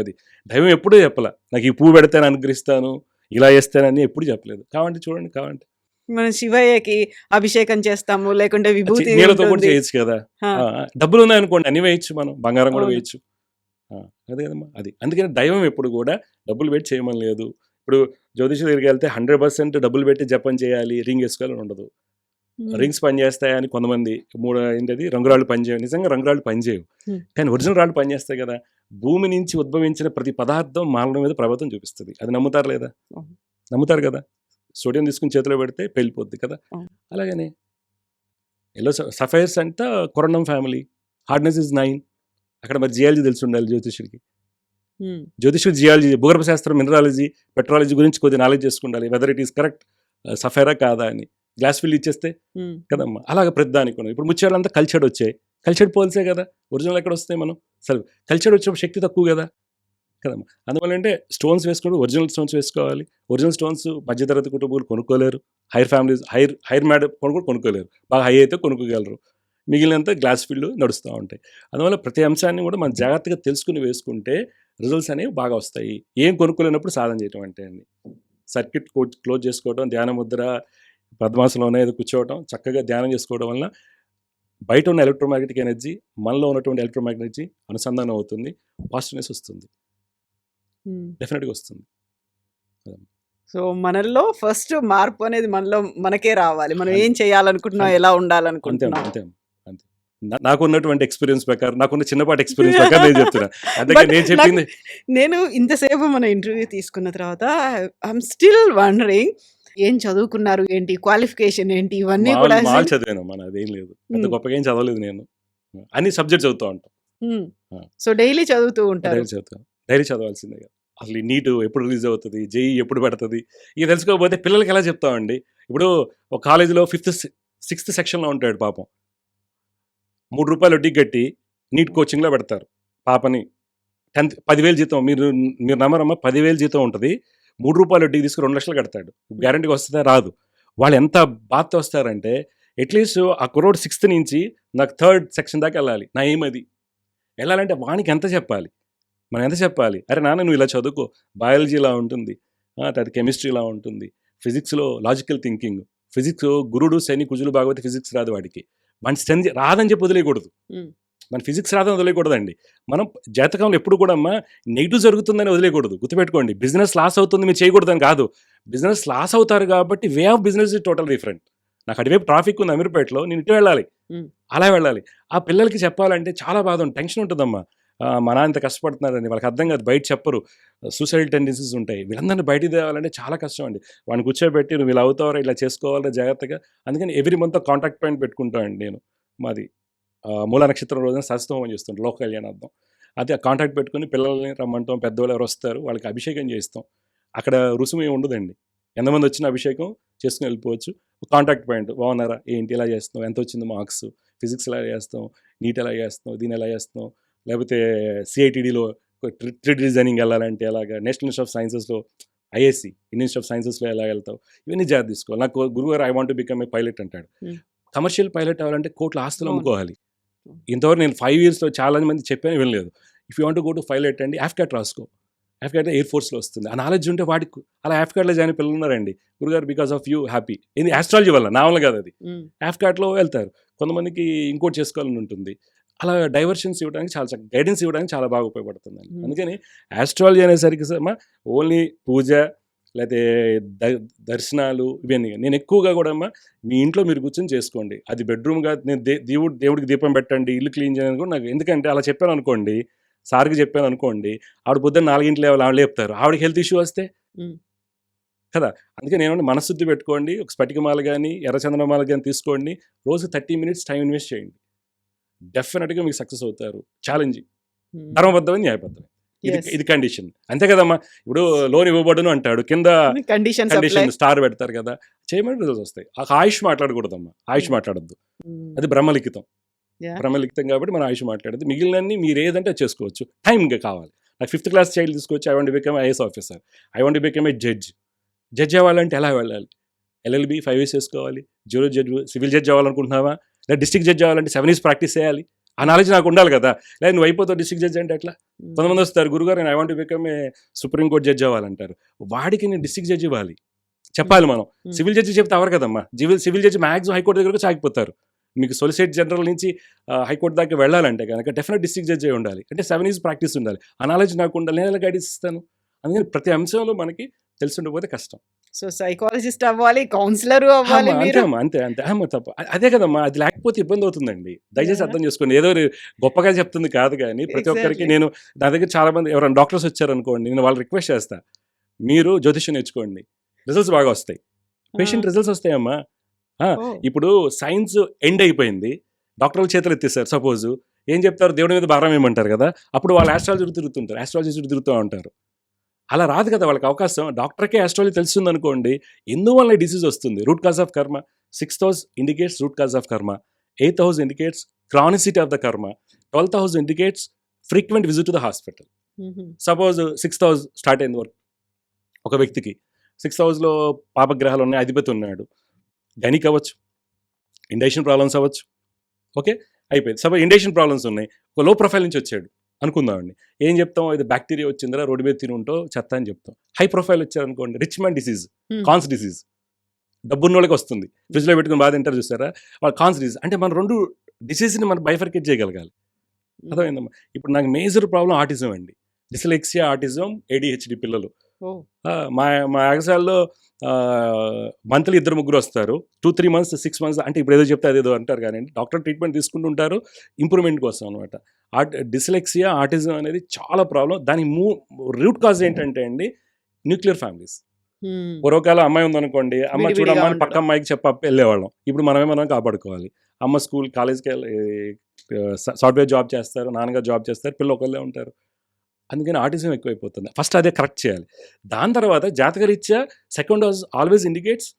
అది దైవం ఎప్పుడూ చెప్పలా, నాకు ఈ పువ్వు పెడితేనే అనుగ్రహిస్తాను, ఇలా చేస్తానని ఎప్పుడు చెప్పలేదు. కావండి చూడండి, కావండి మనం శివయ్యకి అభిషేకం చేస్తాము, లేకుంటే విభూతి నీళ్ళతో కూడా చేయొచ్చు కదా. డబ్బులు ఉన్నాయనుకోండి అన్ని వేయచ్చు, మనం బంగారం కూడా వేయచ్చు, అదే కదమ్మా. అది అందుకని దైవం ఎప్పుడు కూడా డబ్బులు పెట్టి చేయమని లేదు. ఇప్పుడు జ్యోతిష దగ్గరికి వెళ్తే 100% డబ్బులు పెట్టి జపం చేయాలి, రింగ్ వేసుకోవాలని ఉండదు. రింగ్స్ పనిచేస్తాయని కొంతమంది ఏంటది రంగురాళ్ళు పనిచేయవు, నిజంగా రంగురాళ్ళు పనిచేయవు, కానీ ఒరిజినల్ రాళ్ళు పనిచేస్తాయి కదా. భూమి నుంచి ఉద్భవించిన ప్రతి పదార్థం మానవుల మీద ప్రభావం చూపిస్తుంది, అది నమ్ముతారు లేదా? నమ్ముతారు కదా. సోడియం తీసుకుని చేతిలో పెడితే పెళ్ళిపోద్ది కదా. అలాగనే ఎల్లో సఫైర్స్ అంతా కొరండం ఫ్యామిలీ, హార్డ్నెస్ ఇస్ 9. అక్కడ మరి జియాలజీ తెలిసి ఉండాలి జ్యోతిష్యుడికి. జ్యోతిష్యుడు జియాలజీ, భూగర్భ శాస్త్రం, మినరాలజీ, పెట్రాలజీ గురించి కొద్దిగా నాలెడ్జ్ చేసుకుండాలి, వెదర్ ఇట్ ఈస్ కరెక్ట్ సఫైరా కాదా అని. గ్లాస్ ఫిల్ ఇచ్చేస్తే కదమ్మా. అలాగే ప్రతిదానికి ఉన్నాయి. ఇప్పుడు ముత్యాలంతా కల్చర్డ్ వచ్చాయి, కల్చర్డ్ పోల్సే కదా, ఒరిజినల్ ఎక్కడ వస్తాయి మనం. సరే కల్చర్డ్ వచ్చినప్పుడు శక్తి తక్కువ కదా, కదమ్మా. అందువల్ల అంటే స్టోన్స్ వేసుకుంటూ ఒరిజినల్ స్టోన్స్ వేసుకోవాలి. ఒరిజినల్ స్టోన్స్ మధ్యతరగతి కుటుంబాలు కొనుక్కోలేరు. హైర్ ఫ్యామిలీస్ హైర్ మ్యాడ్ కూడా కొనుక్కోలేరు. బాగా హై అయితే కొనుక్కోగలరు. మిగిలినంత గ్లాస్ ఫీల్డ్ నడుస్తూ ఉంటాయి. అందువల్ల ప్రతి అంశాన్ని కూడా మనం జాగ్రత్తగా తెలుసుకుని వేసుకుంటే రిజల్ట్స్ అనేవి బాగా వస్తాయి. ఏం కొనుక్కోలేనప్పుడు సాధన చేయటం అంటే అండి. సర్క్యూట్ క్లోజ్ చేసుకోవడం, ధ్యాన ముద్ర, పద్మాసనంలో ఏదో కూర్చోవడం, చక్కగా ధ్యానం చేసుకోవడం వల్ల బయట ఉన్న ఎలక్ట్రోమాగ్నెటిక్ ఎనర్జీ మనలో ఉన్నటువంటి ఎలక్ట్రోమాగ్నెటిక్ ఎనర్జీ అనుసంధానం అవుతుంది. పాజిటివ్నెస్ వస్తుంది. డెఫినెట్గా వస్తుంది. సో మనలో ఫస్ట్ మార్పు అనేది మనకే రావాలి. మనం ఏం చేయాలనుకుంటున్నాం, ఎలా అంతే ఉండాలనుకుంటున్నాం. అంతే అంతే. నాకున్నటువంటి ఎక్స్పీరియన్స్ ప్రకారం, నాకున్న చిన్నపాటి ఎక్స్పీరియన్స్ ప్రకారం నేను చెప్తున్నా. అందుకే బట్ నేను చెప్పింది నేను ఇంతసేపు మన ఇంటర్వ్యూ తీసుకున్న తర్వాత ఐఎమ్ స్టిల్ వండరింగ్ ఏం చదువుకున్నారు ఏంటి, క్వాలిఫికేషన్ ఏంటి, ఇవన్నీ కూడా మాల్ చదివాను. అదేం లేదు, పెద్ద గొప్పగా ఏం చదవలేదు నేను. అన్ని సబ్జెక్ట్స్ చదువుతూ ఉంటాం. సో డైలీ చదువుతూ ఉంటారు. డైరీ చదువుతాం. డైరీ చదవాల్సిందే కదా. అసలు ఈ నీట్ ఎప్పుడు రిలీజ్ అవుతుంది, జేఈ ఎప్పుడు పెడుతుంది, ఇక తెలుసుకోకపోతే పిల్లలకి ఎలా చెప్తామండి. ఇప్పుడు ఒక కాలేజీలో 5th 6th సెక్షన్లో ఉంటాడు పాపం. 3 రూపాయలు వడ్డీకి కట్టి నీట్ కోచింగ్లో పెడతారు పాపని. 10th 10,000 జీతం. మీరు నమ్మరమ్మా, 10,000 జీతం ఉంటుంది. 3 రూపాయలు వడ్డీకి తీసుకుని 2 లక్షలు కడతాడు. గ్యారంటీగా వస్తుందా? రాదు. వాళ్ళు ఎంత బాధతో వస్తారంటే అట్లీస్ట్ ఆ కుర్రోడు 6th నుంచి నాకు 3rd సెక్షన్ దాకా వెళ్ళాలి. నా ఏమది వెళ్ళాలంటే వానికి ఎంత చెప్పాలి, మనం ఎంత చెప్పాలి. అరే నాన్న నువ్వు ఇలా చదువుకో, బయాలజీ ఇలా ఉంటుంది, తర్వాత కెమిస్ట్రీ ఇలా ఉంటుంది, ఫిజిక్స్లో లాజికల్ థింకింగ్, ఫిజిక్స్ గురుడు శని కుజులు భాగవతి ఫిజిక్స్ రాదు వాడికి. మన స్ట్రెంత్ రాదని చెప్పి వదిలేయకూడదు. మన ఫిజిక్స్ రాదని వదిలేయకూడదండి. మనం జాతకంలో ఎప్పుడు కూడా అమ్మా నెగిటివ్ జరుగుతుందని వదిలేయకూడదు. గుర్తుపెట్టుకోండి, బిజినెస్ లాస్ అవుతుంది మీరు చేయకూడదని కాదు. బిజినెస్ లాస్ అవుతారు కాబట్టి way of business is total different. నాకు అటువైపు ట్రాఫిక్ ఉంది అమీర్పేటలో, నేను ఇటు వెళ్ళాలి, అలా వెళ్ళాలి. ఆ పిల్లలకి చెప్పాలంటే చాలా బాధ ఉంటుంది, టెన్షన్ ఉంటుందమ్మా. మా నాన్న ఇంత కష్టపడుతున్నారని వాళ్ళకి అర్థం కాదు, బయట చెప్పరు. సూసైడ్ టెండెన్సీస్ ఉంటాయి. వీళ్ళందరినీ బయటికి తేవాలంటే చాలా కష్టం అండి. వాడిని కూర్చోబెట్టి నువ్వు ఇలా అవుతావరా, ఇలా చేసుకోవాలని జాగ్రత్తగా. అందుకని ఎవ్రీ మంత్ కాంటాక్ట్ పాయింట్ పెట్టుకుంటానండి నేను. మాది మూల నక్షత్రం రోజున సహస్రహోమం చేస్తాం, లోక కళ్యాణార్థం. అది ఆ కాంటాక్ట్ పెట్టుకుని పిల్లల్ని రమ్మంటాం, పెద్దవాళ్ళు ఎవరు వస్తారు వాళ్ళకి అభిషేకం చేస్తాం. అక్కడ రుసుము ఏమి ఉండదండి, ఎంతమంది వచ్చిన అభిషేకం చేసుకుని వెళ్ళిపోవచ్చు. కాంటాక్ట్ పాయింట్, బాగున్నారా, ఏంటి, ఇలా చేస్తాం, ఎంత వచ్చింది మార్క్స్, ఫిజిక్స్ ఎలా చేస్తాం, నీట్ ఎలా చేస్తాం, దీని ఎలా చేస్తాం, లేకపోతే సిఐటిడిలో 3D డిజైనింగ్ వెళ్ళాలంటే ఎలాగా, నేషనల్ ఇన్స్టిట్యూట్ ఆఫ్ సైన్సెస్లో ఐఎస్సి ఇండియన్ ఇన్స్టిట్యూట్ ఆఫ్ సైన్సెస్లో ఎలా వెళ్తావు, ఇవన్నీ జాగ్రత్త తీసుకోవాలి. నాకు గురుగారు I want to become a pilot అంటాడు. కమర్షియల్ పైలట్ అవ్వాలంటే కోట్ల ఆస్తులు అమ్ముకోవాలి. ఇంతవరకు నేను 5 yearsలో చాలా మంది చెప్పాను, వినలేదు. If you want to go to pilot అండి, AFCAT రాసుకో. AFCAT ఎయిర్ ఫోర్స్లో వస్తుంది. ఆ నాలెడ్జ్ ఉంటే వాడికి అలా AFCATలో జాయిన్ పిల్లలు ఉన్నారండి. గురుగారు బికాస్ ఆఫ్ యూ హ్యాపీ. ఇది ఆస్ట్రాలజీ వల్ల, నా వల్ల కాదు అది. AFCATలో వెళ్తారు. కొంతమందికి ఇంకోటి చేసుకోవాలని ఉంటుంది. అలా డైవర్షన్స్ ఇవ్వడానికి చాలా చక్కగా, గైడెన్స్ ఇవ్వడానికి చాలా బాగా ఉపయోగపడుతుందండి. అందుకని ఆస్ట్రాలజీ అనేసరికి ఓన్లీ పూజ లేకపోతే దర్శనాలు ఇవన్నీ నేను ఎక్కువగా కూడా అమ్మా మీ ఇంట్లో మీరు కూర్చొని చేసుకోండి. అది బెడ్రూమ్గా నేను దేవుడికి దీపం పెట్టండి, ఇల్లు క్లీన్ చేయాలని కూడా నాకు, ఎందుకంటే అలా చెప్పాను అనుకోండి, సార్కి చెప్పాను అనుకోండి, ఆవిడ పొద్దున్న 4 ఆవిడ లేపుతారు, ఆవిడకి హెల్త్ ఇష్యూ వస్తే కదా. అందుకే నేను మనశుద్ధి పెట్టుకోండి. ఒక స్ఫటికమాల కానీ ఎర్రచందనమాల కానీ తీసుకోండి, రోజు 30 minutes టైం ఇన్వెస్ట్ చేయండి. డెఫినెట్గా మీకు సక్సెస్ అవుతారు. ఛాలెంజింగ్, ధర్మబద్ధమైన, న్యాయబద్ధమైన, ఇది కండిషన్. అంతే కదమ్మా. ఇప్పుడు లోన్ ఇవ్వబడును అంటాడు, కింద కండిషన్ స్టార్ పెడతారు కదా, చేయమని రిజల్ట్స్ వస్తాయి. ఆయుష్ మాట్లాడకూడదమ్మా, ఆయుష్ మాట్లాడద్దు, అది బ్రహ్మలిఖితం. బ్రహ్మలిఖితం కాబట్టి మనం ఆయుష్ మాట్లాడద్దు. మిగిలినన్ని మీరు ఏదంటే చేసుకోవచ్చు, టైం ఇంకా కావాలి. నాకు 5th class చైల్డ్ తీసుకొచ్చి I want to become IAS officer, I want to become A judge అవ్వాలంటే ఎలా వెళ్ళాలి, LLB 5 years చేసుకోవాలి. జ్యూరీ జడ్జ్, సివిల్ జడ్జ్ అవ్వాలనుకుంటున్నావా, లేదా డిస్ట్రిక్ట్ జడ్జ్ అవ్వాలంటే 7 years ప్రాక్టీస్ చేయాలి. ఆ నాలెడ్జ్ నాకు ఉండాలి కదా. లేదా నువ్వు అయిపోతావు డిస్ట్రిక్ట్ జడ్జ్ అంటే ఎట్లా. కొంతమంది వస్తారు, గురుగారు నేను I want to become a supreme court judge అవ్వాలంటారు. వాడికి నేను డిస్ట్రిక్ట్ జడ్జ్ ఇవ్వాలి, చెప్పాలి మనం. సివిల్ జడ్జి చెప్తే అవరు కదమ్మా. సివిల్ జడ్జి మ్యాక్సిమం హైకోర్టు దగ్గరకు సాగిపోతారు. మీకు సొలిసిటర్ జనరల్ నుంచి హైకోర్టు దాకా వెళ్ళాలంటే కనుక డెఫినెట్ డిస్ట్రిక్ట్ జడ్జి ఉండాలి. అంటే 7 years ప్రాక్టీస్ ఉండాలి. ఆ నాలెడ్జ్ నాకు ఉండాలి, నేను ఎలా గైడెన్స్ ఇస్తాను. అందుకని ప్రతి అంశంలో మనకి తెలుసుండకపోతే కష్టం. సో సైకాలజిస్ట్ అవ్వాలి, కౌన్సిలర్ అవ్వాలి. అంతే అంతే తప్ప అదే కదమ్మా. అది లేకపోతే ఇబ్బంది అవుతుందండి. దయచేసి అర్థం చేసుకోండి. ఏదో గొప్పగా చెప్తుంది కాదు, కానీ ప్రతి ఒక్కరికి నేను, నా దగ్గర చాలా మంది ఎవరైనా డాక్టర్స్ వచ్చారనుకోండి, నేను వాళ్ళు రిక్వెస్ట్ చేస్తా, మీరు జ్యోతిష్యం నేర్చుకోండి, రిజల్ట్స్ బాగా వస్తాయి. పేషెంట్ రిజల్ట్స్ వస్తాయమ్మా. ఇప్పుడు సైన్స్ ఎండ్ అయిపోయింది, డాక్టర్ల చేతులు ఎత్తేస్తారు. సపోజ్ ఏం చెప్తారు, దేవుడి మీద భారం ఏమంటారు కదా, అప్పుడు వాళ్ళు ఆస్ట్రాలజీ తిరుగుతుంటారు, ఆస్ట్రాలజీ తిరుగుతూ ఉంటారు. అలా రాదు కదా వాళ్ళకి అవకాశం. డాక్టర్కే ఆస్ట్రాలజీ తెలుస్తుంది అనుకోండి, ఎందువల్ల డిసీజ్ వస్తుంది. రూట్ కాజ్ ఆఫ్ కర్మ. 6th house indicates root cause of కర్మ, 8th house indicates chronicity of the కర్మ, 12th house indicates frequent visit to the hospital. Suppose 6th house start అయింది వర్క్ ఒక వ్యక్తికి. 6th హౌస్లో పాపగ్రహాలు ఉన్నాయి, అధిపతి ఉన్నాడు, గనికి అవ్వచ్చు, ఇండైషన్ ప్రాబ్లమ్స్ అవ్వచ్చు. ఓకే, అయిపోయింది. సపోజ్ ఇండైషన్ ప్రాబ్లమ్స్ ఉన్నాయి, ఒక లో ప్రొఫైల్ నుంచి వచ్చాడు అనుకుందామండి. ఏం చెప్తాం, ఇది బ్యాక్టీరియా వచ్చిందిరా, రోడ్డు మీద తిని ఉంటావు చెత్త అని చెప్తాం. హై ప్రొఫైల్ వచ్చారు అనుకోండి, rich man disease, cons disease, డబ్బున్న వాళ్ళకి వస్తుంది, ఫ్రిడ్జ్లో పెట్టుకుని బాగా తింటారు చూస్తారా, వాళ్ళు కాన్స్ డిసీజ్. అంటే మనం 2 డిసీజ్ని మనం బైఫర్కేట్ చేయగలగాలి. అర్థమైందమ్మా. ఇప్పుడు నాకు మేజర్ ప్రాబ్లం ఆటిజం అండి, డిస్లెక్సియా, ఆటిజం, ADHD పిల్లలు. మా మా యాగశాలలో మంత్లీ 2-3 వస్తారు, 2-3 months 6 months, అంటే ఇప్పుడు ఏదో చెప్తే అదేదో అంటారు కానీ డాక్టర్ ట్రీట్మెంట్ తీసుకుంటుంటారు ఇంప్రూవ్మెంట్ కోసం అనమాట. డిస్లెక్సియా, ఆటిజం అనేది చాలా ప్రాబ్లం. దాని రూట్ కాజ్ ఏంటంటే అండి, న్యూక్లియర్ ఫ్యామిలీస్. పూర్వకాలం అమ్మాయి ఉందనుకోండి, అమ్మ చూడమ్మా అని పక్క అమ్మాయికి వెళ్ళేవాళ్ళం. ఇప్పుడు మనమే మనం కాపాడుకోవాలి. అమ్మ స్కూల్ కాలేజ్కి సాఫ్ట్వేర్ జాబ్ చేస్తారు, నాన్నగారు జాబ్ చేస్తారు, పిల్లలు ఒకళ్ళే ఉంటారు. అందుకని ఆటిజం ఎక్కువైపోతుంది. ఫస్ట్ అదే కరెక్ట్ చేయాలి. దాని తర్వాత జాతకరీత్యా second house always indicates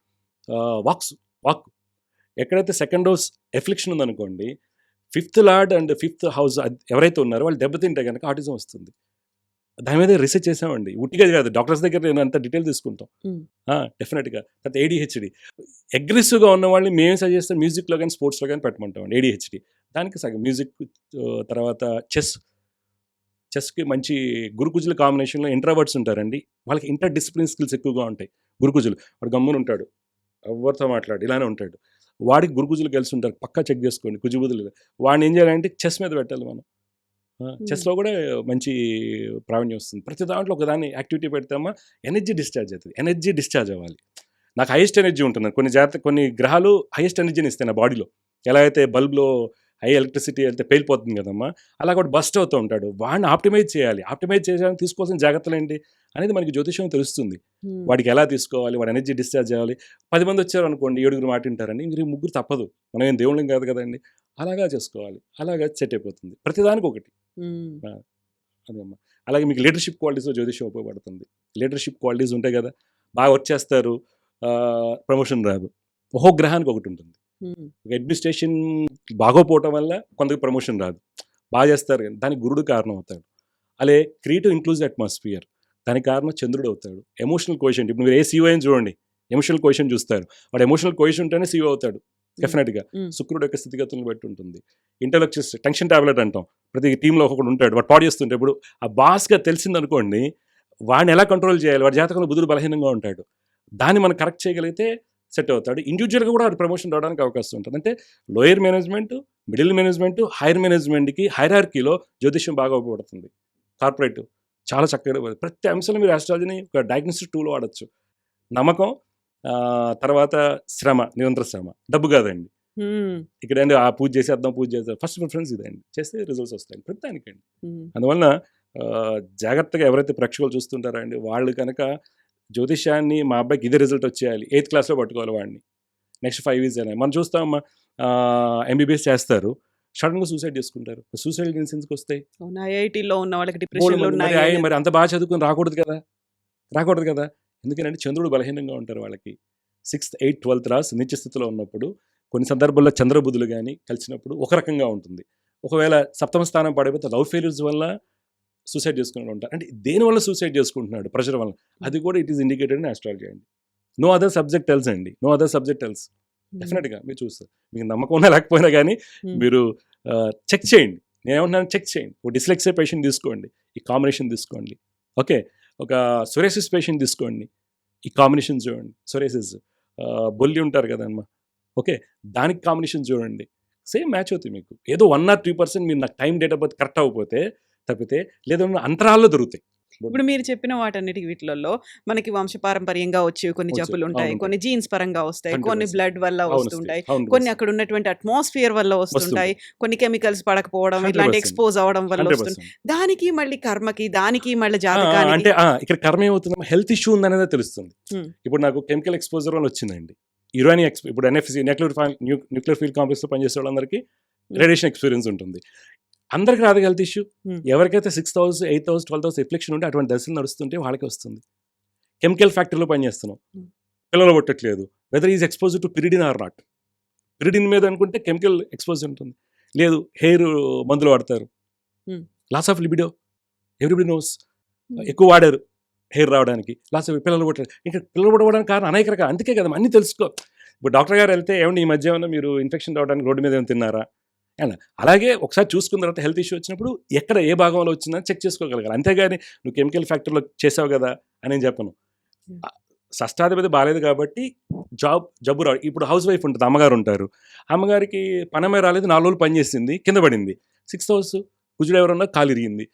walk. ఎక్కడైతే సెకండ్ హౌస్ ఎఫ్లిక్షన్ ఉందనుకోండి, 5th lord and 5th house ఎవరైతే ఉన్నారో వాళ్ళు దెబ్బతింటే కనుక ఆటిజం వస్తుంది. దాని మీద రీసెర్చ్ చేసామండి, ఉట్టిగా కాదు, డాక్టర్స్ దగ్గర నేను అంత డీటెయిల్ తీసుకుంటాం డెఫినెట్గా. తర్వాత ADHD అగ్రెసివ్గా ఉన్న వాళ్ళని మేము సజెస్ట్ చేస్తాం, మ్యూజిక్లో కానీ స్పోర్ట్స్లో కానీ పెట్టమంటాం. ADHD దానికి సగం మ్యూజిక్. తర్వాత చెస్కి మంచి గురుకుజుల కాంబినేషన్లో ఇంట్రావర్ట్స్ ఉంటారండి, వాళ్ళకి ఇంటర్ డిసిప్లిన్ స్కిల్స్ ఎక్కువగా ఉంటాయి. గురుకుజులు వాడు గమ్మున ఉంటాడు, ఎవరితో మాట్లాడు, ఇలానే ఉంటాడు, వాడికి గురుకుజులు కలిసి ఉంటారు, పక్కా చెక్ చేసుకోండి. కుజుబుదులు వాడిని ఏం చేయాలంటే చెస్ మీద పెట్టాలి మనం. చెస్లో కూడా మంచి ప్రావీణ్యం వస్తుంది. ప్రతి దాంట్లో ఒకదాన్ని యాక్టివిటీ పెడితేమా ఎనర్జీ డిశ్చార్జ్ అవుతుంది. ఎనర్జీ డిశ్చార్జ్ అవ్వాలి. నాకు హైయెస్ట్ ఎనర్జీ ఉంటుంది. కొన్ని గ్రహాలు హైయెస్ట్ ఎనర్జీని ఇస్తాయి నా బాడీలో. ఎలా అయితే బల్బ్లో హై ఎలక్ట్రిసిటీ అయితే పేలిపోతుంది కదమ్మా, అలా కూడా బస్ట్ అవుతూ ఉంటాడు. వాడిని ఆప్టిమైజ్ చేయాలి. ఆప్టిమైజ్ చేయడానికి తీసుకోవాల్సిన జాగ్రత్తలు ఏంటి అనేది మనకి జ్యోతిషం తెలుస్తుంది. వాడికి ఎలా తీసుకోవాలి, వాడి ఎనర్జీ డిశ్చార్జ్ చేయాలి. 10 మంది వచ్చారు అనుకోండి, 7 మాట వింటారండి, ఇంక 3 తప్పదు, మనం ఏం దేవుళ్ళం కాదు కదండి. అలాగా చేసుకోవాలి, అలాగా సెట్ అయిపోతుంది. ప్రతిదానికి ఒకటి. అదేమ్మా. అలాగే మీకు లీడర్షిప్ క్వాలిటీస్లో జ్యోతిషం ఉపయోగపడుతుంది. లీడర్షిప్ క్వాలిటీస్ ఉంటాయి కదా, బాగా వచ్చేస్తారు, ప్రమోషన్ రాదు. ఒక్కో గ్రహానికి ఒకటి ఉంటుంది. అడ్మినిస్ట్రేషన్ బాగోపోవటం వల్ల కొందరికి ప్రమోషన్ రాదు, బాగా చేస్తారు కానీ దానికి గురుడు కారణం అవుతాడు. అలాగే క్రియేటివ్ ఇంక్లూజివ్ అట్మాస్ఫియర్, దానికి కారణం చంద్రుడు అవుతాడు. ఎమోషనల్ కోఎషియంట్, ఇప్పుడు మీరు ఏ CEO అని చూడండి, ఎమోషనల్ కోఎషియంట్ చూస్తారు, వాడు ఎమోషనల్ కోఎషియంట్ ఉంటేనే CEO అవుతాడు డెఫినెట్గా. శుక్రుడు యొక్క స్థితిగతులను బట్టి ఉంటుంది. ఇంటలెక్చువల్స్ టెన్షన్ టాబ్లెట్ అంటాం, ప్రతి టీంలో ఒకడు ఉంటాడు, వాడు పాడు చేస్తుంటే ఇప్పుడు ఆ బాస్గా తెలిసిందనుకోండి, వాడిని ఎలా కంట్రోల్ చేయాలి, వాడి జాతకంలో బుధుడు బలహీనంగా ఉంటాడు, దాన్ని మనం కరెక్ట్ చేయగలిగితే సెట్ అవుతాడు. ఇండివిజువల్గా కూడా అది ప్రమోషన్ రావడానికి అవకాశం ఉంటుంది. అంటే lower management, middle management, higher మేనేజ్మెంట్కి హైరార్కీలో జ్యోతిష్యం బాగా ఉపయోగపడుతుంది. కార్పొరేట్ చాలా చక్కగా ప్రతి అంశంలో మీరు ఆస్ట్రాలజీని ఒక డయాగ్నోస్టిక్ టూల్ వాడచ్చు. నమ్మకం, తర్వాత శ్రమ, నిరంతర శ్రమ, డబ్బు కాదండి. ఇక్కడ అండి ఆ పూజ చేసేద్దాం, ఫస్ట్ ప్రిఫరెన్స్ ఇదండి, చేస్తే రిజల్ట్స్ వస్తాయండి ప్రతి దానికండి. అందువలన జాగ్రత్తగా ఎవరైతే ప్రేక్షకులు చూస్తుంటారో అండి, వాళ్ళు కనుక జ్యోతిష్యాన్ని మా అబ్బాయికి ఇదే రిజల్ట్ వచ్చేయాలి, 8th క్లాస్లో పట్టుకోవాలి వాడిని, నెక్స్ట్ 5 years అయినా. మనం చూస్తాం MBBS చేస్తారు, సడన్గా సూసైడ్ చేసుకుంటారు. సూసైడ్ ఇన్సిడెంట్స్కి వస్తాయి. ఐఐటీలో ఉన్న వాళ్ళకి డిప్రెషన్లో మరి అంత బాగా చదువుకుని రాకూడదు కదా. ఎందుకంటే చంద్రుడు బలహీనంగా ఉంటారు వాళ్ళకి. 6th, 8th, 12th రాస్ నిత్య స్థితిలో ఉన్నప్పుడు కొన్ని సందర్భాల్లో చంద్రబుధులు కానీ కలిసినప్పుడు ఒక రకంగా ఉంటుంది. ఒకవేళ 7వ స్థానం పడిపోతే లవ్ ఫెయిల్యూర్స్ వల్ల సూసైడ్ చేసుకుని ఉంటారు. అంటే దేనివల్ల సూసైడ్ చేసుకుంటున్నాడు, ప్రెషర్ వల్ల, అది కూడా it is indicated in astrology అండి. నో అదర్ సబ్జెక్ట్ టెల్స్ అండి, నో అదర్ సబ్జెక్ట్ టెల్స్. డెఫినెట్గా మీరు చూస్తారు, మీకు నమ్మకం ఉన్నా లేకపోయినా కానీ మీరు చెక్ చేయండి. నేనేమంటున్నాను, చెక్ చేయండి. ఒక డిస్లెక్సియా పేషెంట్ తీసుకోండి, ఈ కాంబినేషన్ తీసుకోండి. ఓకే, ఒక సొరేసిస్ పేషెంట్ తీసుకోండి, ఈ కాంబినేషన్ చూడండి. సొరేసిస్ బొల్లి ఉంటారు కదమ్మా, ఓకే, దానికి కాంబినేషన్ చూడండి, సేమ్ మ్యాచ్ అవుతుంది మీకు. ఏదో 1 or 3% మీరు నాకు time date of birth correct అవ్వకపోతే తప్పితే లేదా అంతరాల్లో దొరుకుతాయి. ఇప్పుడు మీరు చెప్పిన వాటన్నిటికి వీటిలలో మనకి వంశపారంపర్యంగా వచ్చేవి కొన్ని జబ్బులు ఉంటాయి, కొన్ని జీన్స్ పరంగా వస్తాయి, కొన్ని బ్లడ్ వల్ల వస్తుంటాయి, కొన్ని అక్కడ ఉన్నటువంటి అట్మాస్ఫియర్ వల్ల వస్తుంటాయి, కొన్ని కెమికల్స్ పడకపోవడం, ఇట్లాంటి ఎక్స్పోజ్ అవడం వల్ల వస్తుంది. దానికి మళ్ళీ కర్మకి, దానికి మళ్ళీ జాతకానికి. అంటే ఇక్కడ కర్మ ఏమవుతుంది, హెల్త్ ఇష్యూ ఉందనేది తెలుస్తుంది. ఇప్పుడు నాకు కెమికల్ ఎక్స్పోజర్ వల్ల వచ్చిందండి, యురేనియం ఇప్పుడు NFC న్యూక్లియర్ ఫీల్డ్ కాంప్లెక్స్లో పనిచేసే వాళ్ళందరికీ రేడియేషన్ ఎక్స్పీరియన్స్ ఉంటుంది. అందరికి రాదు హెల్త్ ఇష్యూ. ఎవరికైతే 6th house, 8th house, 12th house affliction ఉంటే అటువంటి దశలు నడుస్తుంటే వాళ్ళకి వస్తుంది. కెమికల్ ఫ్యాక్టరీలో పనిచేస్తున్నాం, పిల్లలు పుట్టట్లేదు, whether is expose to pyridine or not. Pyridine మీద అనుకుంటే కెమికల్ ఎక్స్పోజ్ ఉంటుంది, లేదు హెయిర్ మందులు వాడతారు, loss of libido, everybody knows. ఎక్కువ వాడారు హెయిర్ రావడానికి, లాస్ట్ పిల్లలు పుట్టారు. ఇంకా పిల్లలు పుట్టడానికి కారణం అనేక రకాలు. అందుకే కదా అన్నీ తెలుసుకో. ఇప్పుడు డాక్టర్ గారు వెళ్తే ఏమండి ఈ మధ్య ఏమన్నా మీరు ఇన్ఫెక్షన్ రావడానికి రోడ్డు మీద ఏమైనా తిన్నారా అండ్ అలాగే ఒకసారి చూసుకున్న తర్వాత హెల్త్ ఇష్యూ వచ్చినప్పుడు ఎక్కడ ఏ భాగంలో వచ్చిందని చెక్ చేసుకోగలగాలి. అంతేగాని నువ్వు కెమికల్ ఫ్యాక్టరీలో చేసావు కదా అని నేను చెప్పను. షష్టాధిపతి బాగాలేదు కాబట్టి జబ్బు రావు. ఇప్పుడు హౌస్ వైఫ్ ఉంటుంది, అమ్మగారు ఉంటారు, అమ్మగారికి పనమే రాలేదు, 4 రోజులు పని చేసింది, కింద పడింది, 6th హౌస్ కుజుడు ఎవరన్నా కాలు ఇరిగింది,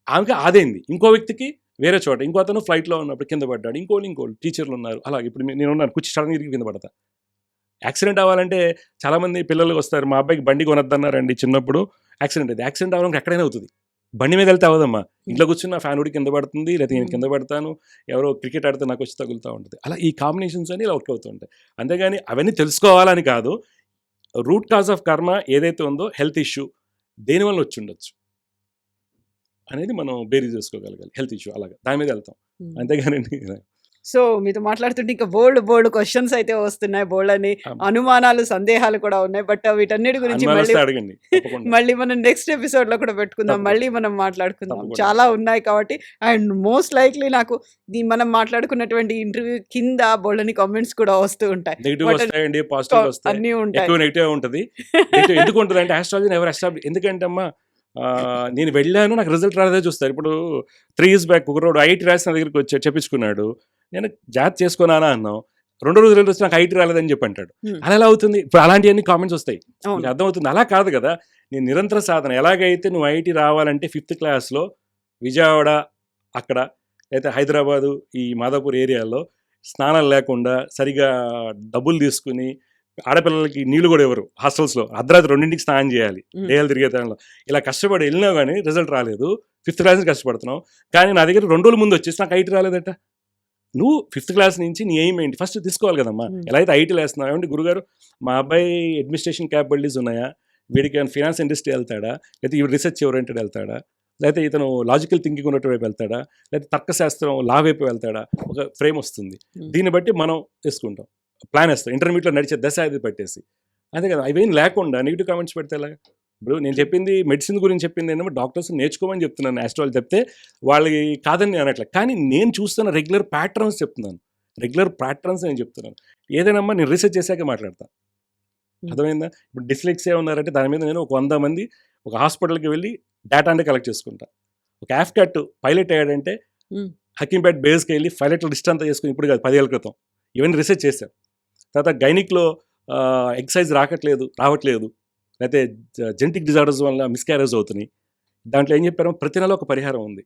ఆమెకి ఆదైంది. ఇంకో వ్యక్తికి వేరే చోట, ఇంకో అతను ఫ్లైట్లో ఉన్నప్పుడు కింద పడ్డాడు, ఇంకోళ్ళు టీచర్లు ఉన్నారు. అలాగే ఇప్పుడు నేను ఉన్నాను, కుర్చీ సడన్గా ఇరిగి కింద పడతా. యాక్సిడెంట్ అవ్వాలంటే చాలామంది పిల్లలు వస్తారు, మా అబ్బాయికి బండి కొనొద్దన్నారండి చిన్నప్పుడు, యాక్సిడెంట్ అయితే యాక్సిడెంట్ అవ్వడానికి ఎక్కడైనా అవుతుంది, బండి మీద వెళ్తే అవ్వదమ్మా. ఇంట్లో కూర్చున్న ఫ్యాన్ ఉడి కింద పడుతుంది, లేకపోతే నేను కింద పడతాను, ఎవరో క్రికెట్ ఆడితే నాకు వచ్చి తగులుతూ ఉంటుంది. అలా ఈ కాంబినేషన్స్ అని ఇలా వర్క్ అవుతూ ఉంటాయి. అంతేగాని అవన్నీ తెలుసుకోవాలని కాదు. రూట్ కాజ్ ఆఫ్ కర్మ ఏదైతే ఉందో హెల్త్ ఇష్యూ దేనివల్ల వచ్చి ఉండొచ్చు అనేది మనం బేరీ చేసుకోగలగాలి. హెల్త్ ఇష్యూ అలాగా దాని మీద వెళ్తాం, అంతేగానండి. సో మీతో మాట్లాడుతుంటే ఇంకా బోల్డ్ క్వశ్చన్స్ అయితే వస్తున్నాయి, బోల్డ్ అని అనుమానాలు, సందేహాలు కూడా ఉన్నాయి. బట్ వీటన్నిటి గురించి అడగండి, మళ్ళీ మనం నెక్స్ట్ ఎపిసోడ్ లో కూడా పెట్టుకుందాం, మళ్ళీ మనం మాట్లాడుకుందాం. చాలా ఉన్నాయి కాబట్టి. అండ్ మోస్ట్ లైక్లీ నాకు మనం మాట్లాడుకున్నటువంటి ఇంటర్వ్యూ కింద బోల్డ్ కామెంట్స్ కూడా వస్తూ ఉంటాయి, అన్ని ఉంటాయి. నెగిటివ్ ఉంటుంది. ఎందుకు ఉంటుంది అంటే ఆస్ట్రాలజీ ఎవరు ఎస్టాబ్లిష్, ఎందుకంటే అమ్మా నేను వెళ్ళాను నాకు రిజల్ట్ రాలేదే చూస్తారు. ఇప్పుడు 3 years బ్యాక్ ఒకరోడు ఐఐటీ రాసి నా దగ్గరికి వచ్చి చెప్పించుకున్నాడు, నేను జాబ్ చేసుకున్నానా అన్నాం, 2 రోజులు వచ్చి నాకు ఐఐటీ రాలేదని చెప్పి అంటాడు. అలా ఎలా అవుతుంది? ఇప్పుడు అలాంటివన్నీ కామెంట్స్ వస్తాయి, మీకు అర్థమవుతుంది. అలా కాదు కదా, నేను నిరంతర సాధన. ఎలాగైతే నువ్వు ఐఐటీ రావాలంటే 5th క్లాస్లో విజయవాడ అక్కడ అయితే హైదరాబాదు ఈ మాదాపూర్ ఏరియాలో స్నానాలు లేకుండా సరిగా డబ్బులు తీసుకుని ఆడపిల్లలకి నీళ్ళు కూడా ఎవరు హాస్టల్స్లో అర్ధరాత్రి 2ంటికి స్నానం చేయాలి, డేయాలు తిరిగే టైంలో ఇలా కష్టపడి వెళ్ళినా కానీ రిజల్ట్ రాలేదు. 5th క్లాస్ నుంచి కష్టపడుతున్నావు, కానీ నా దగ్గర 2 రోజుల ముందు వచ్చేసి నాకు ఐటీ రాలేదట. నువ్వు 5th క్లాస్ నుంచి నీ ఎయిమ్ ఏంటి ఫస్ట్ తీసుకోవాలి కదమ్మా. ఎలా అయితే ఐటీలో వేస్తున్నావు, ఏమంటే గురుగారు మా అబ్బాయి అడ్మినిస్ట్రేషన్ క్యాపబిలిటీస్ ఉన్నాయా, వీడికి ఫినాన్స్ ఇండస్ట్రీ వెళ్తాడా, లేకపోతే ఇవి రీసెర్చ్ ఓరియంటెడ్ వెళ్తాడా, లేకపోతే ఇతను లాజికల్ థింకింగ్ ఉన్నట్టు వైపు వెళ్తాడా, లేకపోతే తర్కశాస్త్రం లా వైపు వెళ్తాడా, ఒక ఫ్రేమ్ వస్తుంది. దీన్ని బట్టి మనం తీసుకుంటాం, ప్లాన్ వేస్తాం. ఇంటర్మీడియట్లో నడిచే దశ అది పెట్టేసి, అంతే కదా. అవేం లేకుండా నెగిటివ్ కామెంట్స్ పెడితే ఎలాగా? ఇప్పుడు నేను చెప్పింది మెడిసిన్ గురించి చెప్పింది ఏంటంటే డాక్టర్స్ నేర్చుకోమని చెప్తున్నాను, ఆస్ట్రాలజీ చెప్తే వాళ్ళకి కాదని అనట్లే. కానీ నేను చూస్తున్న రెగ్యులర్ ప్యాటర్న్స్ చెప్తున్నాను, రెగ్యులర్ ప్యాటర్న్స్ నేను చెప్తున్నాను. ఏదైనా నేను రీసెర్చ్ చేశాకే మాట్లాడతాను, అర్థమైందా? ఇప్పుడు డిస్లెక్సియా ఉన్నారంటే దాని మీద నేను ఒక 100 మంది ఒక హాస్పిటల్కి వెళ్ళి డేటా అంటే కలెక్ట్ చేసుకుంటా. ఒక యాఫ్కాట్ పైలట్ అయ్యాడంటే హకీంపేట్ బేస్కి వెళ్ళి పైలట్ల లిస్ట్ అంతా చేసుకుని, ఇప్పుడు కాదు 10 ఏళ్ళ క్రితం ఇవన్నీ రీసెర్చ్ చేశాను. తర్వాత గైనిక్లో ఎక్సైజ్ రావట్లేదు, లేకపోతే జెనెటిక్ డిజార్డర్స్ వల్ల మిస్క్యారేజ్ అవుతున్నాయి. దాంట్లో ఏం చెప్పారో ప్రతి నెల ఒక పరిహారం ఉంది,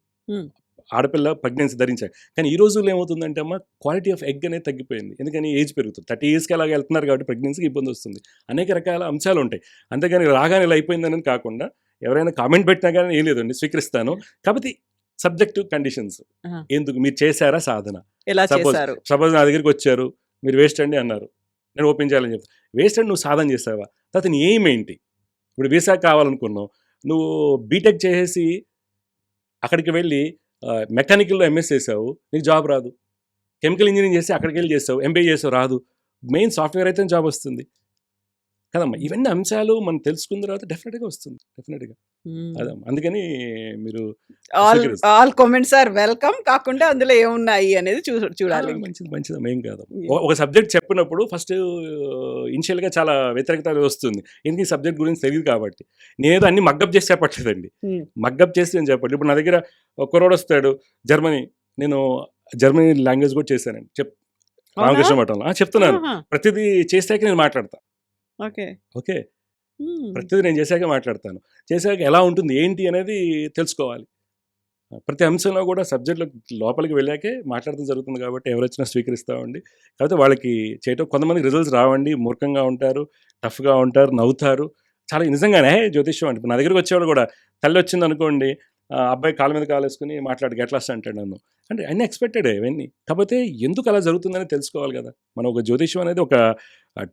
ఆడపిల్ల ప్రెగ్నెన్సీ ధరించాలి. కానీ ఈ రోజుల్లో ఏమవుతుందంటే అమ్మ క్వాలిటీ ఆఫ్ ఎగ్ అనేది తగ్గిపోయింది, ఎందుకని ఏజ్ పెరుగుతుంది. 30 yearsకి అలాగే వెళ్తున్నారు కాబట్టి ప్రెగ్నెన్సీకి ఇబ్బంది వస్తుంది. అనేక రకాల అంశాలు ఉంటాయి. అంతేగాని రాగానే ఇలా అయిపోయిందని కాకుండా ఎవరైనా కామెంట్ పెట్టినా కానీ ఏం లేదండి, స్వీకరిస్తాను. కాబట్టి సబ్జెక్టివ్ కండిషన్స్, ఎందుకు మీరు చేశారా సాధన, సపోజ్ నా దగ్గరికి వచ్చారు, మీరు వేస్ట్ అండి అన్నారు, నేను ఓపెన్ చేయాలని చెప్తాను. వేస్ట్ అండి నువ్వు సాధన చేసావా, తర్వాత నీ ఎయిమ్ ఏంటి? ఇప్పుడు వీసా కావాలనుకున్నావు, నువ్వు బీటెక్ చేసేసి అక్కడికి వెళ్ళి మెకానికల్లో ఎంఎస్ చేసావు, నీకు జాబ్ రాదు. కెమికల్ ఇంజనీరింగ్ చేసి అక్కడికి వెళ్ళి చేసావు, ఎంబీఏ చేసావు, రాదు. మెయిన్ సాఫ్ట్వేర్ అయితే జాబ్ వస్తుంది కదమ్మా. ఇవన్నీ అంశాలు మనం తెలుసుకున్న తర్వాత డెఫినెట్గా వస్తుంది, డెఫినెట్గా. అదమ్మా, అందుకని మీరు ఆల్ కామెంట్స్ ఆర్ వెల్కమ్, కాకుండా అందులో ఏమున్నాయి అనేది చూడాలి. మంచిది ఏం కాదు. ఒక సబ్జెక్ట్ చెప్పినప్పుడు ఫస్ట్ ఇనిషియల్గా చాలా వ్యతిరేకత వస్తుంది, ఎందుకు ఈ సబ్జెక్ట్ గురించి తెలియదు కాబట్టి. నేనేదో అన్ని మగ్గప్ చేసి చెప్పట్లేదండి, మగ్గప్ చేసి నేను చెప్పట్లేదు. ఇప్పుడు నా దగ్గర ఒకరోడు వస్తాడు జర్మనీ, నేను జర్మనీ లాంగ్వేజ్ కూడా చేశానండి, రామకృష్ణ మఠంలో చెప్తున్నాను. ప్రతిదీ చేసాక నేను మాట్లాడతా, ఓకే ప్రతిదీ నేను చేశాక మాట్లాడతాను. చేశాక ఎలా ఉంటుంది ఏంటి అనేది తెలుసుకోవాలి. ప్రతి అంశంలో కూడా సబ్జెక్టులో లోపలికి వెళ్ళాకే మాట్లాడటం జరుగుతుంది కాబట్టి ఎవరు వచ్చినా స్వీకరిస్తామండి. కాకపోతే వాళ్ళకి చేయటం కొంతమందికి రిజల్ట్స్ రావండి, మూర్ఖంగా ఉంటారు, టఫ్గా ఉంటారు, నవ్వుతారు. చాలా నిజంగానే జ్యోతిష్యం అంటే నా దగ్గరికి వచ్చేవాడు కూడా తల్లి వచ్చింది అనుకోండి, అబ్బాయి కాళ్ళ మీద కాలు వేసుకుని మాట్లాడి ఎట్లా అంటాడు నన్ను, అంటే అన్నీ ఎక్స్పెక్టెడ్ ఇవన్నీ. కాకపోతే ఎందుకు అలా జరుగుతుందని తెలుసుకోవాలి కదా. మనం ఒక జ్యోతిష్యం అనేది ఒక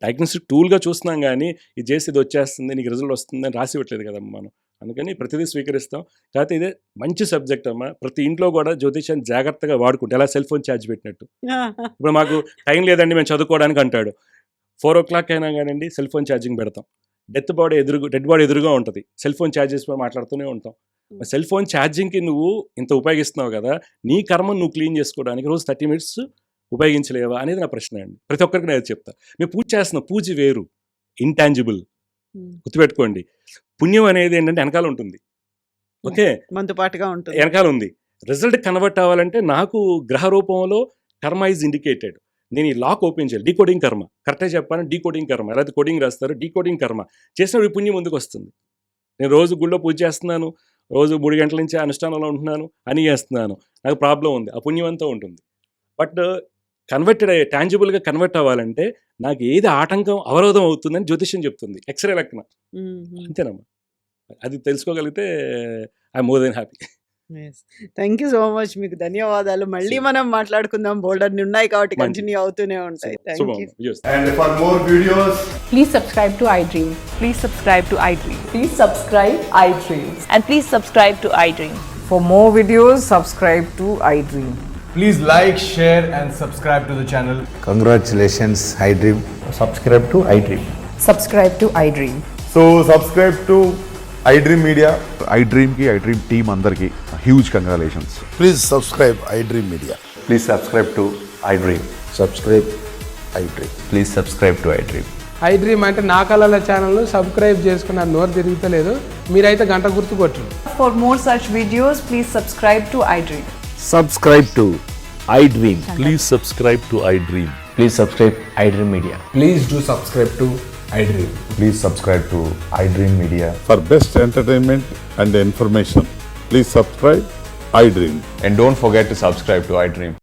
డయాగ్నోస్టిక్ టూల్గా చూస్తున్నాం, కానీ ఇది చేసి ఇది వచ్చేస్తుంది నీకు రిజల్ట్ వస్తుంది అని రాసి ఇవ్వట్లేదు కదమ్మా మనం. అందుకని ప్రతిదీ స్వీకరిస్తాం. కాకపోతే ఇదే మంచి సబ్జెక్ట్ అమ్మా. ప్రతి ఇంట్లో కూడా జ్యోతిష్యాన్ని జాగ్రత్తగా వాడుకుంటే, ఎలా సెల్ ఫోన్ ఛార్జ్ పెట్టినట్టు. ఇప్పుడు మాకు టైం లేదండి మేము చదువుకోవడానికి అంటాడు, 4 o'clock అయినా కానివ్వండి సెల్ ఫోన్ ఛార్జింగ్ పెడతాం. డెడ్ బాడీ ఎదురుగా ఉంటుంది. సెల్ ఫోన్ ఛార్జ్ చేసుకొని మాట్లాడుతూనే ఉంటాం. సెల్ ఫోన్ ఛార్జింగ్కి నువ్వు ఇంత ఉపయోగిస్తున్నావు కదా, నీ కర్మను నువ్వు క్లీన్ చేసుకోవడానికి రోజు 30 మినిట్స్ ఉపయోగించలేవా అనేది నా ప్రశ్న అండి. ప్రతి ఒక్కరికి నేను చెప్తా. మేము పూజ చేస్తున్నాం, పూజ వేరు, ఇంటాంజిబుల్. గుర్తుపెట్టుకోండి, పుణ్యం అనేది ఏంటంటే వెనకాల ఉంటుంది. ఓకే, మనతో పాటుగా ఉంటుంది. వెనకాల ఉంది. రిజల్ట్ కన్వర్ట్ అవ్వాలంటే నాకు గ్రహ రూపంలో కర్మ ఈజ్ ఇండికేటెడ్. నేను ఈ లాక్ ఓపెన్ చేయాలి. డీకోడింగ్ కర్మ, కరెక్ట్గా చెప్పాను. డీకోడింగ్ కర్మ, ఎలా కోడింగ్ రాస్తారు, డీకోడింగ్ కర్మ చేసినప్పుడు ఈ పుణ్యం ముందుకు వస్తుంది. నేను రోజు గుళ్ళో పూజ చేస్తున్నాను, రోజు 3 గంటల నుంచి అనుష్ఠానంలో ఉంటున్నాను, అని చేస్తున్నాను, నాకు ప్రాబ్లం ఉంది, ఆ పుణ్యం అంతా ఉంటుంది. బట్ కన్వర్టెడ్ అయ్యే టాంజిబుల్గా కన్వర్ట్ అవ్వాలంటే నాకు ఏది ఆటంకం అవరోధం అవుతుందని జ్యోతిష్యం చెప్తుంది. ఎక్స్రే లెక్కన, అంతేనమ్మా. అది తెలుసుకోగలిగితే I more than happy. Thank you so much, మీకు ధన్యవాదాలు. మళ్ళీ మనం మాట్లాడుకుందాం, బోల్డర్ని ఉన్నాయి కాబట్టి కంటిన్యూ అవుతూనే ఉంటాయి. Thank you. And for more videos, Please subscribe to iDream. Please subscribe to iDream. Please subscribe iDream. And please subscribe to iDream. For more videos, subscribe to iDream. please like, share, and subscribe to the channel. Congratulations, iDream. subscribe to iDream. Subscribe to iDream. So subscribe to iDream Media. iDream ki iDream team అందరికి huge congratulations. Please subscribe iDream Media. Please subscribe to iDream. Subscribe iDream. Please subscribe to iDream. iDream అంటే నా కళల ఛానల్ను subscribe చేసుకున్న నోరు తిరుగుతలేదు, మీరైతే గంట గుర్తు కొట్టండి. For more such videos, please subscribe to iDream. Subscribe to iDream. Please subscribe to iDream. Please subscribe iDream Media. Please do subscribe to iDream. Please subscribe to iDream Media. For best entertainment and information, please subscribe iDream. And don't forget to subscribe to iDream.